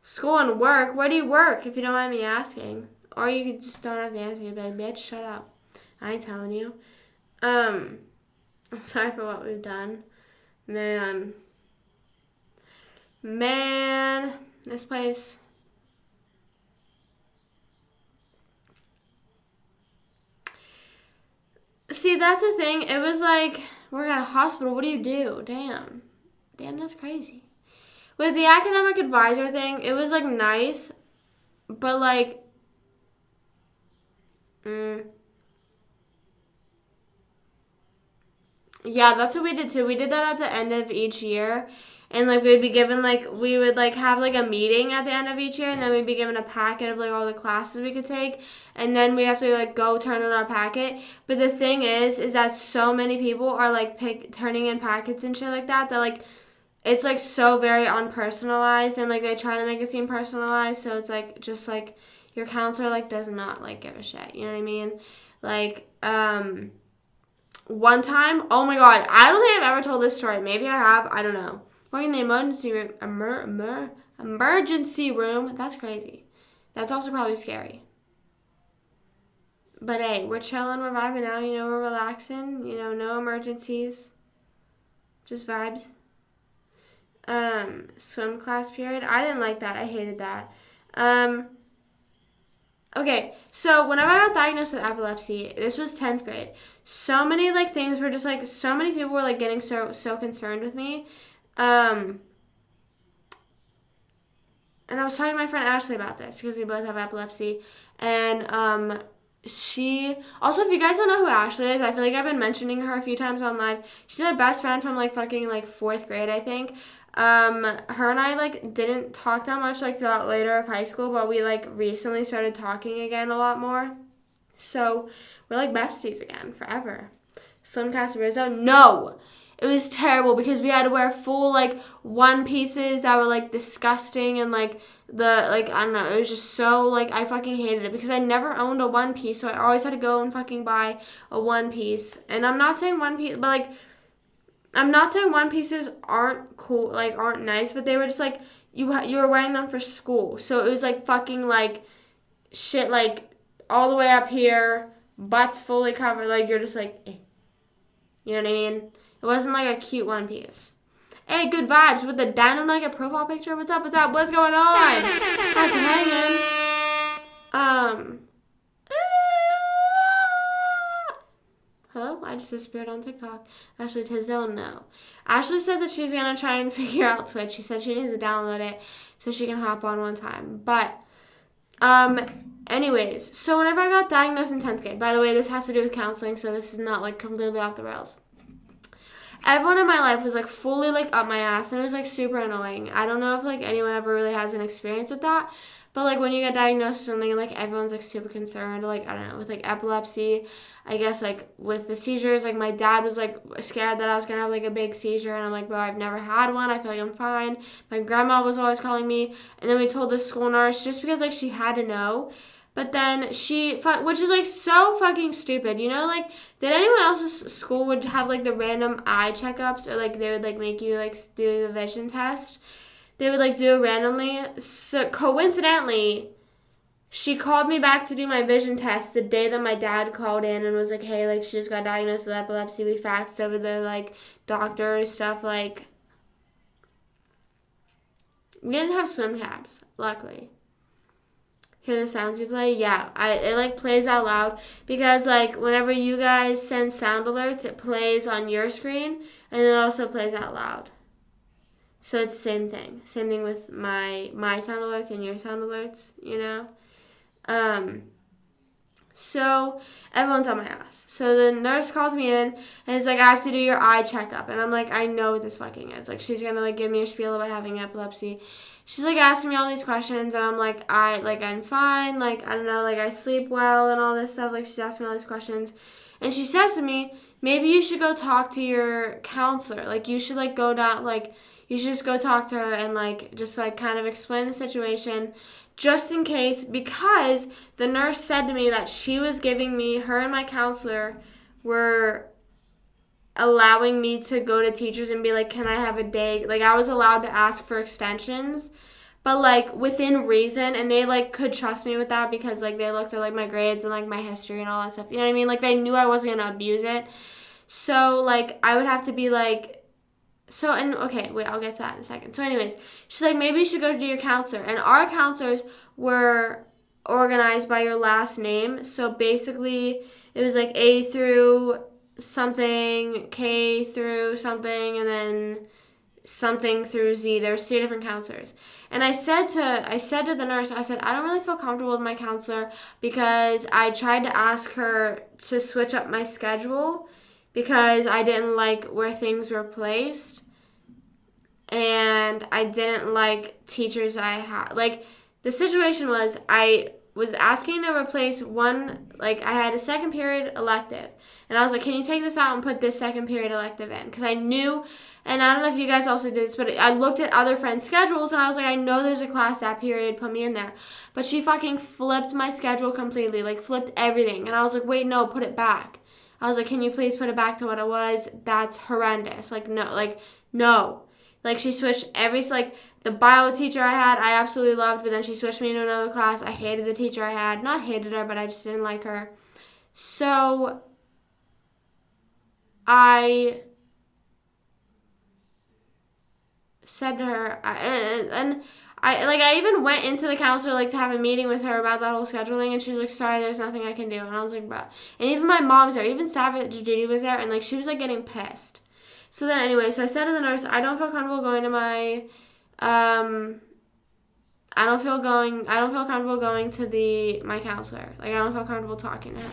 School and work? Where do you work, if you don't mind me asking? Or you just don't have the answer. You'd be like, bitch, shut up. I ain't telling you. I'm sorry for what we've done. Man, this place. See, that's the thing. It was like, we're at a hospital. What do you do? Damn, that's crazy. With the academic advisor thing, it was like nice, but like, yeah, that's what we did too. We did that at the end of each year. And, like, we'd be given, like, we would, like, have, like, a meeting at the end of each year, and then we'd be given a packet of, like, all the classes we could take, and then we have to, like, go turn in our packet. But the thing is that so many people are, like, turning in packets and shit like that, like, it's, like, so very unpersonalized, and, like, they try to make it seem personalized, so it's, like, just, like, your counselor, like, does not, like, give a shit, you know what I mean? Like, one time, oh, my God, I don't think I've ever told this story. Maybe I have. I don't know. Working in the emergency room, emergency room, that's crazy. That's also probably scary. But hey, we're chilling, we're vibing now, you know, we're relaxing, you know, no emergencies, just vibes. Swim class period, I didn't like that, I hated that. Okay, so whenever I got diagnosed with epilepsy, this was 10th grade, so many, like, things were just, like, so many people were, like, getting so concerned with me. And I was talking to my friend Ashley about this because we both have epilepsy. And she also, if you guys don't know who Ashley is, I feel like I've been mentioning her a few times on live. She's my best friend from like fucking like 4th grade, I think. Her and I like didn't talk that much like throughout later of high school, but we like recently started talking again a lot more. So we're like besties again forever. Slimcast Rizzo? No! It was terrible because we had to wear full, like, one pieces that were, like, disgusting and, like, I don't know, it was just so, like, I fucking hated it because I never owned a one piece, so I always had to go and fucking buy a one piece. And I'm not saying one piece, but, like, I'm not saying one pieces aren't cool, like, aren't nice, but they were just, like, you were wearing them for school. So it was, like, fucking, like, shit, like, all the way up here, butts fully covered, like, you're just, like, eh. You know what I mean? It wasn't like a cute one piece. Hey, good vibes with the Dino Nugget profile picture. What's up? What's up? What's going on? How's it hanging? Tisdale? I just disappeared on TikTok. Ashley Tisdale? No. Ashley said that she's going to try and figure out Twitch. She said she needs to download it so she can hop on one time. But, anyways, so whenever I got diagnosed in 10th grade, by the way, this has to do with counseling, so this is not, like, completely off the rails. Everyone in my life was, like, fully, like, up my ass, and it was, like, super annoying. I don't know if, like, anyone ever really has an experience with that, but, like, when you get diagnosed with something, like, everyone's, like, super concerned, like, I don't know, with, like, epilepsy, I guess, like, with the seizures, like, my dad was, like, scared that I was gonna have, like, a big seizure, and I'm like, bro, I've never had one, I feel like I'm fine. My grandma was always calling me, and then we told the school nurse, just because, like, she had to know. But then which is, like, so fucking stupid, you know, like, did anyone else's school would have, like, the random eye checkups, or, like, they would, like, make you, like, do the vision test? They would, like, do it randomly. So, coincidentally, she called me back to do my vision test the day that my dad called in and was like, hey, like, she just got diagnosed with epilepsy. We faxed over the, like, doctor stuff, like, we didn't have swim caps, luckily. Hear the sounds you play? Yeah, it, like, plays out loud because, like, whenever you guys send sound alerts, it plays on your screen, and it also plays out loud. So it's the same thing. Same thing with my sound alerts and your sound alerts, you know? So everyone's on my ass. So the nurse calls me in, and is like, I have to do your eye checkup. And I'm like, I know what this fucking is. Like, she's going to, like, give me a spiel about having epilepsy. She's, like, asking me all these questions, and I'm like, I'm fine. Like, I don't know, like, I sleep well and all this stuff. Like, she's asking me all these questions. And she says to me, maybe you should go talk to your counselor. Like, you should, like, go down, like, you should just go talk to her and, like, just, like, kind of explain the situation just in case, because the nurse said to me that she was giving me, her and my counselor were allowing me to go to teachers and be like, can I have a day? Like, I was allowed to ask for extensions, but, like, within reason, and they, like, could trust me with that because, like, they looked at, like, my grades and, like, my history and all that stuff. You know what I mean? Like, they knew I wasn't going to abuse it. So, like, I would have to be, like, so, and, okay, wait, I'll get to that in a second. So, anyways, she's like, maybe you should go to your counselor. And our counselors were organized by your last name. So, basically, it was, like, A through something, K through something, and then something through Z. There's 3 different counselors. And I said to the nurse, I said, I don't really feel comfortable with my counselor because I tried to ask her to switch up my schedule because I didn't like where things were placed, and I didn't like teachers I had. Like, the situation was, I was asking to replace one, like, I had a second period elective, and I was like, can you take this out and put this second period elective in? Because I knew, and I don't know if you guys also did this, but I looked at other friends' schedules, and I was like, I know there's a class that period, put me in there. But she fucking flipped my schedule completely, like, flipped everything, and I was like, wait, no, put it back. I was like, can you please put it back to what it was? That's horrendous. Like, no. Like, she switched like, the bio teacher I had, I absolutely loved, but then she switched me to another class. I hated the teacher I had. Not hated her, but I just didn't like her. So, I said to her, I even went into the counselor, like, to have a meeting with her about that whole scheduling, and she was like, sorry, there's nothing I can do. And I was like, bro. And even my mom's there. Even Savage Judy was there, and, like, she was, like, getting pissed. So then, anyway, so I said to the nurse, I don't feel comfortable going to my, I don't feel comfortable going to my counselor. Like, I don't feel comfortable talking to her.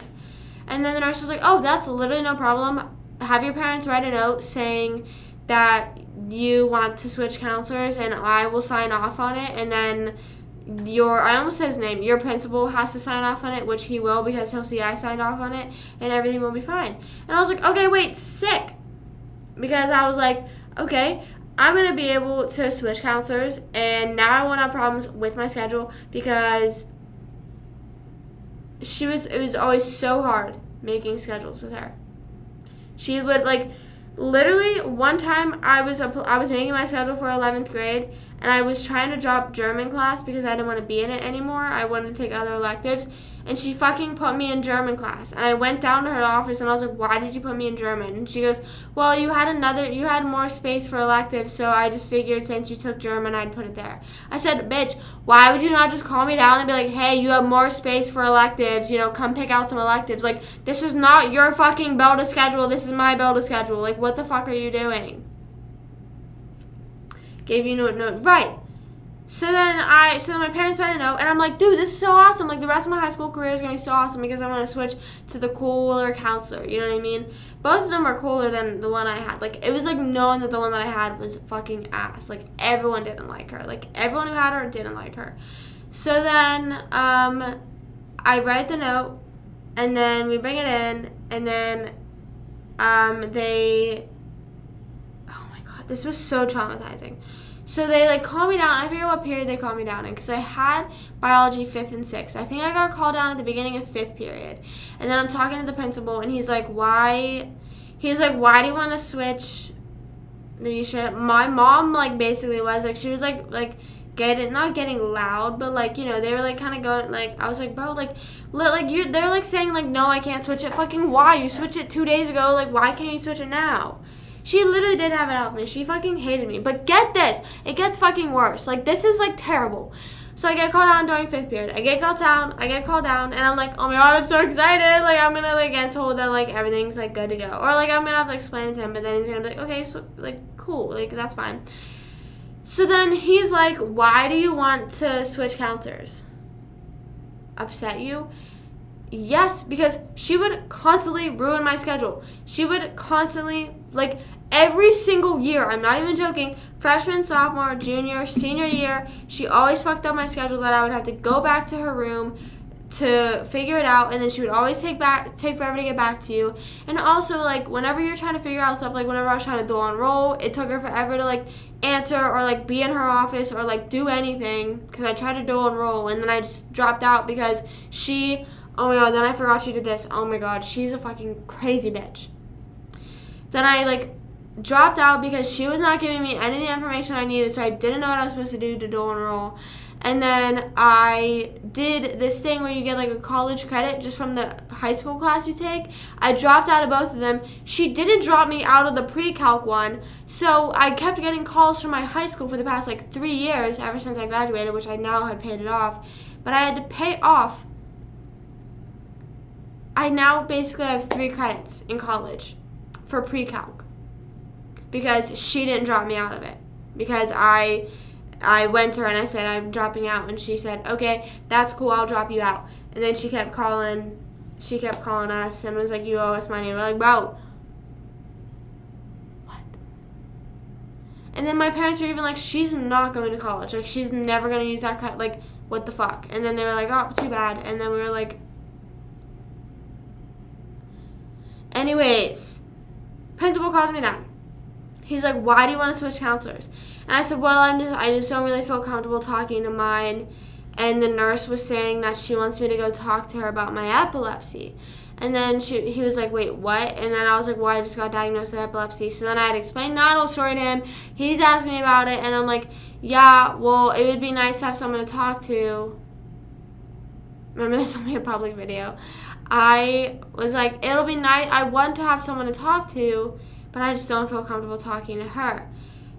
And then the nurse was like, oh, that's literally no problem. Have your parents write a note saying that you want to switch counselors, and I will sign off on it, and then I almost said his name, your principal has to sign off on it, which he will because he'll see I signed off on it, and everything will be fine. And I was like, okay, wait, sick. Because I was like, okay, I'm going to be able to switch counselors, and now I won't have problems with my schedule because it was always so hard making schedules with her. She would, like, literally one time I was making my schedule for 11th grade, and I was trying to drop German class because I didn't want to be in it anymore. I wanted to take other electives, and she fucking put me in German class. And I went down to her office, and I was like, why did you put me in German? And she goes, well, you had more space for electives, so I just figured since you took German, I'd put it there. I said, bitch, why would you not just call me down and be like, hey, you have more space for electives, come pick out some electives. Like, this is not your fucking bill to schedule. This is my bill to schedule. Like, what the fuck are you doing? Gave you no, right. So then my parents read a note, and I'm like, dude, this is so awesome. Like, the rest of my high school career is going to be so awesome because I'm going to switch to the cooler counselor. You know what I mean? Both of them are cooler than the one I had. Like, it was, like, knowing that the one that I had was fucking ass. Like, everyone didn't like her. Like, everyone who had her didn't like her. So then I write the note, and then we bring it in, and then they... Oh, my God. This was so traumatizing. So they, like, call me down. I forget what period they called me down in because I had biology 5th and 6th. I think I got called down at the beginning of 5th period. And then I'm talking to the principal, and he's like, why do you want to switch? My mom, like, basically was, like, she was, like not getting loud, but, like, they were, like, kind of going, like, I was like, bro, like, they're, like, saying, like, no, I can't switch it. Fucking why? You switched it 2 days ago. Like, why can't you switch it now? She literally did have it out with me. She fucking hated me. But get this. It gets fucking worse. Like, this is, like, terrible. So I get called down during 5th period. I get called down, and I'm like, oh, my God, I'm so excited. Like, I'm going to, like, get told that, like, everything's, like, good to go. Or, like, I'm going to have to explain it to him, but then he's going to be like, okay, so, like, cool. Like, that's fine. So then he's like, why do you want to switch counselors? Upset you? Yes, because she would constantly ruin my schedule. She would constantly, like, every single year, I'm not even joking, freshman, sophomore, junior, senior year, she always fucked up my schedule that I would have to go back to her room to figure it out, and then she would always take forever to get back to you. And also, like, whenever you're trying to figure out stuff, like, whenever I was trying to dual enroll, it took her forever to, like, answer or, like, be in her office or, like, do anything, because I tried to dual enroll, and then I just dropped out because she... Oh, my God, then I forgot she did this. Oh, my God, she's a fucking crazy bitch. Then I, like, dropped out because she was not giving me any of the information I needed, so I didn't know what I was supposed to do to dual enroll. And then I did this thing where you get, like, a college credit just from the high school class you take. I dropped out of both of them. She didn't drop me out of the pre-calc one, so I kept getting calls from my high school for the past, like, 3 years, ever since I graduated, which I now had paid it off. But I had to pay off. I now basically have 3 credits in college for pre-calc because she didn't drop me out of it. Because I went to her and I said, I'm dropping out, and she said, okay, that's cool, I'll drop you out. And then she kept calling us and was like, you owe us money. And we're like, bro, what? And then my parents were even like, she's not going to college. Like, she's never going to use that credit. Like, what the fuck? And then they were like, oh, too bad. And then we were like, anyways, principal called me down. He's like, why do you want to switch counselors? And I said, well, I just don't really feel comfortable talking to mine. And the nurse was saying that she wants me to go talk to her about my epilepsy. And then he was like, wait, what? And then I was like, well, I just got diagnosed with epilepsy. So then I had explained that whole story to him. He's asking me about it. And I'm like, yeah, well, it would be nice to have someone to talk to. Remember, this will be a public video. I was like, it'll be nice. I want to have someone to talk to, but I just don't feel comfortable talking to her.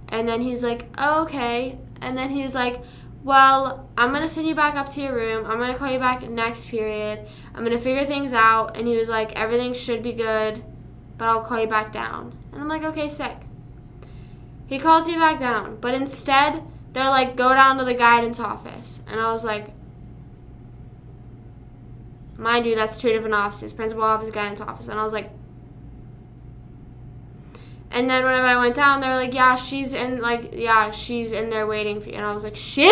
And then he's like, oh, okay. And then he was like, well, I'm going to send you back up to your room. I'm going to call you back next period. I'm going to figure things out. And he was like, everything should be good, but I'll call you back down. And I'm like, okay, sick. He calls me back down. But instead, they're like, go down to the guidance office. And I was like, mind you, that's 2 different offices, principal office, guidance office. And I was like, and then whenever I went down, they were like, yeah, she's in there waiting for you. And I was like, she?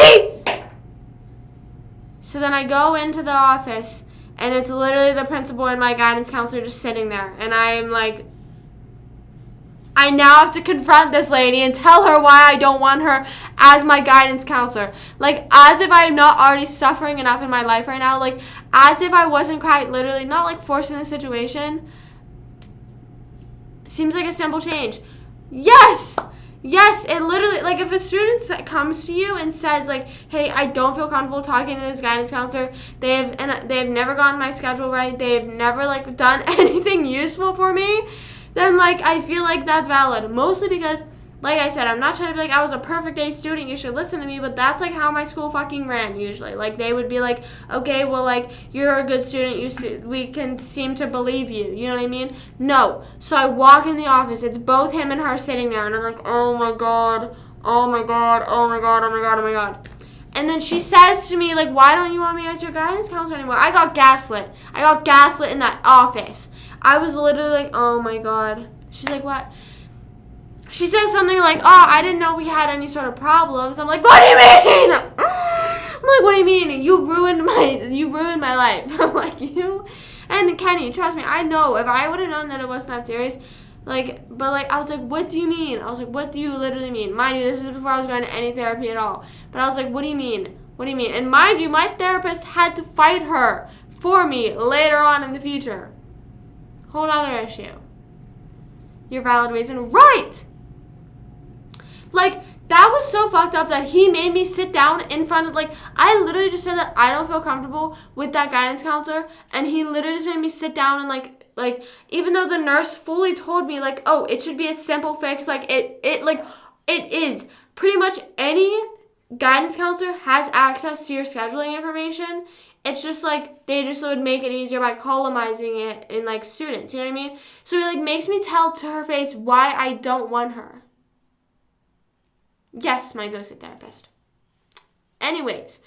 So then I go into the office, and it's literally the principal and my guidance counselor just sitting there. And I'm like, I now have to confront this lady and tell her why I don't want her as my guidance counselor. Like, as if I'm not already suffering enough in my life right now. Like, as if I wasn't quite literally, not like forcing the situation. Seems like a simple change. Yes! Yes, it literally, like, if a student comes to you and says, like, hey, I don't feel comfortable talking to this guidance counselor, they have never gotten my schedule right, they've never, like, done anything useful for me, then, like, I feel like that's valid. Mostly because, like I said, I'm not trying to be like, I was a perfect A student, you should listen to me, but that's, like, how my school fucking ran, usually. Like, they would be like, okay, well, like, you're a good student, we can seem to believe you, you know what I mean? No. So I walk in the office, it's both him and her sitting there, and I'm like, oh my god, oh my god, oh my god, oh my god, oh my god. And then she says to me, like, why don't you want me as your guidance counselor anymore? I got gaslit. I got gaslit in that office. I was literally like, oh my god. She's like, what? She says something like, oh, I didn't know we had any sort of problems. I'm like, what do you mean? I'm like, what do you mean? You ruined my life. I'm like, you? And Kenny, trust me, I know. If I would have known that it wasn't that serious, like, but, like, I was like, what do you mean? I was like, what do you literally mean? Mind you, this is before I was going to any therapy at all. But I was like, what do you mean? What do you mean? And mind you, my therapist had to fight her for me later on in the future. Whole other issue. Your valid reason. Right! Like, that was so fucked up that he made me sit down in front of, like, I literally just said that I don't feel comfortable with that guidance counselor, and he literally just made me sit down and, like, even though the nurse fully told me, like, oh, it should be a simple fix, like, it is. Pretty much any guidance counselor has access to your scheduling information. It's just, like, they just would make it easier by columnizing it in, like, students, you know what I mean? So it, like, makes me tell to her face why I don't want her. Yes, my ghosted therapist. Anyways.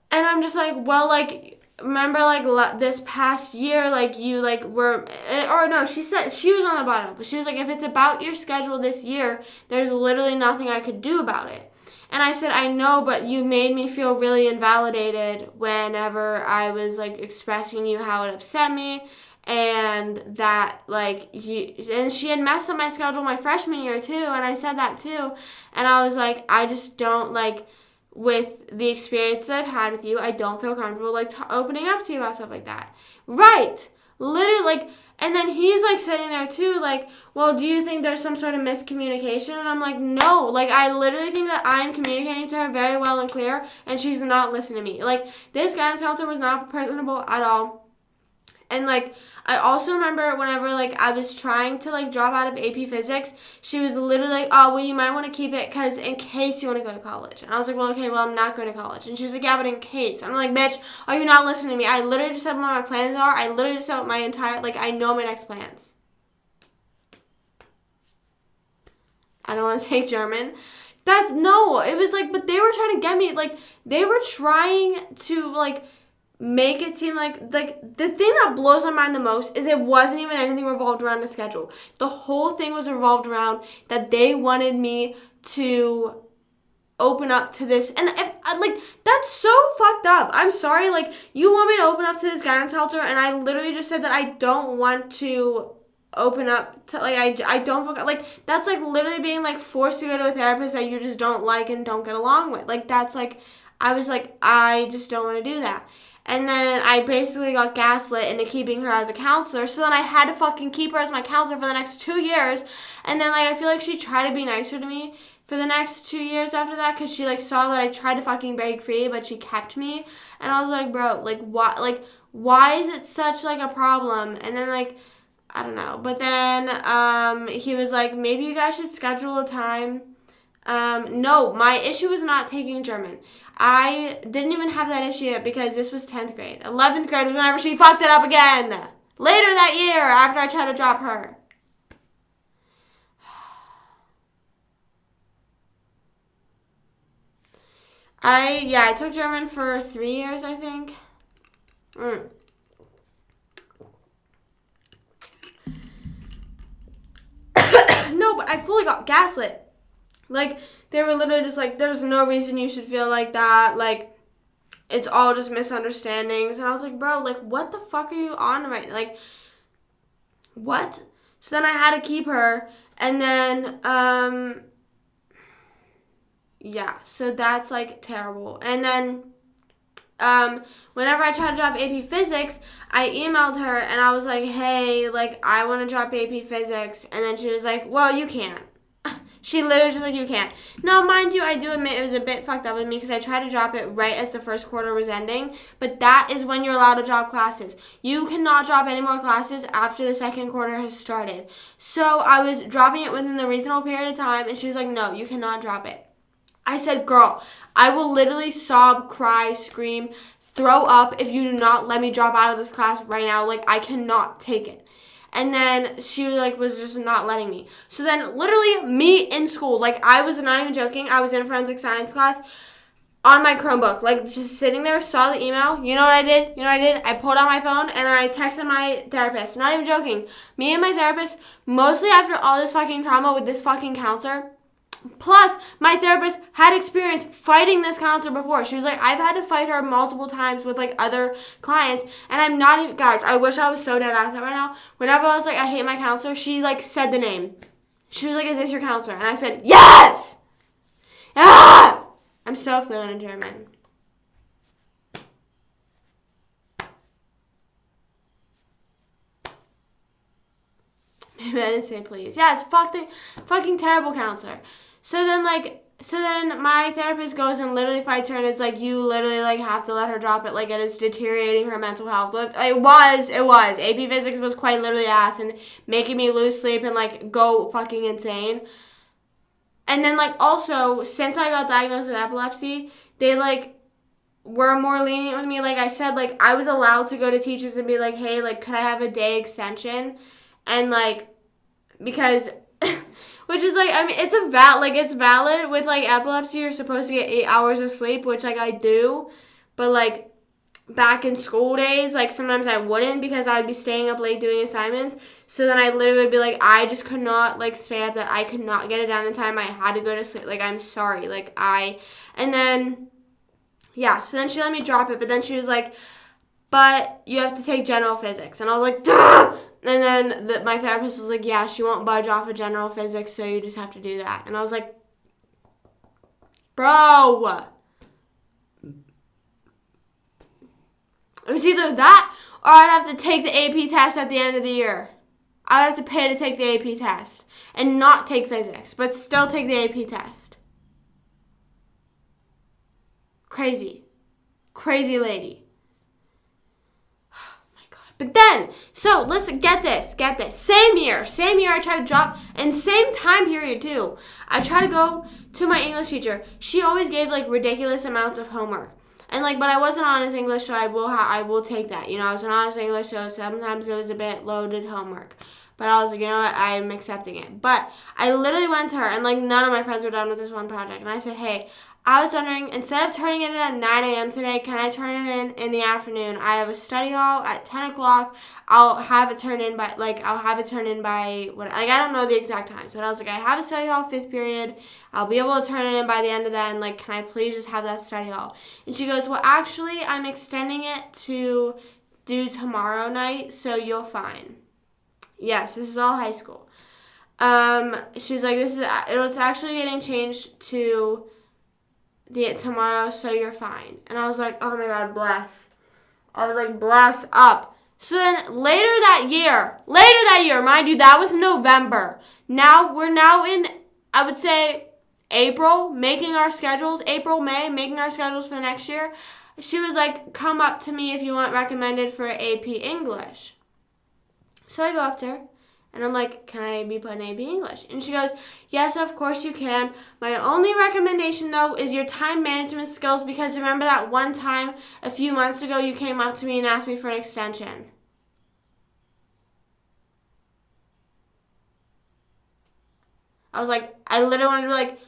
And I'm just like, well, like, remember, like, this past year, like, you, like, were, or no, she said, she was on the bottom, but she was like, if it's about your schedule this year, there's literally nothing I could do about it. And I said, I know, but you made me feel really invalidated whenever I was, like, expressing you how it upset me. And that, like, and she had messed up my schedule my freshman year, too, and I said that, too, and I was like, I just don't, like, with the experience that I've had with you, I don't feel comfortable, like, opening up to you about stuff like that. Right. Literally, like, and then he's, like, sitting there, too, like, well, do you think there's some sort of miscommunication? And I'm like, no. Like, I literally think that I'm communicating to her very well and clear, and she's not listening to me. Like, this guidance counselor was not personable at all. And, like, I also remember whenever, like, I was trying to, like, drop out of AP Physics, she was literally like, oh, well, you might want to keep it because in case you want to go to college. And I was like, well, okay, well, I'm not going to college. And she was like, yeah, but in case. I'm like, bitch, are you not listening to me? I literally just said what my plans are. I literally just said what my entire, like, I know my next plans. I don't want to take German. No, it was, like, but they were trying to get me, like, they were trying to, like, make it seem like the thing that blows my mind the most is it wasn't even anything revolved around the schedule. The whole thing was revolved around that they wanted me to open up to this, and if like, that's so fucked up. I'm sorry, like, you want me to open up to this guidance counselor, and I literally just said that I don't want to open up to, like, I don't feel, like, that's, like, literally being, like, forced to go to a therapist that you just don't like and don't get along with. Like, that's, like, I was like, I just don't want to do that. And then I basically got gaslit into keeping her as a counselor. So then I had to fucking keep her as my counselor for the next 2 years. And then, like, I feel like she tried to be nicer to me for the next 2 years after that. Because she, like, saw that I tried to fucking break free, but she kept me. And I was like, bro, like, why is it such, like, a problem? And then, like, I don't know. But then he was like, maybe you guys should schedule a time. No, my issue was not taking German. I didn't even have that issue yet because this was 10th grade. 11th grade was whenever she fucked it up again. Later that year after I tried to drop her. I took German for 3 years, I think. No, but I fully got gaslit. Like, they were literally just like, there's no reason you should feel like that. Like, it's all just misunderstandings. And I was like, bro, like, what the fuck are you on right now? Like, what? So then I had to keep her. And then, yeah, so that's, like, terrible. And then, whenever I tried to drop AP Physics, I emailed her and I was like, hey, like, I want to drop AP Physics. And then she was like, well, you can't. She literally was just like, you can't. Now, mind you, I do admit it was a bit fucked up with me because I tried to drop it right as the first quarter was ending. But that is when you're allowed to drop classes. You cannot drop any more classes after the second quarter has started. So I was dropping it within the reasonable period of time, and she was like, no, you cannot drop it. I said, girl, I will literally sob, cry, scream, throw up if you do not let me drop out of this class right now. Like, I cannot take it. And then she was just not letting me. So then literally me in school, like I was not even joking, I was in forensic science class on my Chromebook, like just sitting there, saw the email. You know what I did? I pulled out my phone and I texted my therapist. Not even joking. Me and my therapist, mostly after all this fucking trauma with this fucking counselor. Plus, my therapist had experience fighting this counselor before. She was like, I've had to fight her multiple times with, like, other clients, and I'm not even, guys, I wish I was so dead ass right now. Whenever I was like, I hate my counselor, she, like, said the name. She was like, is this your counselor? And I said, yes! Ah! I'm so fluent in German. Maybe I didn't say please. Yeah, it's fucking terrible counselor. So then my therapist goes and literally fights her, and it's like, you literally, like, have to let her drop it. Like, it is deteriorating her mental health. It was. AP Physics was quite literally ass and making me lose sleep and, like, go fucking insane. And then, like, also, since I got diagnosed with epilepsy, they, like, were more lenient with me. Like I said, like, I was allowed to go to teachers and be like, hey, like, could I have a day extension? And, like, because... Which is, like, I mean, it's valid with, like, epilepsy. You're supposed to get 8 hours of sleep, which, like, I do. But, like, back in school days, like, sometimes I wouldn't because I would be staying up late doing assignments. So then I literally would be, like, I just could not, like, stay up. That I could not get it done in time. I had to go to sleep. Like, I'm sorry. Like, and then, yeah. So then she let me drop it. But then she was like, but you have to take general physics. And I was like, duh! And then my therapist was like, yeah, she won't budge off of general physics, so you just have to do that. And I was like, bro. It was either that or I'd have to take the AP test at the end of the year. I'd have to pay to take the AP test and not take physics, but still take the AP test. Crazy. Crazy lady. But then, so listen, get this. Same year I tried to drop, and same time period too. I tried to go to my English teacher. She always gave, like, ridiculous amounts of homework. And, like, but I wasn't honest English, so I will take that. You know, I was an honest English, so sometimes it was a bit loaded homework. But I was like, you know what, I'm accepting it. But I literally went to her, and, like, none of my friends were done with this one project. And I said, hey, I was wondering, instead of turning it in at 9 a.m. today, can I turn it in the afternoon? I have a study hall at 10 o'clock. I'll have it turned in by, I don't know the exact time. So I was like, I have a study hall 5th period. I'll be able to turn it in by the end of that. And, like, can I please just have that study hall? And she goes, well, actually, I'm extending it to do tomorrow night, so you'll fine. Yes, this is all high school. She was like, it's actually getting changed to tomorrow, so you're fine. And I was like, oh my God, bless. I was like, bless up. So then later that year, mind you, that was November. We're now in, I would say, April, making our schedules, May, making our schedules for the next year. She was like, come up to me if you want recommended for AP English. So I go up to her. And I'm like, can I be put in AP English? And she goes, yes, of course you can. My only recommendation, though, is your time management skills, because remember that one time a few months ago you came up to me and asked me for an extension. I was like, I literally wanted to be like,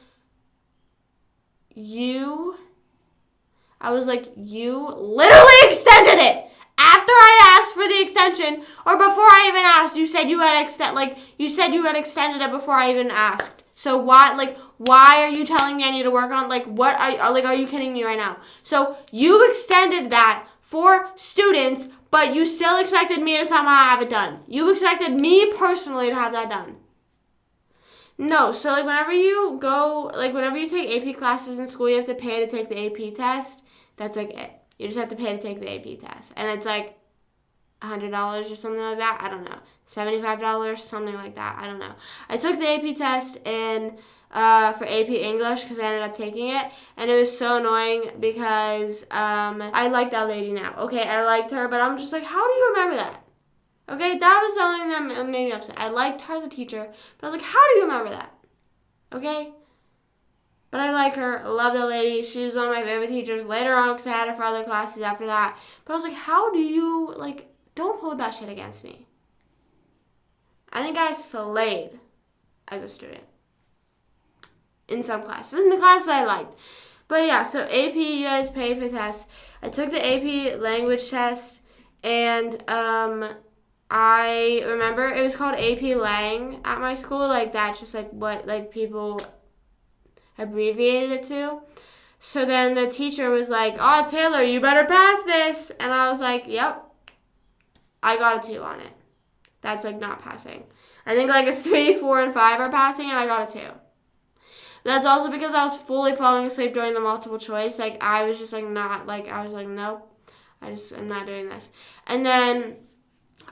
you literally extended it. After I asked for the extension, or before I even asked, you said you had extended it before I even asked. So why are you telling me I need to work on, what are you kidding me right now? So you extended that for students, but you still expected me to somehow have it done. You expected me personally to have that done. No, so whenever you take AP classes in school, you have to pay to take the AP test. That's it. You just have to pay to take the AP test. And it's like, $100 or something like that. I don't know. $75, something like that. I don't know. I took the AP test for AP English because I ended up taking it, and it was so annoying because I like that lady now. Okay, I liked her, but I'm just like, how do you remember that? Okay, that was the only thing that made me upset. I liked her as a teacher, but I was like, how do you remember that? Okay? But I like her. I love that lady. She was one of my favorite teachers later on because I had her for other classes after that. But I was like, how do you, don't hold that shit against me. I think I slayed as a student in some classes. In the classes I liked. But yeah, so AP, you guys pay for tests. I took the AP language test, and I remember it was called AP Lang at my school. That's just what people abbreviated it to. So then the teacher was like, oh, Taylor, you better pass this. And I was like, yep. I got a 2 on it. That's not passing. I think a 3, 4, and 5 are passing, and I got a 2. That's also because I was fully falling asleep during the multiple choice. I was just not, I was like, nope. I'm not doing this. And then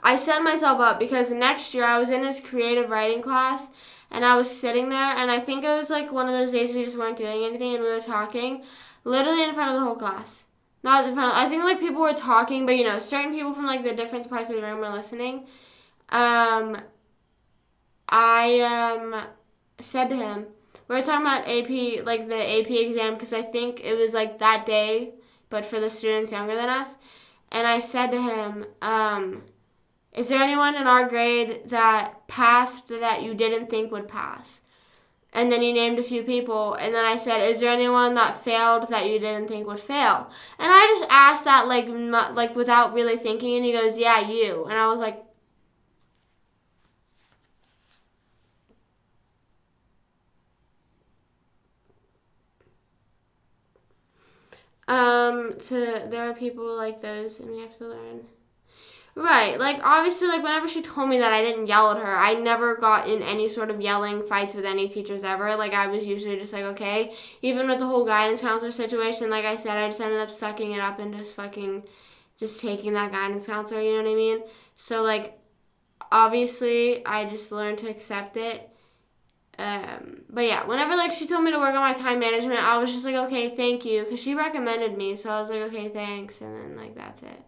I set myself up because next year I was in this creative writing class, and I was sitting there, and I think it was one of those days we just weren't doing anything, and we were talking literally in front of the whole class. Not in front of, I think people were talking, but certain people from the different parts of the room were listening. I said to him, we were talking about AP, the AP exam, because I think it was that day, but for the students younger than us. And I said to him, is there anyone in our grade that passed that you didn't think would pass? And then he named a few people, and then I said, is there anyone that failed that you didn't think would fail? And I just asked that, without really thinking, and he goes, yeah, you. And I was like, there are people like those, and we have to learn. Right, obviously, whenever she told me that, I didn't yell at her. I never got in any sort of yelling fights with any teachers ever. I was usually just okay. Even with the whole guidance counselor situation, like I said, I just ended up sucking it up and just taking that guidance counselor, you know what I mean? So, obviously, I just learned to accept it. But yeah, whenever, she told me to work on my time management, I was just okay, thank you, because she recommended me, so I was okay, thanks, and then, that's it.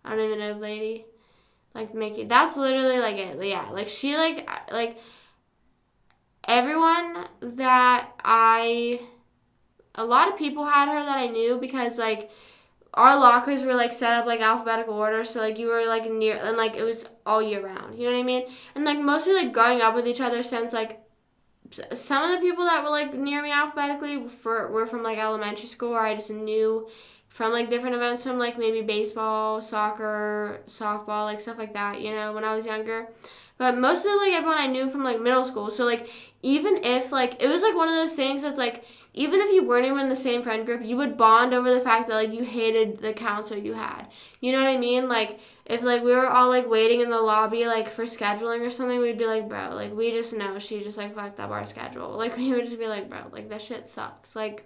I don't even know the lady. That's literally, it. Yeah, she, everyone that a lot of people had her that I knew because, our lockers were, set up, alphabetical order, so, you were, near, and, it was all year round, you know what I mean? And, mostly, growing up with each other since, some of the people that were, near me alphabetically were from, elementary school, or I just knew from, different events from, maybe baseball, soccer, softball, stuff like that, when I was younger. But most of, everyone I knew from, middle school. So, even if, it was, one of those things that's, even if you weren't even in the same friend group, you would bond over the fact that, you hated the counselor you had. You know what I mean? If, we were all, waiting in the lobby, for scheduling or something, we'd be bro, we just know she just, fucked up our schedule. We would just be bro, that shit sucks. And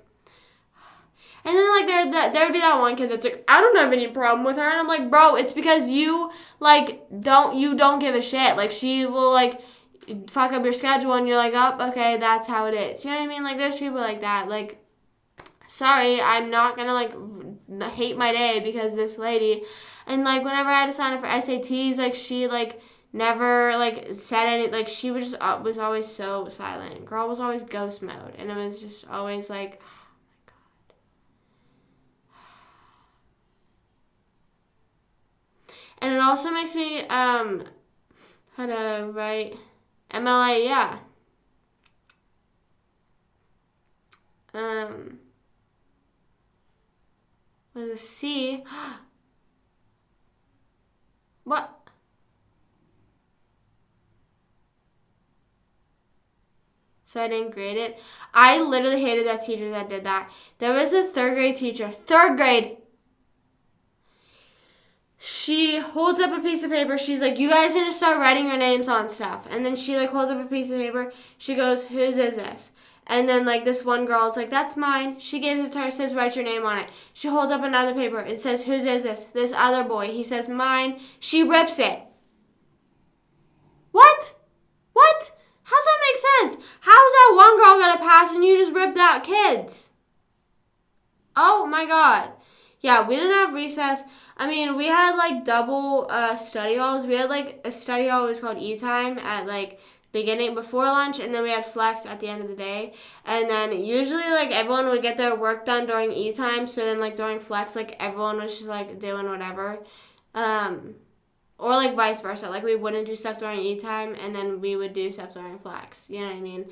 then, there would be that one kid that's I don't have any problem with her. And I'm bro, it's because you, don't give a shit. She will, fuck up your schedule and you're oh, okay, that's how it is. You know what I mean? There's people like that. Sorry, I'm not gonna, hate my day because this lady. And, whenever I had to sign up for SATs, she, never, said any, she was always so silent. Girl was always ghost mode. And it was just always, and it also makes me, how to write, MLA, yeah. Was a C. What? So I didn't grade it. I literally hated that teacher that did that. There was a third grade teacher. Third grade. She holds up a piece of paper. She's you guys need to start writing your names on stuff. And then she, holds up a piece of paper. She goes, whose is this? And then, like, this one girl is like, that's mine. She gives it to her, says, write your name on it. She holds up another paper. It says, whose is this? This other boy. He says, mine. She rips it. What? What? How does that make sense? How is that one girl going to pass and you just ripped out kids? Oh, my God. Yeah, we didn't have recess. I mean, we had, like, double study halls. We had, like, a study hall. It was called E-Time at, like, beginning before lunch, and then we had flex at the end of the day. And then usually, like, everyone would get their work done during E-Time, so then, like, during flex, like, everyone was just, like, doing whatever. Or, like, vice versa. Like, we wouldn't do stuff during E-Time, and then we would do stuff during flex. You know what I mean?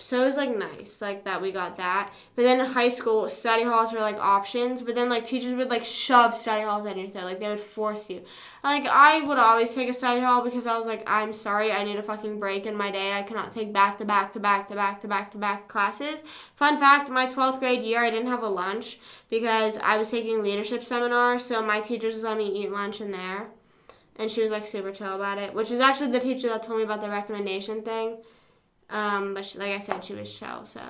So it was, like, nice, like, that we got that. But then in high school, study halls were, like, options. But then, like, teachers would, like, shove study halls at your throat. Like, they would force you. Like, I would always take a study hall because I was like, I'm sorry, I need a fucking break in my day. I cannot take back-to-back classes. Fun fact, my 12th grade year, I didn't have a lunch because I was taking leadership seminar. So my teacher just let me eat lunch in there. And she was, like, super chill about it. Which is actually the teacher that told me about the recommendation thing. But she, like I said, she was chill, so.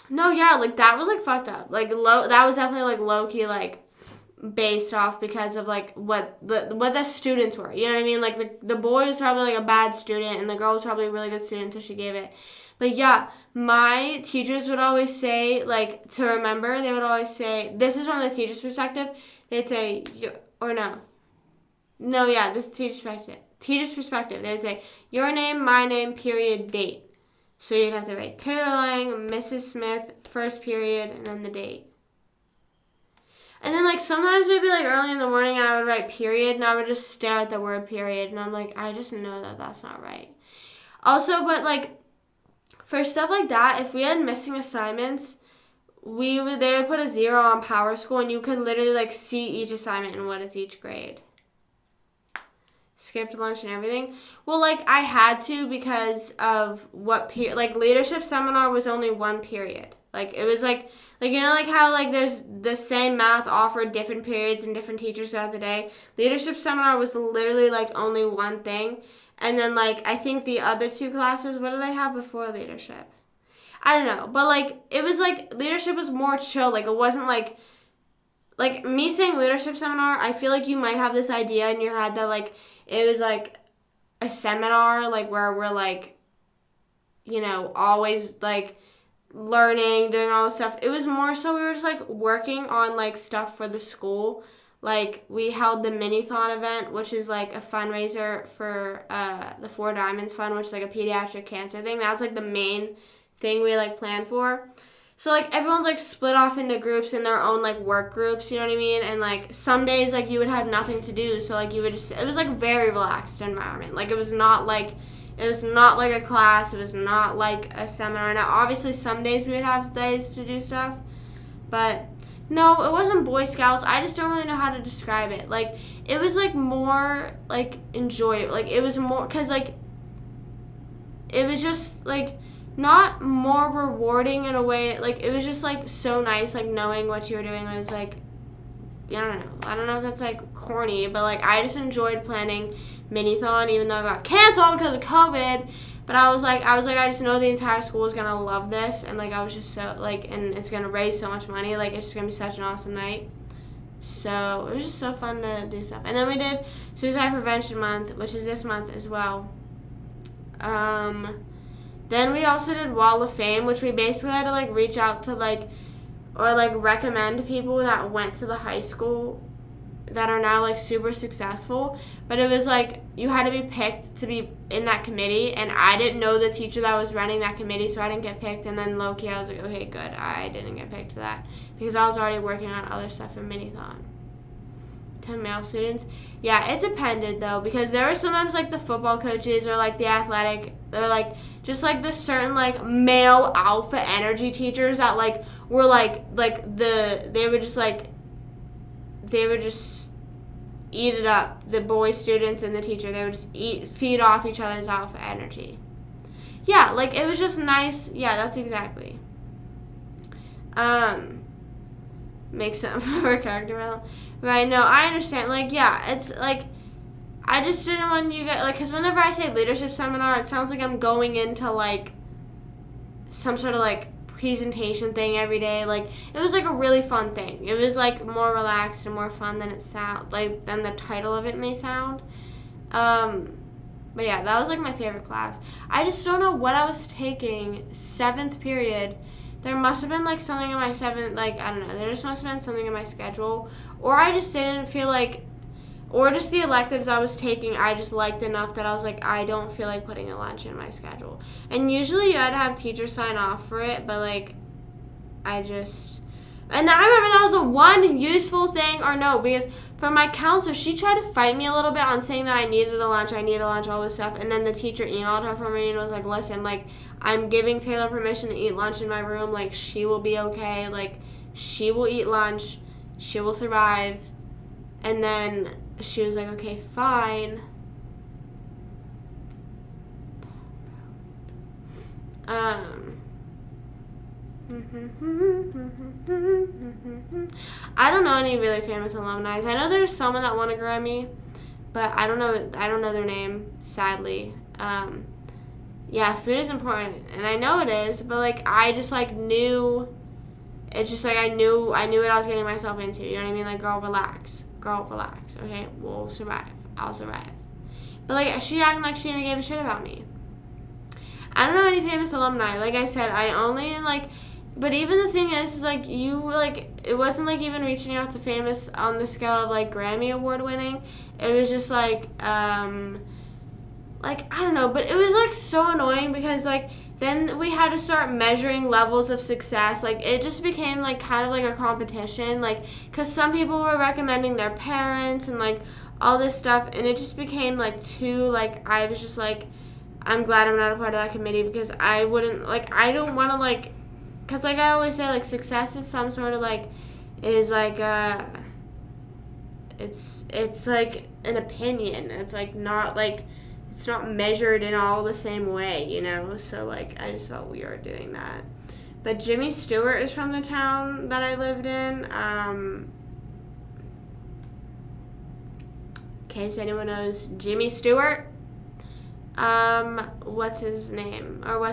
No, yeah, like, that was, like, fucked up. Like, that was definitely, like, low-key, like, based off because of, like, what the students were. You know what I mean? Like, the boy was probably, like, a bad student, and the girl was probably a really good student, so she gave it. But, yeah, my teachers would always say, like, to remember, they would always say, this is from the teacher's perspective, they'd say, or no. No, yeah, this is teacher's perspective. They would say, your name, my name, period, date. So you'd have to write Taylor Lang, Mrs. Smith, first period, and then the date. And then, like, sometimes it would be, like, early in the morning, and I would write period, and I would just stare at the word period, and I'm like, I just know that that's not right. Also, but, like, for stuff like that, if we had missing assignments, they would put a 0 on Power School, and you could literally, like, see each assignment and what it's each grade. Skipped lunch and everything. Well, like, I had to because of what like, leadership seminar was only one period. Like, it was, like, you know, like, how, like, there's the same math offered different periods and different teachers throughout the day. Leadership seminar was literally, like, only one thing. And then, like, I think the other two classes, what did I have before leadership? I don't know. But, like, it was, like, leadership was more chill. Like, it wasn't, like, me saying leadership seminar, I feel like you might have this idea in your head that, like, it was, like, a seminar, like, where we're, like, you know, always, like, learning, doing all this stuff. It was more so we were just, like, working on, like, stuff for the school. Like, we held the Mini-thon event, which is, like, a fundraiser for the Four Diamonds Fund, which is, like, a pediatric cancer thing. That's, like, the main thing we, like, planned for. So, like, everyone's, like, split off into groups in their own, like, work groups, you know what I mean? And, like, some days, like, you would have nothing to do. So, like, you would just, it was, like, very relaxed environment. Like, it was not like a class. It was not like a seminar. Now, obviously, some days we would have days to do stuff. But, no, it wasn't Boy Scouts. I just don't really know how to describe it. Like, it was, like, more, like, enjoyable. Like, it was more, because, like, it was just, like, not more rewarding in a way, like, it was just, like, so nice, like, knowing what you were doing was, like, I don't know if that's, like, corny, but, like, I just enjoyed planning Mini-thon, even though it got canceled because of COVID, but I was like, I just know the entire school is gonna love this, and, like, I was just so, like, and it's gonna raise so much money, like, it's just gonna be such an awesome night. So, it was just so fun to do stuff. And then we did Suicide Prevention Month, which is this month as well. Then we also did Wall of Fame, which we basically had to, like, reach out to, like, or, like, recommend people that went to the high school that are now, like, super successful. But it was, like, you had to be picked to be in that committee, and I didn't know the teacher that was running that committee, so I didn't get picked. And then low-key, I was like, okay, good, I didn't get picked for that because I was already working on other stuff in Mini-thon. 10 male students. Yeah, it depended, though, because there were sometimes, like, the football coaches or, like, the athletic, or, like, just, like, the certain, like, male alpha energy teachers that, like, were, they would just eat it up, the boy students and the teacher. They would just feed off each other's alpha energy. Yeah, like, it was just nice. Yeah, that's exactly. Make some of our character development. Right, no, I understand. Like, yeah, it's, like, I just didn't want you guys, like, because whenever I say leadership seminar, it sounds like I'm going into, like, some sort of, like, presentation thing every day. Like, it was, like, a really fun thing. It was, like, more relaxed and more fun than than the title of it may sound. But yeah, that was, like, my favorite class. I just don't know what I was taking 7th period. There must have been, like, something in my 7th, like, I don't know. There just must have been something in my schedule. Or I just didn't feel like, or just the electives I was taking, I just liked enough that I was like, I don't feel like putting a lunch in my schedule. And usually you had to have teachers sign off for it, but, like, and I remember that was the one useful thing, or no, because from my counselor, she tried to fight me a little bit on saying that I needed a lunch, all this stuff, and then the teacher emailed her for me and was like, listen, like, I'm giving Taylor permission to eat lunch in my room, like, she will be okay, like, she will eat lunch, she will survive, and then she was like, okay, fine. I don't know any really famous alumni. I know there's someone that won a Grammy, but I don't know their name, sadly. Yeah, food is important, and I know it is, but, like, I just, like, knew, it's just, like, I knew what I was getting myself into, you know what I mean? Like, girl, relax, okay? We'll survive. I'll survive. But, like, she acting like she didn't give a shit about me. I don't know any famous alumni. Like I said, I only, like, but even the thing is, like, you, like, it wasn't, like, even reaching out to famous on the scale of, like, Grammy Award winning. It was just, like, I don't know, but it was, like, so annoying because, like, then we had to start measuring levels of success. Like, it just became, like, kind of like a competition, like, because some people were recommending their parents and, like, all this stuff, and it just became, like, too, like, I was just, like, I'm glad I'm not a part of that committee because I wouldn't, like, I don't want to, like, because, like, I always say, like, success is some sort of, like, is, like, it's, like, an opinion. It's, like, not, like, it's not measured in all the same way, you know? So, like, I just felt weird doing that. But Jimmy Stewart is from the town that I lived in. In case anyone knows Jimmy Stewart. What's his name? Or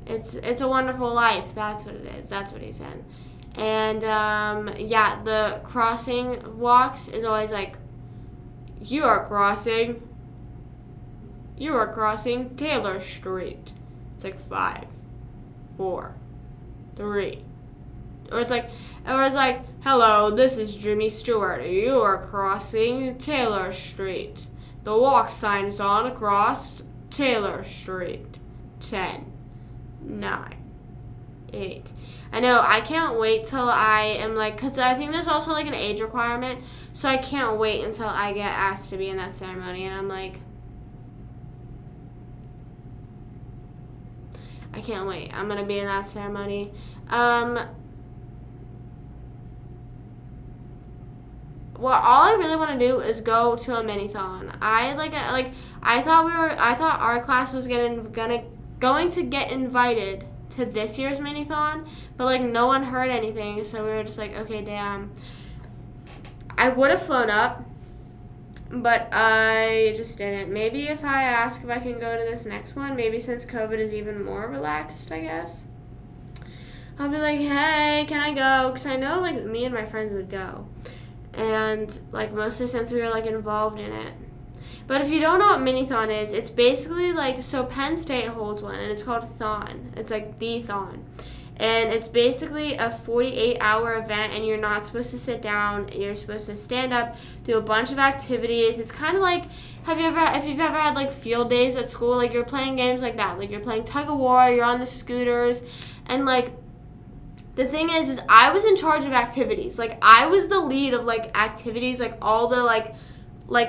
It's a Wonderful Life. That's what it is. That's what he said. And, yeah, the crossing walks is always like, you are crossing Taylor Street. It's like 5, 4, 3. Or it's like, hello, this is Jimmy Stewart. You are crossing Taylor Street. The walk sign is on across Taylor Street. 10, 9, 8. I know, I can't wait till I am, like, because I think there's also, like, an age requirement, so I can't wait until I get asked to be in that ceremony, and I'm like, I can't wait. I'm going to be in that ceremony. Well, all I really want to do is go to a mini-thon. I thought our class was going to get invited to this year's mini-thon, but, like, no one heard anything, so we were just like, okay, damn. I would have flown up, but I just didn't. Maybe if I ask if I can go to this next one, maybe since COVID is even more relaxed, I guess, I'll be like, hey, can I go? Because I know, like, me and my friends would go. And, like, mostly since we were, like, involved in it. But if you don't know what mini-thon is, it's basically, like, so Penn State holds one, and it's called Thon. It's, like, the Thon. And it's basically a 48-hour event, and you're not supposed to sit down. You're supposed to stand up, do a bunch of activities. It's kind of like, if you've ever had, like, field days at school, like, you're playing games like that. Like, you're playing tug of war, you're on the scooters, and, like, the thing is I was in charge of activities. Like, I was the lead of, like, activities, like, all the, like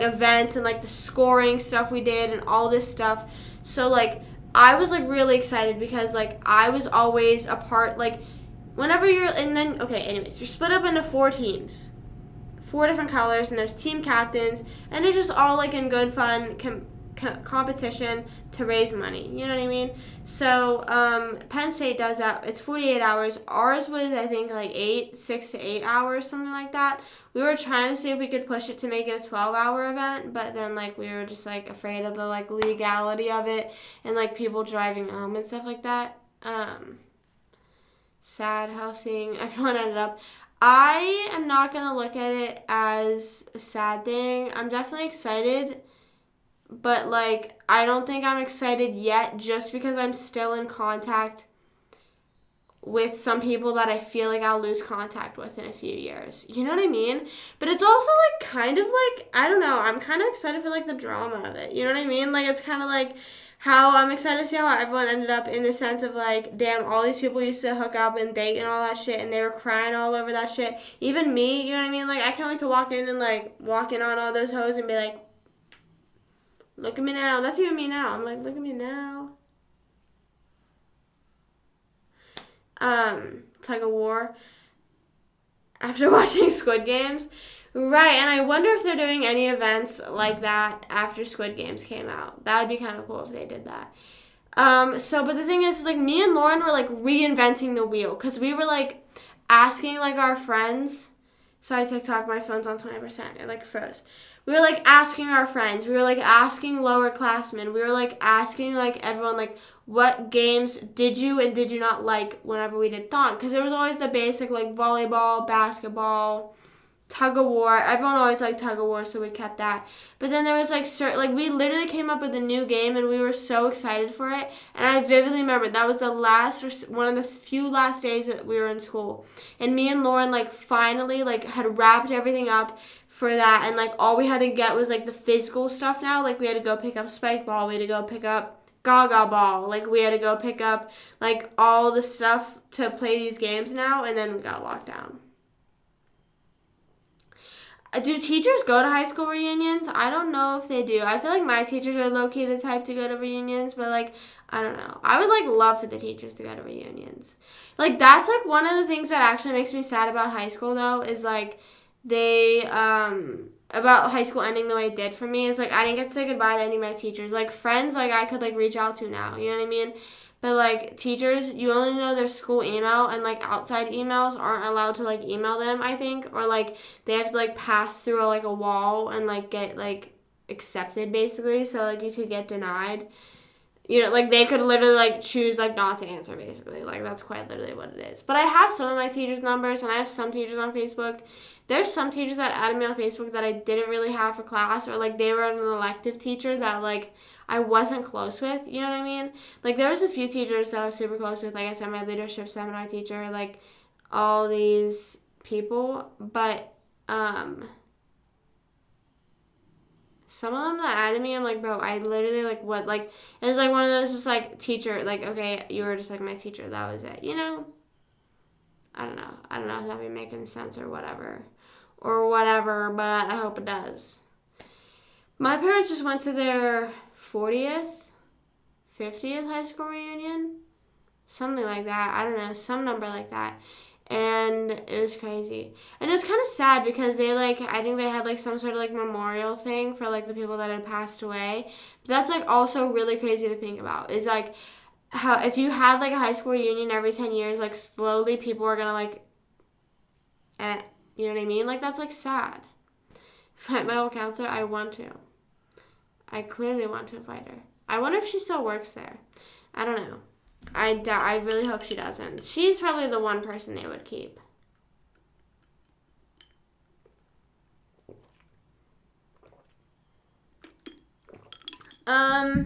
events and, like, the scoring stuff we did and all this stuff. So, like, I was, like, really excited because, like, I was always a part, like, whenever you're, and then, okay, anyways, you're split up into 4 teams. 4 different colors, and there's team captains, and they're just all, like, in good fun, competition to raise money. You know what I mean? So Penn State does that. It's 48 hours. Ours was, I think, like 6 to 8 hours, something like that. We were trying to see if we could push it to make it a 12-hour event, but then like we were just like afraid of the like legality of it and like people driving home and stuff like that. Sad how seeing everyone ended up. I am not going to look at it as a sad thing. I'm definitely excited, but like I don't think I'm excited yet just because I'm still in contact with some people that I feel like I'll lose contact with in a few years. You know what I mean? But it's also like kind of like, I don't know, I'm kind of excited for like the drama of it. You know what I mean? Like it's kind of like how I'm excited to see how everyone ended up in the sense of like, damn, all these people used to hook up and date and all that shit and they were crying all over that shit. Even me, you know what I mean? Like I can't wait to walk in and like walk in on all those hoes and be like, look at me now. That's even me now. I'm like, look at me now. Tug of war after watching Squid Games. Right, and I wonder if they're doing any events like that after Squid Games came out. That would be kind of cool if they did that. But the thing is, like, me and Lauren were, like, reinventing the wheel. Because we were, like, asking, like, our friends. Sorry, TikTok, my phone's on 20%. It, like, froze. We were, like, asking our friends. We were, like, asking lower classmen. We were, like, asking, like, everyone, like, what games did you and did you not like whenever we did thon? Because there was always the basic, like, volleyball, basketball, tug of war. Everyone always liked tug of war, so we kept that. But then there was, like, we literally came up with a new game, and we were so excited for it. And I vividly remember that was one of the few last days that we were in school. And me and Lauren, like, finally, like, had wrapped everything up for that. And, like, all we had to get was, like, the physical stuff now. Like, we had to go pick up spike ball. We had to go pick up Gaga ball. Like, we had to go pick up, like, all the stuff to play these games now. And then we got locked down. Do teachers go to high school reunions? I don't know if they do. I feel like my teachers are low-key the type to go to reunions, but, like, I don't know. I would, like, love for the teachers to go to reunions. Like, that's, like, one of the things that actually makes me sad about high school, though, is, like, about high school ending the way it did for me, is, like, I didn't get to say goodbye to any of my teachers. Like, friends, like, I could, like, reach out to now, you know what I mean? But, like, teachers, you only know their school email, and, like, outside emails aren't allowed to, like, email them, I think. Or, like, they have to, like, pass through, like, a wall and, like, get, like, accepted, basically. So, like, you could get denied. You know, like, they could literally, like, choose, like, not to answer, basically. Like, that's quite literally what it is. But I have some of my teachers' numbers, and I have some teachers on Facebook. There's some teachers that added me on Facebook that I didn't really have for class, or, like, they were an elective teacher that, like, I wasn't close with, you know what I mean? Like, there was a few teachers that I was super close with, like I said, my leadership seminar teacher, like, all these people, but, some of them that added me, I'm like, bro, I literally, like, what, like, it was, like, one of those just, like, teacher, like, okay, you were just, like, my teacher, that was it, you know? I don't know if that be making sense or whatever, but I hope it does. My parents just went to their 40th, 50th high school reunion, something like that. I don't know, some number like that. And it was crazy. And it was kind of sad because they, like, I think they had, like, some sort of, like, memorial thing for, like, the people that had passed away. But that's, like, also really crazy to think about. Is, like, how if you had, like, a high school reunion every 10 years, like, slowly people are going to, like, you know what I mean? Like, that's, like, sad. Fight my old counselor, I want to. I clearly want to fight her. I wonder if she still works there. I don't know. I really hope she doesn't. She's probably the one person they would keep. I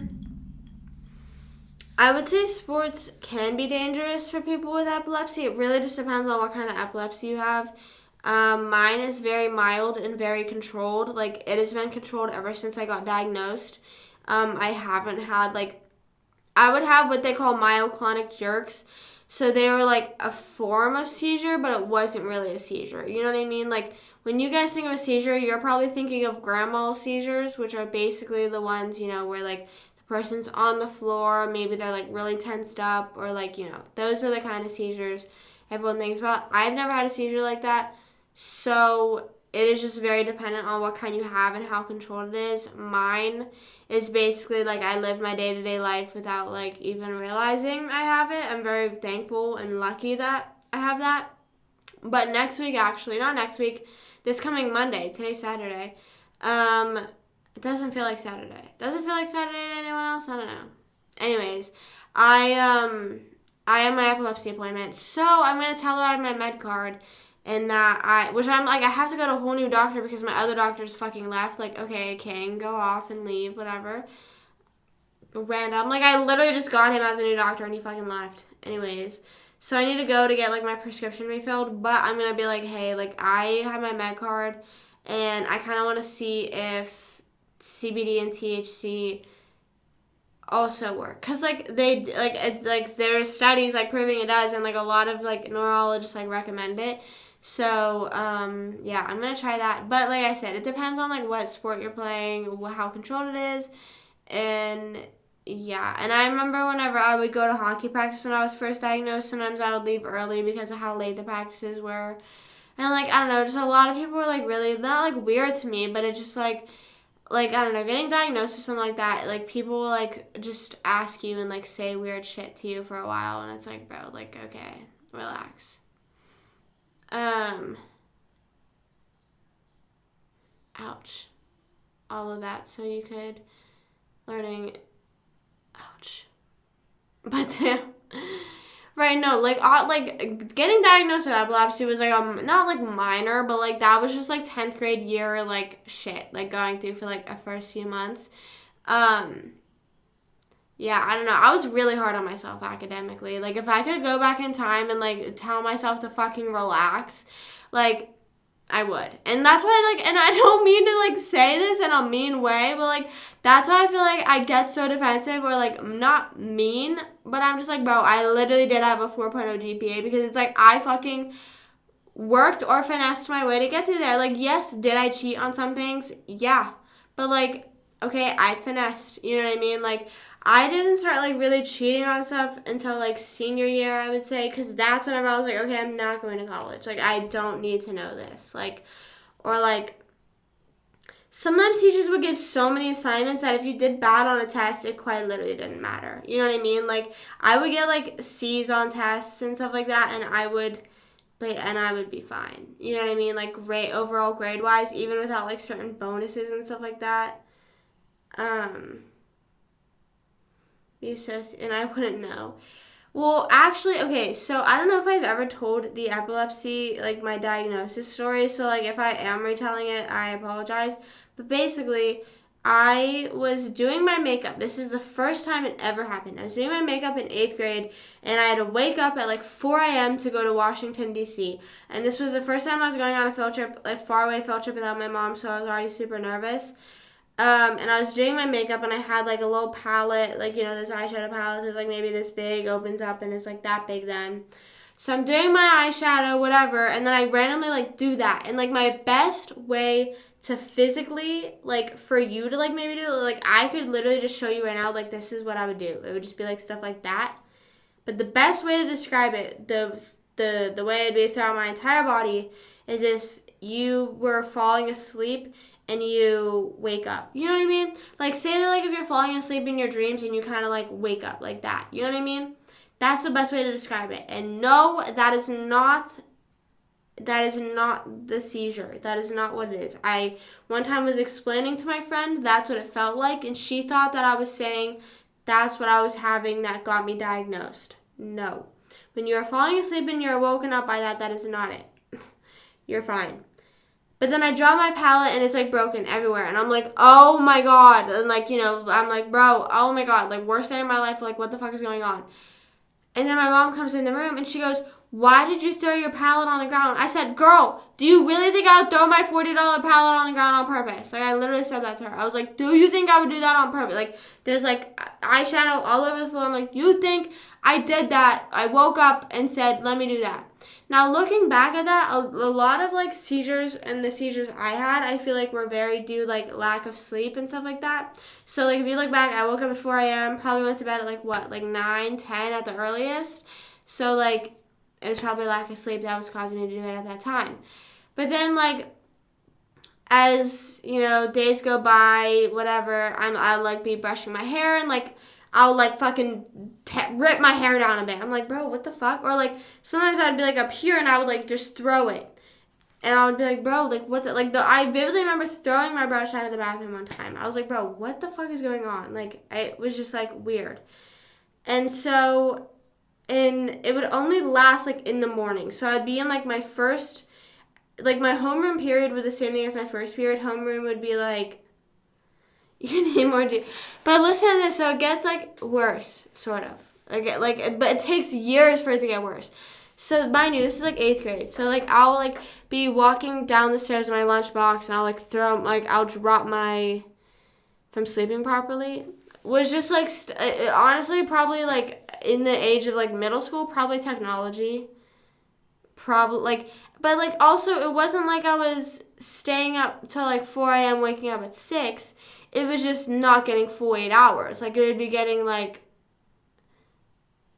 would say sports can be dangerous for people with epilepsy. It really just depends on what kind of epilepsy you have. Mine is very mild and very controlled. Like, it has been controlled ever since I got diagnosed. I haven't had, like, I would have what they call myoclonic jerks. So they were, like, a form of seizure, but it wasn't really a seizure. You know what I mean? Like, when you guys think of a seizure, you're probably thinking of grand mal seizures, which are basically the ones, you know, where, like, the person's on the floor, maybe they're, like, really tensed up, or, like, you know, those are the kind of seizures everyone thinks about. I've never had a seizure like that. So it is just very dependent on what kind you have and how controlled it is. Mine is basically like I live my day-to-day life without like even realizing I have it. I'm very thankful and lucky that I have that. But next week, actually, not next week, this coming Monday, today's Saturday, it doesn't feel like Saturday. Does it feel like Saturday to anyone else? I don't know. Anyways, I have my epilepsy appointment, so I'm gonna tell her I have my med card, and that which I'm like, I have to go to a whole new doctor because my other doctor's fucking left. Like, okay, King, go off and leave, whatever. Random. Like, I literally just got him as a new doctor, and he fucking left. Anyways, so I need to go to get like my prescription refilled, but I'm gonna be like, hey, like I have my med card, and I kind of want to see if CBD and THC also work, because like they like it's like there's studies like proving it does, and like a lot of like neurologists like recommend it. So yeah, I'm gonna try that, but like I said, it depends on like what sport you're playing, how controlled it is, and yeah. And I remember whenever I would go to hockey practice when I was first diagnosed, sometimes I would leave early because of how late the practices were, and like I don't know, just a lot of people were like really not like weird to me, but it's just like, I don't know, getting diagnosed with something like that, like, people will, like, just ask you and, like, say weird shit to you for a while, and it's like, bro, like, okay, relax. Ouch. All of that, so you could, learning, ouch. But, damn. Right, no, like getting diagnosed with epilepsy was, like, not, like, minor, but, like, that was just, like, 10th grade year, like, shit, like, going through for, like, the first few months. Yeah, I don't know, I was really hard on myself academically. Like, if I could go back in time and, like, tell myself to fucking relax, like, I would. And that's why, like, and I don't mean to, like, say this in a mean way, but, like, that's why I feel like I get so defensive, or, like, not mean, but I'm just like, bro, I literally did have a 4.0 GPA, because it's like I fucking worked or finessed my way to get through there. Like, yes, did I cheat on some things? Yeah. But, like, okay, I finessed. You know what I mean? Like, I didn't start, like, really cheating on stuff until, like, senior year, I would say, because that's whenever I was like, okay, I'm not going to college. Like, I don't need to know this. Like, or, like, sometimes teachers would give so many assignments that if you did bad on a test, it quite literally didn't matter. You know what I mean? Like, I would get, like, C's on tests and stuff like that, and I would be fine. You know what I mean? Like, overall grade-wise, even without, like, certain bonuses and stuff like that. And I wouldn't know. Well, actually, okay, so I don't know if I've ever told the epilepsy, like, my diagnosis story, so, like, if I am retelling it, I apologize. But basically, I was doing my makeup. This is the first time it ever happened. I was doing my makeup in 8th grade, and I had to wake up at, like, 4 a.m. to go to Washington, D.C. And this was the first time I was going on a field trip, like, faraway field trip without my mom, so I was already super nervous. And I was doing my makeup, and I had, like, a little palette, like, you know, those eyeshadow palettes. It's, like, maybe this big, opens up, and it's, like, that big then. So I'm doing my eyeshadow, whatever, and then I randomly, like, do that. And, like, my best way to physically, like, for you to, like, maybe do it, like, I could literally just show you right now, like, this is what I would do. It would just be, like, stuff like that. But the best way to describe it, the way it'd be throughout my entire body, is if you were falling asleep and you wake up. You know what I mean? Like, say that, like, if you're falling asleep in your dreams and you kind of, like, wake up like that. You know what I mean? That's the best way to describe it. And no, that is not the seizure. That is not what it is. I one time was explaining to my friend that's what it felt like, and she thought that I was saying that's what I was having that got me diagnosed. No. When you are falling asleep and you're woken up by that, that is not it. You're fine. But then I draw my palette and it's, like, broken everywhere. And I'm like, oh my God. And, like, you know, I'm like, bro, oh my God. Like, worst day of my life. Like, what the fuck is going on? And then my mom comes in the room and she goes, why did you throw your palette on the ground? I said, girl, do you really think I would throw my $40 palette on the ground on purpose? Like, I literally said that to her. I was like, do you think I would do that on purpose? Like, there's, like, eyeshadow all over the floor. I'm like, you think I did that? I woke up and said, let me do that. Now, looking back at that, a lot of, like, seizures and the seizures I had, I feel like were very due, like, lack of sleep and stuff like that. So, like, if you look back, I woke up at 4 a.m., probably went to bed at, like, what, like, 9, 10 at the earliest. So, like, it was probably lack of sleep that was causing me to do it at that time. But then, like, as, days go by, whatever, I'll, like, be brushing my hair, and, like, I'll, like, fucking rip my hair down a bit. I'm like, bro, what the fuck? Or, like, sometimes I'd be, like, up here, and I would, like, just throw it. And I would be like, bro, like, what the, like, I vividly remember throwing my brush out of the bathroom one time. I was like, bro, what the fuck is going on? Like, it was just, like, weird. And so, and it would only last, like, in the morning. So I'd be in, like, my homeroom period would the same thing as my first period. Homeroom would be, like, you need more, but listen to this, so it gets, like, worse, sort of. But it takes years for it to get worse. So, mind you, this is, like, 8th grade. So, like, I'll, like, be walking down the stairs in my lunchbox, and I'll, like, I'll drop from sleeping properly. Was just, like, honestly, probably, like, in the age of, like, middle school, probably technology. Probably, like, but, like, also, it wasn't like I was staying up till, like, 4 a.m., waking up at 6. It was just not getting full 8 hours. Like, it would be getting, like,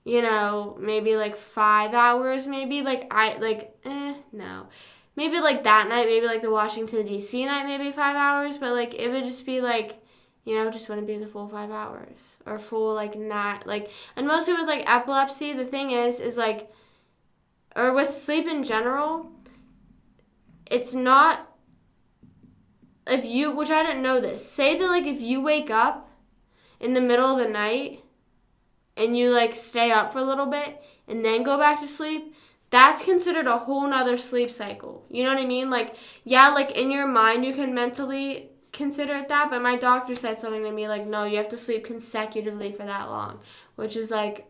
maybe, like, 5 hours, maybe, like, no. Maybe, like, that night, maybe, like, the Washington, D.C. night, maybe 5 hours, but, like, it would just be, like, just wouldn't be the full 5 hours, or full, like, not, like, and mostly with, like, epilepsy, the thing is, like, or with sleep in general, it's not, which I didn't know this, say that, like, if you wake up in the middle of the night, and you, like, stay up for a little bit and then go back to sleep, that's considered a whole nother sleep cycle. You know what I mean? Like, yeah, like, in your mind you can mentally consider it that, but my doctor said something to me like, no, you have to sleep consecutively for that long, which is, like,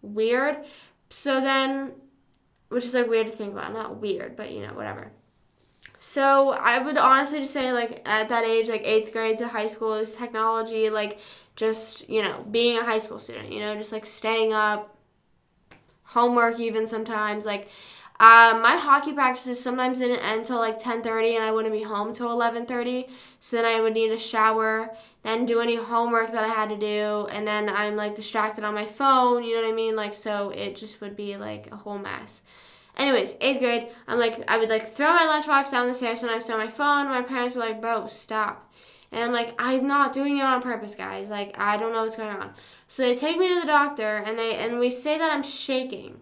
weird. So then, which is, like, weird to think about. Not weird, but, whatever. So I would honestly just say, like, at that age, like, 8th grade to high school, is technology, like, just, being a high school student, just, like, staying up, homework even sometimes, like, my hockey practices sometimes didn't end until, like, 10:30, and I wouldn't be home till 11:30, so then I would need a shower, then do any homework that I had to do, and then I'm, like, distracted on my phone, you know what I mean, like, so it just would be, like, a whole mess. Anyways, 8th grade, I would, like, throw my lunchbox down the stairs, sometimes throw my phone, my parents are like, bro, stop. And I'm like, I'm not doing it on purpose, guys. Like, I don't know what's going on. So they take me to the doctor, and we say that I'm shaking.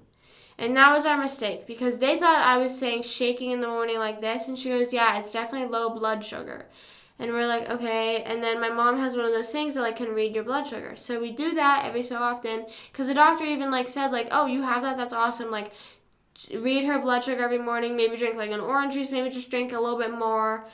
And that was our mistake, because they thought I was saying shaking in the morning like this, and she goes, yeah, it's definitely low blood sugar. And we're like, okay. And then my mom has one of those things that, like, can read your blood sugar. So we do that every so often, because the doctor even, like, said, like, oh, you have that? That's awesome. Like, read her blood sugar every morning. Maybe drink, like, an orange juice. Maybe just drink a little bit more,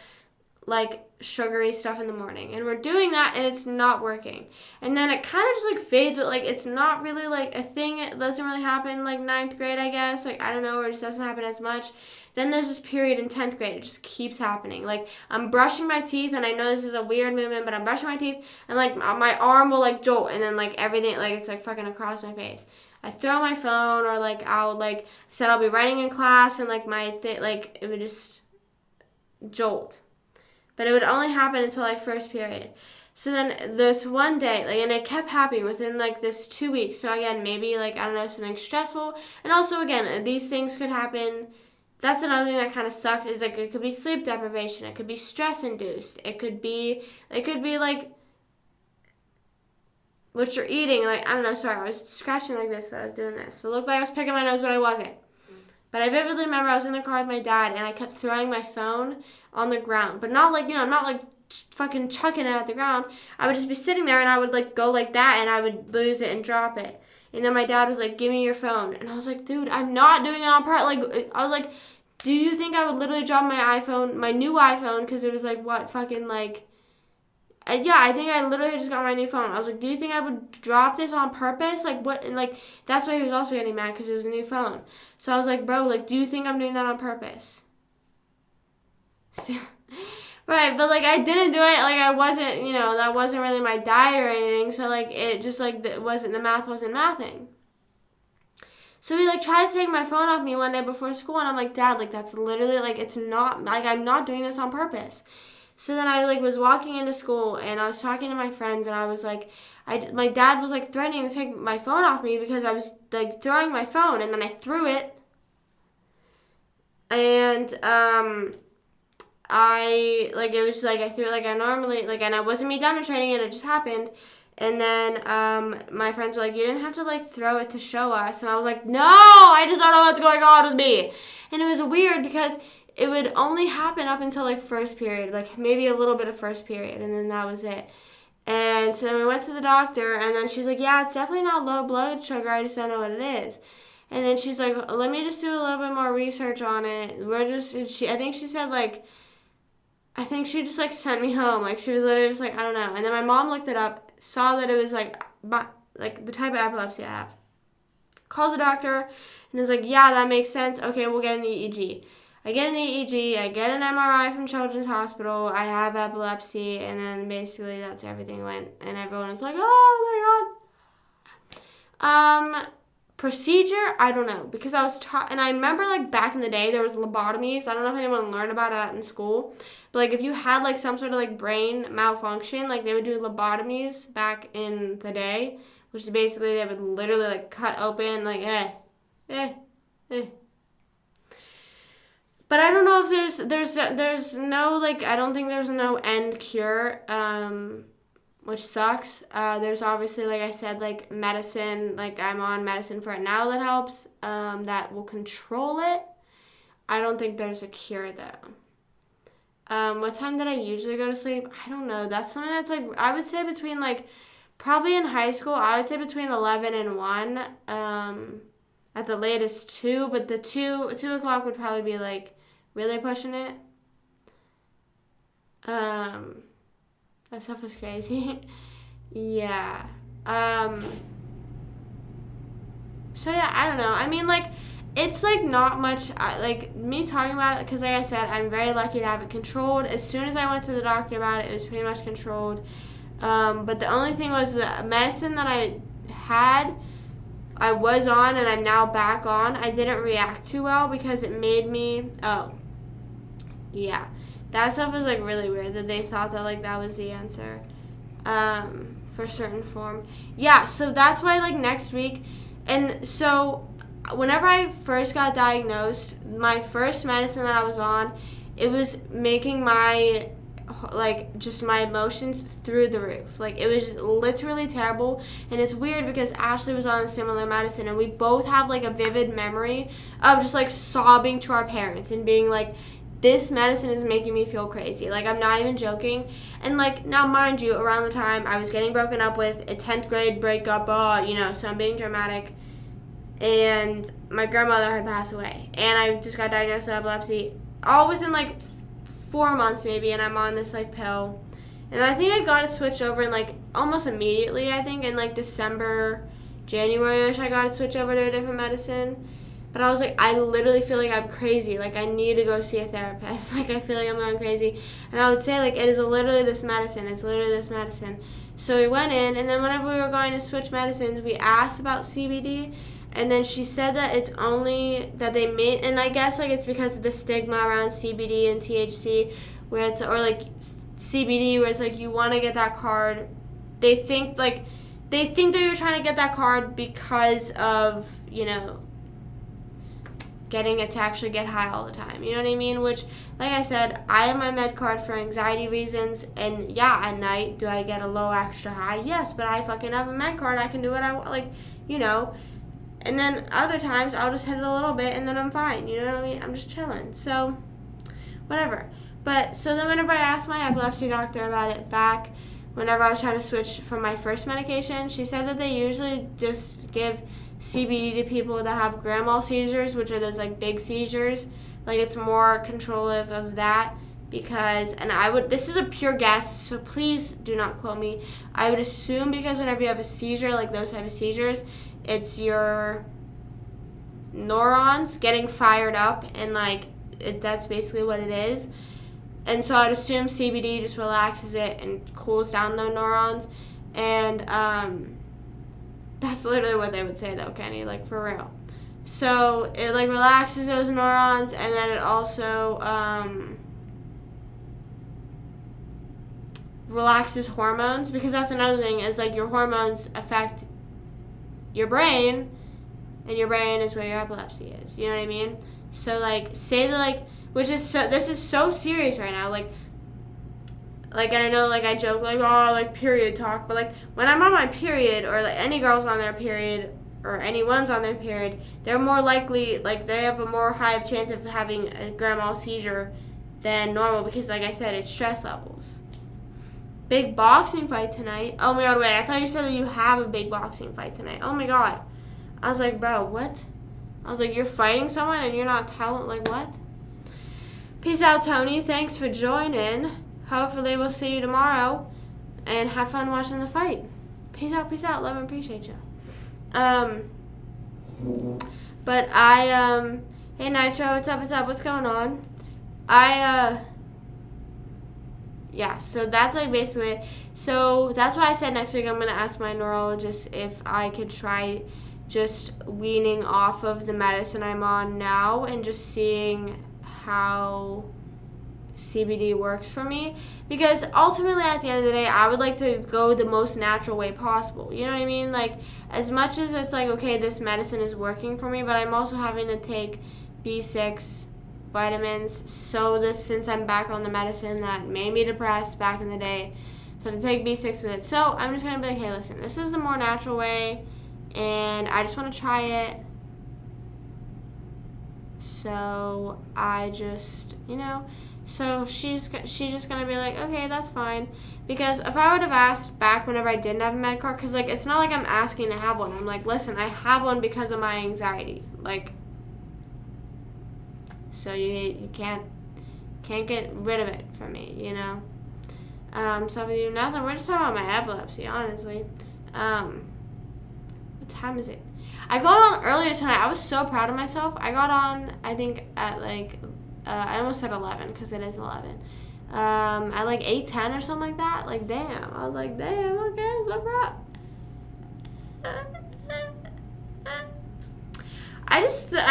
like, sugary stuff in the morning. And we're doing that, and it's not working. And then it kind of just, like, fades, but, like, it's not really, like, a thing. It doesn't really happen, like, 9th grade, I guess. Like, I don't know, or it just doesn't happen as much. Then there's this period in 10th grade. It just keeps happening. Like, I'm brushing my teeth, and I know this is a weird movement, but I'm brushing my teeth, and, like, my arm will, like, jolt, and then, like, everything, like, it's, like, fucking across my face. I throw my phone, or, like, I'll, like, I said I'll be writing in class, and, like, like, it would just jolt. But it would only happen until, like, first period. So then this one day, like, and it kept happening within, like, this 2 weeks. So, again, maybe, like, I don't know, something stressful. And also, again, these things could happen. That's another thing that kind of sucks, is, like, it could be sleep deprivation. It could be stress-induced. It could be, like, what you're eating. Like, I don't know, sorry, I was scratching like this, but I was doing this. So it looked like I was picking my nose, but I wasn't. But I vividly remember I was in the car with my dad, and I kept throwing my phone on the ground. But not, like, not, like, fucking chucking it at the ground. I would just be sitting there, and I would, like, go like that, and I would lose it and drop it. And then my dad was like, give me your phone. And I was like, dude, I'm not doing it on purpose. Like, I was like, do you think I would literally drop my iPhone, my new iPhone, because it was, like, what, fucking, like, yeah, I think I literally just got my new phone. I was like, do you think I would drop this on purpose? Like, what? And, like, that's why he was also getting mad, because it was a new phone. So I was like, bro, like, do you think I'm doing that on purpose? Right, but, like, I didn't do it. Like, I wasn't, that wasn't really my diet or anything. So, like, it just, like, the math wasn't mathing. So he, like, tries to take my phone off me one day before school, and I'm like, Dad, like, that's literally, like, it's not, like, I'm not doing this on purpose. So then I, like, was walking into school, and I was talking to my friends, and I was like, my dad was, like, threatening to take my phone off me because I was, like, throwing my phone, and then I threw it. And it was like I threw it like I normally, like, and I wasn't me demonstrating it, it just happened. And then my friends were like, you didn't have to like throw it to show us. And I was like, no, I just don't know what's going on with me. And it was weird because it would only happen up until like first period, like maybe a little bit of first period, and then that was it. And so then we went to the doctor, and then she's like, yeah, it's definitely not low blood sugar, I just don't know what it is. And then she's like, let me just do a little bit more research on it. I think she said like, I think she just like sent me home. Like she was literally just like, I don't know. And then my mom looked it up, saw that it was like the type of epilepsy I have. Calls the doctor and is like, yeah, that makes sense. Okay, we'll get an EEG. I get an EEG, I get an MRI from Children's Hospital, I have epilepsy, and then basically that's where everything went. And everyone was like, oh my god. Procedure, I don't know, because I was taught, and I remember like back in the day there was lobotomies. I don't know if anyone learned about that in school, but like if you had like some sort of like brain malfunction, like they would do lobotomies back in the day, which is basically they would literally like cut open like But I don't know if there's no like, I don't think there's no end cure, which sucks. There's obviously, like I said, like medicine, like I'm on medicine for it now that helps, that will control it. I don't think there's a cure though. What time did I usually go to sleep? I don't know. That's something that's like, I would say between like, probably in high school, I would say between 11 and 1, at the latest 2, but the 2 o'clock would probably be like really pushing it. That stuff was crazy. Yeah. So yeah, I don't know. I mean, like, it's like not much, like me talking about it, because like I said, I'm very lucky to have it controlled. As soon as I went to the doctor about it, it was pretty much controlled. But the only thing was the medicine that I had, I was on and I'm now back on. I didn't react too well because it made me, yeah. That stuff was like really weird that they thought that like that was the answer, for certain form. Yeah, so that's why like next week, and so whenever I first got diagnosed, my first medicine that I was on, it was making my, like, just my emotions through the roof. Like, it was literally terrible. And it's weird because Ashley was on a similar medicine, and we both have like a vivid memory of just like sobbing to our parents and being like, this medicine is making me feel crazy. Like, I'm not even joking. And like, now mind you, around the time I was getting broken up with, a 10th grade breakup, so I'm being dramatic, and my grandmother had passed away, and I just got diagnosed with epilepsy all within like 4 months maybe, and I'm on this like pill. And I think I got it switched over in like almost immediately. I think in like December, January-ish, I got it switched over to a different medicine. But I was like, I literally feel like I'm crazy. Like, I need to go see a therapist. Like, I feel like I'm going crazy. And I would say, like, it is literally this medicine. It's literally this medicine. So we went in, and then whenever we were going to switch medicines, we asked about CBD. And then she said that it's only that they made, and I guess, like, it's because of the stigma around CBD and THC, where it's, or, like, CBD, where it's, like, you want to get that card. They think that you're trying to get that card because of, getting it to actually get high all the time. You know what I mean? Which, like I said, I have my med card for anxiety reasons. And yeah, at night, do I get a low extra high? Yes, but I fucking have a med card. I can do what I want, And then other times, I'll just hit it a little bit and then I'm fine. You know what I mean? I'm just chilling. So, whatever. But, so then whenever I asked my epilepsy doctor about it back, whenever I was trying to switch from my first medication, she said that they usually just give CBD to people that have grand mal seizures, which are those like big seizures. Like, it's more controlling of that because, and this is a pure guess, so please do not quote me. I would assume because whenever you have a seizure, like those type of seizures, it's your neurons getting fired up, and that's basically what it is. And so I'd assume CBD just relaxes it and cools down the neurons. And that's literally what they would say, though, Kenny, like, for real. So it, like, relaxes those neurons, and then it also relaxes hormones, because that's another thing, is, like, your hormones affect your brain, and your brain is where your epilepsy is. You know what I mean? So, like, say that, like, which is this is so serious right now. Like, and I know, like, I joke, like, oh, like, period talk, but, like, when I'm on my period, or, like, any girl's on their period, or anyone's on their period, they're more likely, like, they have a more high chance of having a grand mal seizure than normal, because, like I said, it's stress levels. Big boxing fight tonight. Oh, my God, wait, I thought you said that you have a big boxing fight tonight. Oh, my God. I was like, bro, what? I was like, you're fighting someone, and you're not telling, like, what? Peace out, Tony. Thanks for joining. Hopefully we'll see you tomorrow, and have fun watching the fight. Peace out, love and appreciate you. But hey Nitro, what's up, what's going on? Yeah, so that's like basically it. So that's why I said next week I'm going to ask my neurologist if I could try just weaning off of the medicine I'm on now and just seeing how CBD works for me, because ultimately at the end of the day I would like to go the most natural way possible, you know what I mean? Like, as much as it's like, okay, this medicine is working for me, but I'm also having to take B6 vitamins, so since I'm back on the medicine that made me depressed back in the day, so to take B6 with it. So I'm just gonna be like, hey, listen, this is the more natural way, and I just want to try it. So I just, so she's just going to be like, okay, that's fine. Because if I would have asked back whenever I didn't have a med card, because, like, it's not like I'm asking to have one. I'm like, listen, I have one because of my anxiety. Like, so you can't get rid of it from me, So we do nothing. We're just talking about my epilepsy, honestly. What time is it? I got on earlier tonight. I was so proud of myself. I got on, I think, at, like, I almost said 11 because it is 11. At, like, 8:10 or something like that. Like, damn. I was like, damn, okay, I'm so proud. I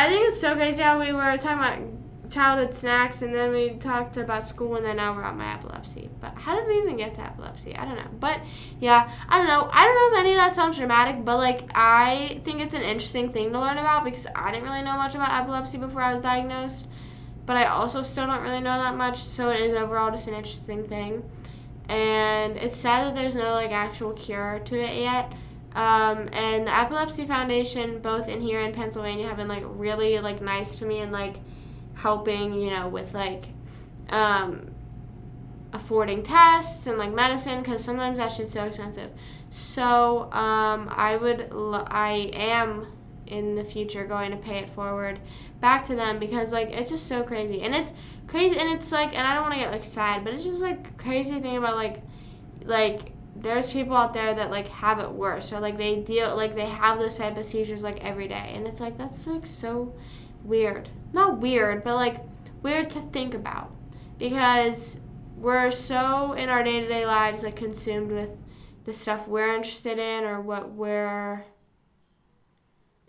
think it's so crazy how we were talking about childhood snacks, and then we talked about school, and then now we're on my epilepsy. But how did we even get to epilepsy? I don't know. But yeah, I don't know if any of that sounds dramatic, but like, I think it's an interesting thing to learn about, because I didn't really know much about epilepsy before I was diagnosed, but I also still don't really know that much, so it is overall just an interesting thing. And it's sad that there's no like actual cure to it yet. And the Epilepsy Foundation, both in here in Pennsylvania, have been like really like nice to me and like helping, with like affording tests and like medicine, because sometimes that shit's so expensive. So I am in the future going to pay it forward back to them, because like it's just so crazy, and it's crazy, and it's like, and I don't want to get like sad, but it's just like crazy thing about like there's people out there that like have it worse, or like they have those type of seizures like every day, and it's like, that's like so weird. Not weird, but like weird to think about, because we're so in our day-to-day lives like consumed with the stuff we're interested in, or what we're,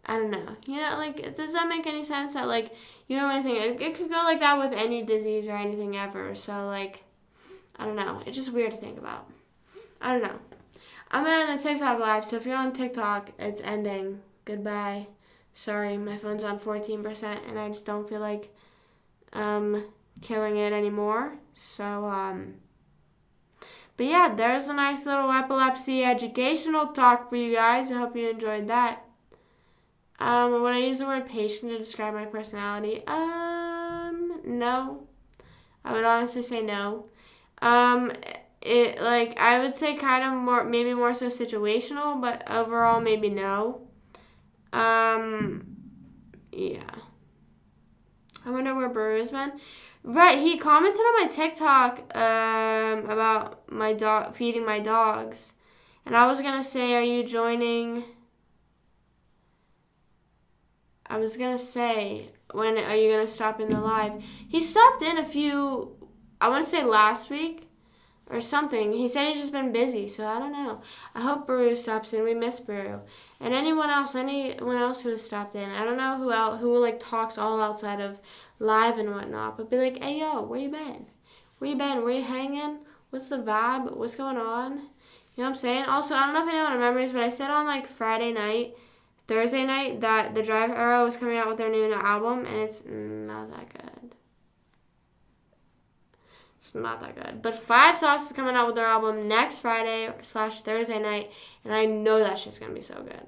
I don't know, like, does that make any sense? That like, I think it could go like that with any disease or anything ever. So like, I don't know, it's just weird to think about. I don't know. I'm gonna end the TikTok live, so if you're on TikTok, it's ending. Goodbye. Sorry, my phone's on 14%, and I just don't feel like killing it anymore. So, but yeah, there's a nice little epilepsy educational talk for you guys. I hope you enjoyed that. Would I use the word patient to describe my personality? No. I would honestly say no. It, like, I would say kind of more, maybe more so situational, but overall maybe no. Yeah. I wonder where Baru's been. Right, he commented on my TikTok, about my dog, feeding my dogs. And I was gonna say, are you joining? I was gonna say, when are you gonna stop in the live? He stopped in I want to say last week or something. He said he's just been busy, so I don't know. I hope Baru stops in. We miss Baru. And anyone else who has stopped in. I don't know who like talks all outside of live and whatnot, but be like, hey yo, where you been? Where you hanging? What's the vibe? What's going on? You know what I'm saying? Also, I don't know if anyone remembers, but I said on like Thursday night, that the Drive Era was coming out with their new album, and it's not that good. It's not that good. But Five Sauce is coming out with their album next Friday/Thursday night, and I know that shit's gonna be so good.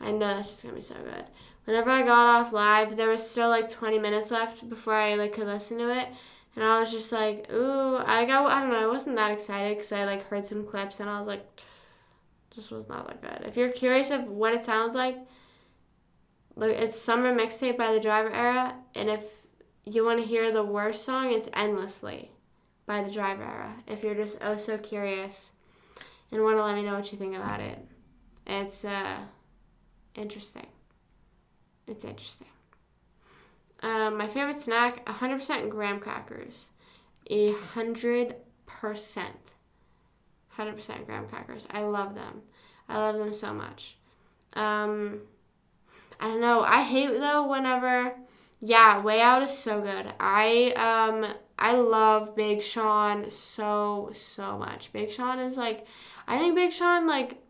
I know that shit's gonna be so good. Whenever I got off live, there was still like 20 minutes left before I like could listen to it, and I was just like, ooh, I don't know, I wasn't that excited because I like heard some clips and I was like, this was not that good. If you're curious of what it sounds like, look, it's Summer Mixtape by the Driver Era, and if you want to hear the worst song, it's Endlessly by the Driver Era. If you're just oh so curious and want to let me know what you think about it, it's interesting. It's interesting. My favorite snack, 100% graham crackers. 100%. 100% graham crackers. I love them. I love them so much. I don't know. I hate though whenever. Yeah, Way Out is so good. I love Big Sean so much. Big Sean is like, I think Big Sean like,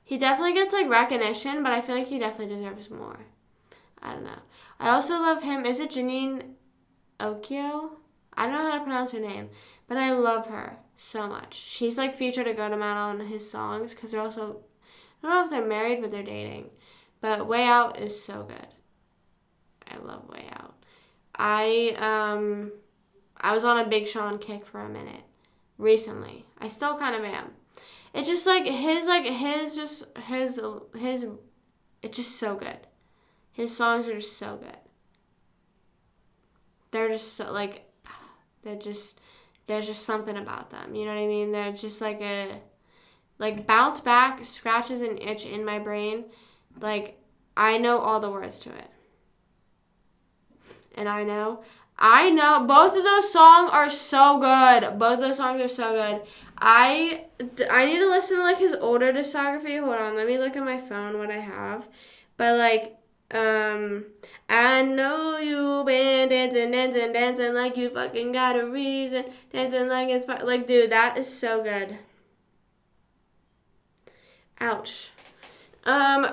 he definitely gets like recognition, but I feel like he definitely deserves more. I don't know. I also love him. Is it Janine Okio? I don't know how to pronounce her name, but I love her so much. She's like featured a good amount on his songs because they're also, I don't know if they're married, but they're dating. But Way Out is so good. I love Way Out. I was on a Big Sean kick for a minute recently. I still kind of am. It's just like his it's just so good. His songs are just so good. They're just so like, there's just something about them. You know what I mean? They're just like bounce back, scratches an itch in my brain. Like, I know all the words to it. And I know both of those songs are so good. Both of those songs are so good. I need to listen to like his older discography. Hold on, let me look at my phone what I have. But like, I know you been dancing like you fucking got a reason, dancing like it's like, dude, that is so good. Ouch.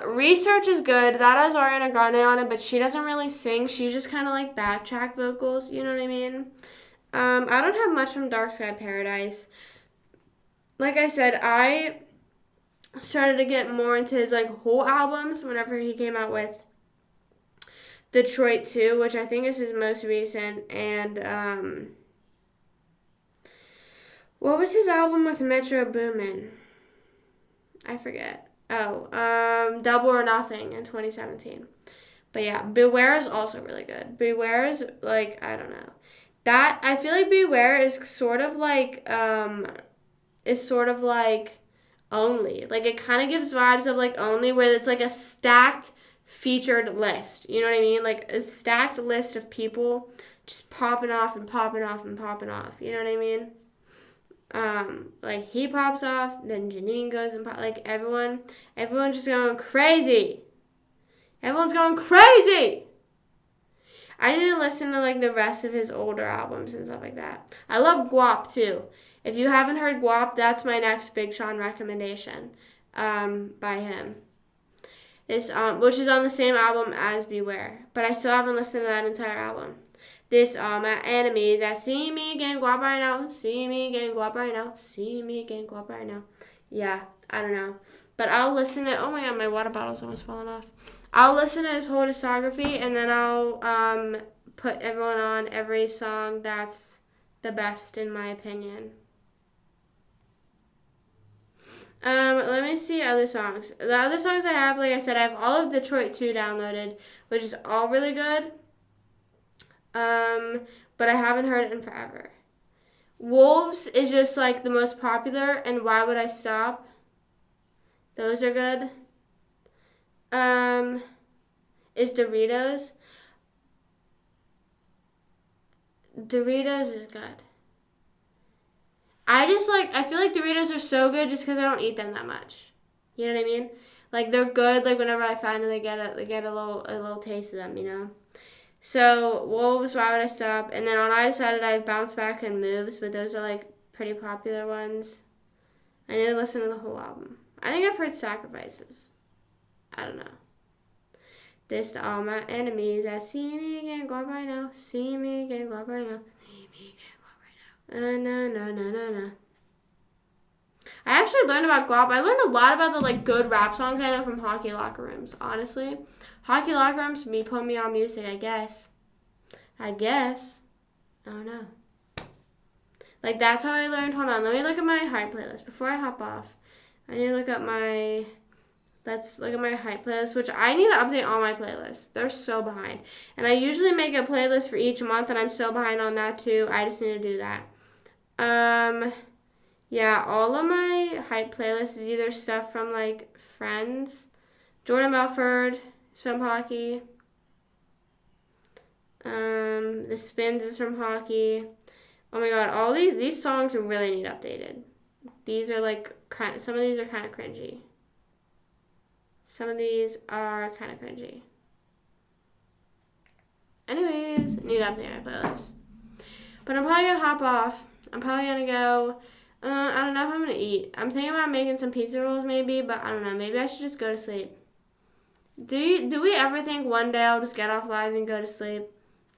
Research is good. That has Ariana Grande on it, but she doesn't really sing. She's just kind of like backtrack vocals. You know what I mean? I don't have much from Dark Sky Paradise. Like I said, I started to get more into his like whole albums whenever he came out with Detroit 2, which I think is his most recent, and what was his album with Metro Boomin? I forget. Double or Nothing in 2017. But yeah, Beware is also really good. Beware is like, I don't know. That, I feel like Beware is sort of like Only. Like, it kind of gives vibes of like Only, where it's like a stacked featured list. You know what I mean? Like a stacked list of people just popping off and popping off and popping off. You know what I mean? Like he pops off, then Janine goes and like everyone's just going crazy. Everyone's going crazy. I need to listen to like the rest of his older albums and stuff like that. I love Guap too. If you haven't heard Guap, that's my next Big Sean recommendation, by him. This which is on the same album as Beware, but I still haven't listened to that entire album. This all my enemies that see me getting guap right now, see me getting guap right now, see me getting guap right now. Yeah, I don't know. But I'll listen to, oh my god, my water bottle's almost falling off. I'll listen to his whole discography, and then I'll put everyone on every song that's the best in my opinion. Let me see other songs. The other songs I have, like I said, I have all of Detroit 2 downloaded, which is all really good. But I haven't heard it in forever. Wolves is just like the most popular, and Why Would I Stop? Those are good. Is Doritos. Doritos is good. I feel like Doritos are so good just because I don't eat them that much. You know what I mean? Like they're good. Like whenever I finally get a little taste of them, you know. So Wolves, Why Would I Stop? And then on I Decided I have Bounce Back and Moves, but those are like pretty popular ones. I need to listen to the whole album. I think I've heard Sacrifices. I don't know. This to all my enemies that see me again, go up right now. See me again, go up right now. See Na. I actually learned about guap. I learned a lot about the like good rap songs I know from hockey locker rooms. Honestly, hockey locker rooms me put me on music. I guess. I don't know. Like that's how I learned. Hold on, let me look at my hype playlist before I hop off. I need to look at my. Let's look at my hype playlist, which I need to update all my playlists. They're so behind, and I usually make a playlist for each month, and I'm so behind on that too. I just need to do that. Yeah, all of my hype playlists is either stuff from like Friends, Jordan Belford, from hockey. The Spins is from hockey. Oh my god, all these songs really need updated. These are like some of these are kind of cringy. Some of these are kind of cringy. Anyways, need to update my playlist. But I'm probably gonna hop off. I'm probably gonna go. I don't know if I'm gonna eat. I'm thinking about making some pizza rolls maybe, but I don't know. Maybe I should just go to sleep. Do we ever think one day I'll just get off live and go to sleep?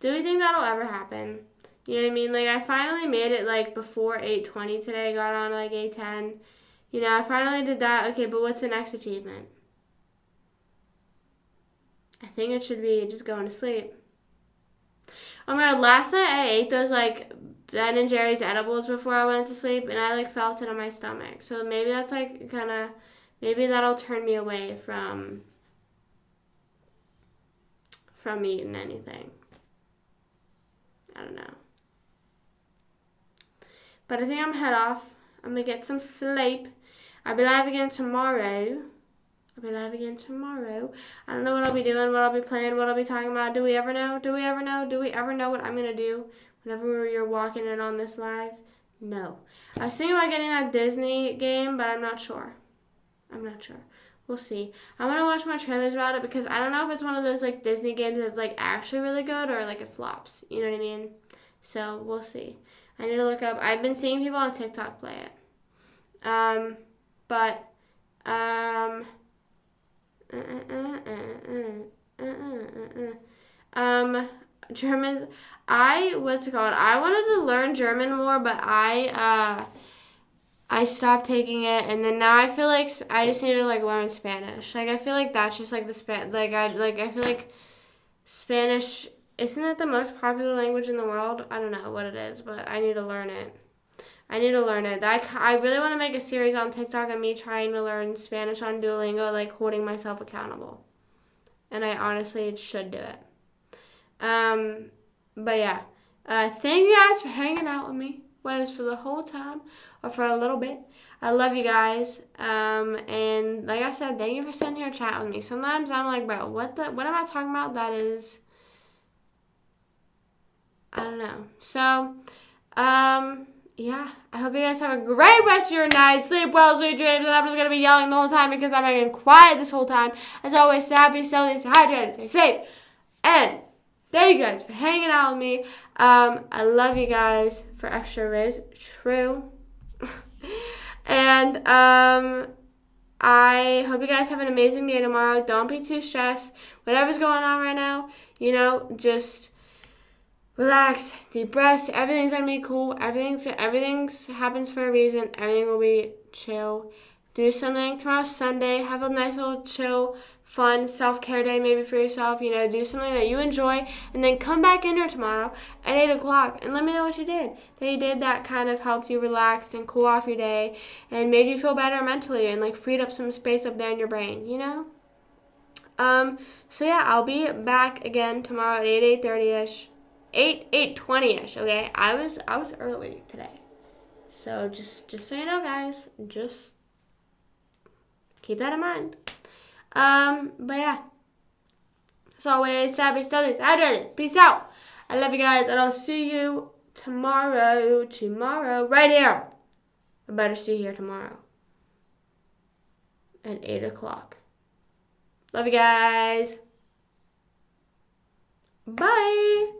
Do we think that'll ever happen? You know what I mean? Like I finally made it like before 8:20 today. I got on like 8:10. You know, I finally did that. Okay, but what's the next achievement? I think it should be just going to sleep. Oh my god, last night I ate those like Ben and Jerry's edibles before I went to sleep, and I like felt it on my stomach. So maybe that's like kind of, maybe that'll turn me away from eating anything. I don't know. But I think I'm head off. I'm gonna get some sleep. I'll be live again tomorrow. I don't know what I'll be doing, what I'll be playing, what I'll be talking about. Do we ever know? Do we ever know what I'm gonna do whenever you're walking in on this live? No. I was thinking about getting that Disney game, but I'm not sure. We'll see. I'm gonna watch more trailers about it because I don't know if it's one of those like Disney games that's like actually really good or like it flops. You know what I mean? So we'll see. I need to look up. I've been seeing people on TikTok play it. Germans. What's it called? I wanted to learn German more, but I stopped taking it, and then now I feel like I just need to like learn Spanish. Like I feel like that's just like I feel like Spanish isn't it the most popular language in the world? I don't know what it is, but I need to learn it. I really want to make a series on TikTok of me trying to learn Spanish on Duolingo, like holding myself accountable. And I honestly should do it. But yeah. Thank you guys for hanging out with me, whether it's for the whole time or for a little bit. I love you guys. And like I said, thank you for sitting here chatting with me. Sometimes I'm like, bro, what am I talking about? That is, I don't know. So, yeah, I hope you guys have a great rest of your night. Sleep well, sweet dreams. And I'm just going to be yelling the whole time because I'm being quiet this whole time. As always, stay happy, stay healthy, stay hydrated, stay safe. And thank you guys for hanging out with me. I love you guys for extra Riz. True. And I hope you guys have an amazing day tomorrow. Don't be too stressed. Whatever's going on right now, just relax, deep breaths. Everything's gonna be cool. Everything's happens for a reason. Everything will be chill. Do something. Tomorrow's Sunday. Have a nice little chill, fun self-care day maybe for yourself. Do something that you enjoy, and then come back in here tomorrow at 8 o'clock and let me know what you did. That kind of helped you relax and cool off your day and made you feel better mentally and like freed up some space up there in your brain. So yeah, I'll be back again tomorrow at 8:30ish. 8:20ish, okay? I was early today. So just so you know, guys, just keep that in mind. But yeah. As always, happy studies, hydrated. Peace out. I love you guys, and I'll see you tomorrow, right here. I better see you here tomorrow at 8 o'clock. Love you guys. Bye.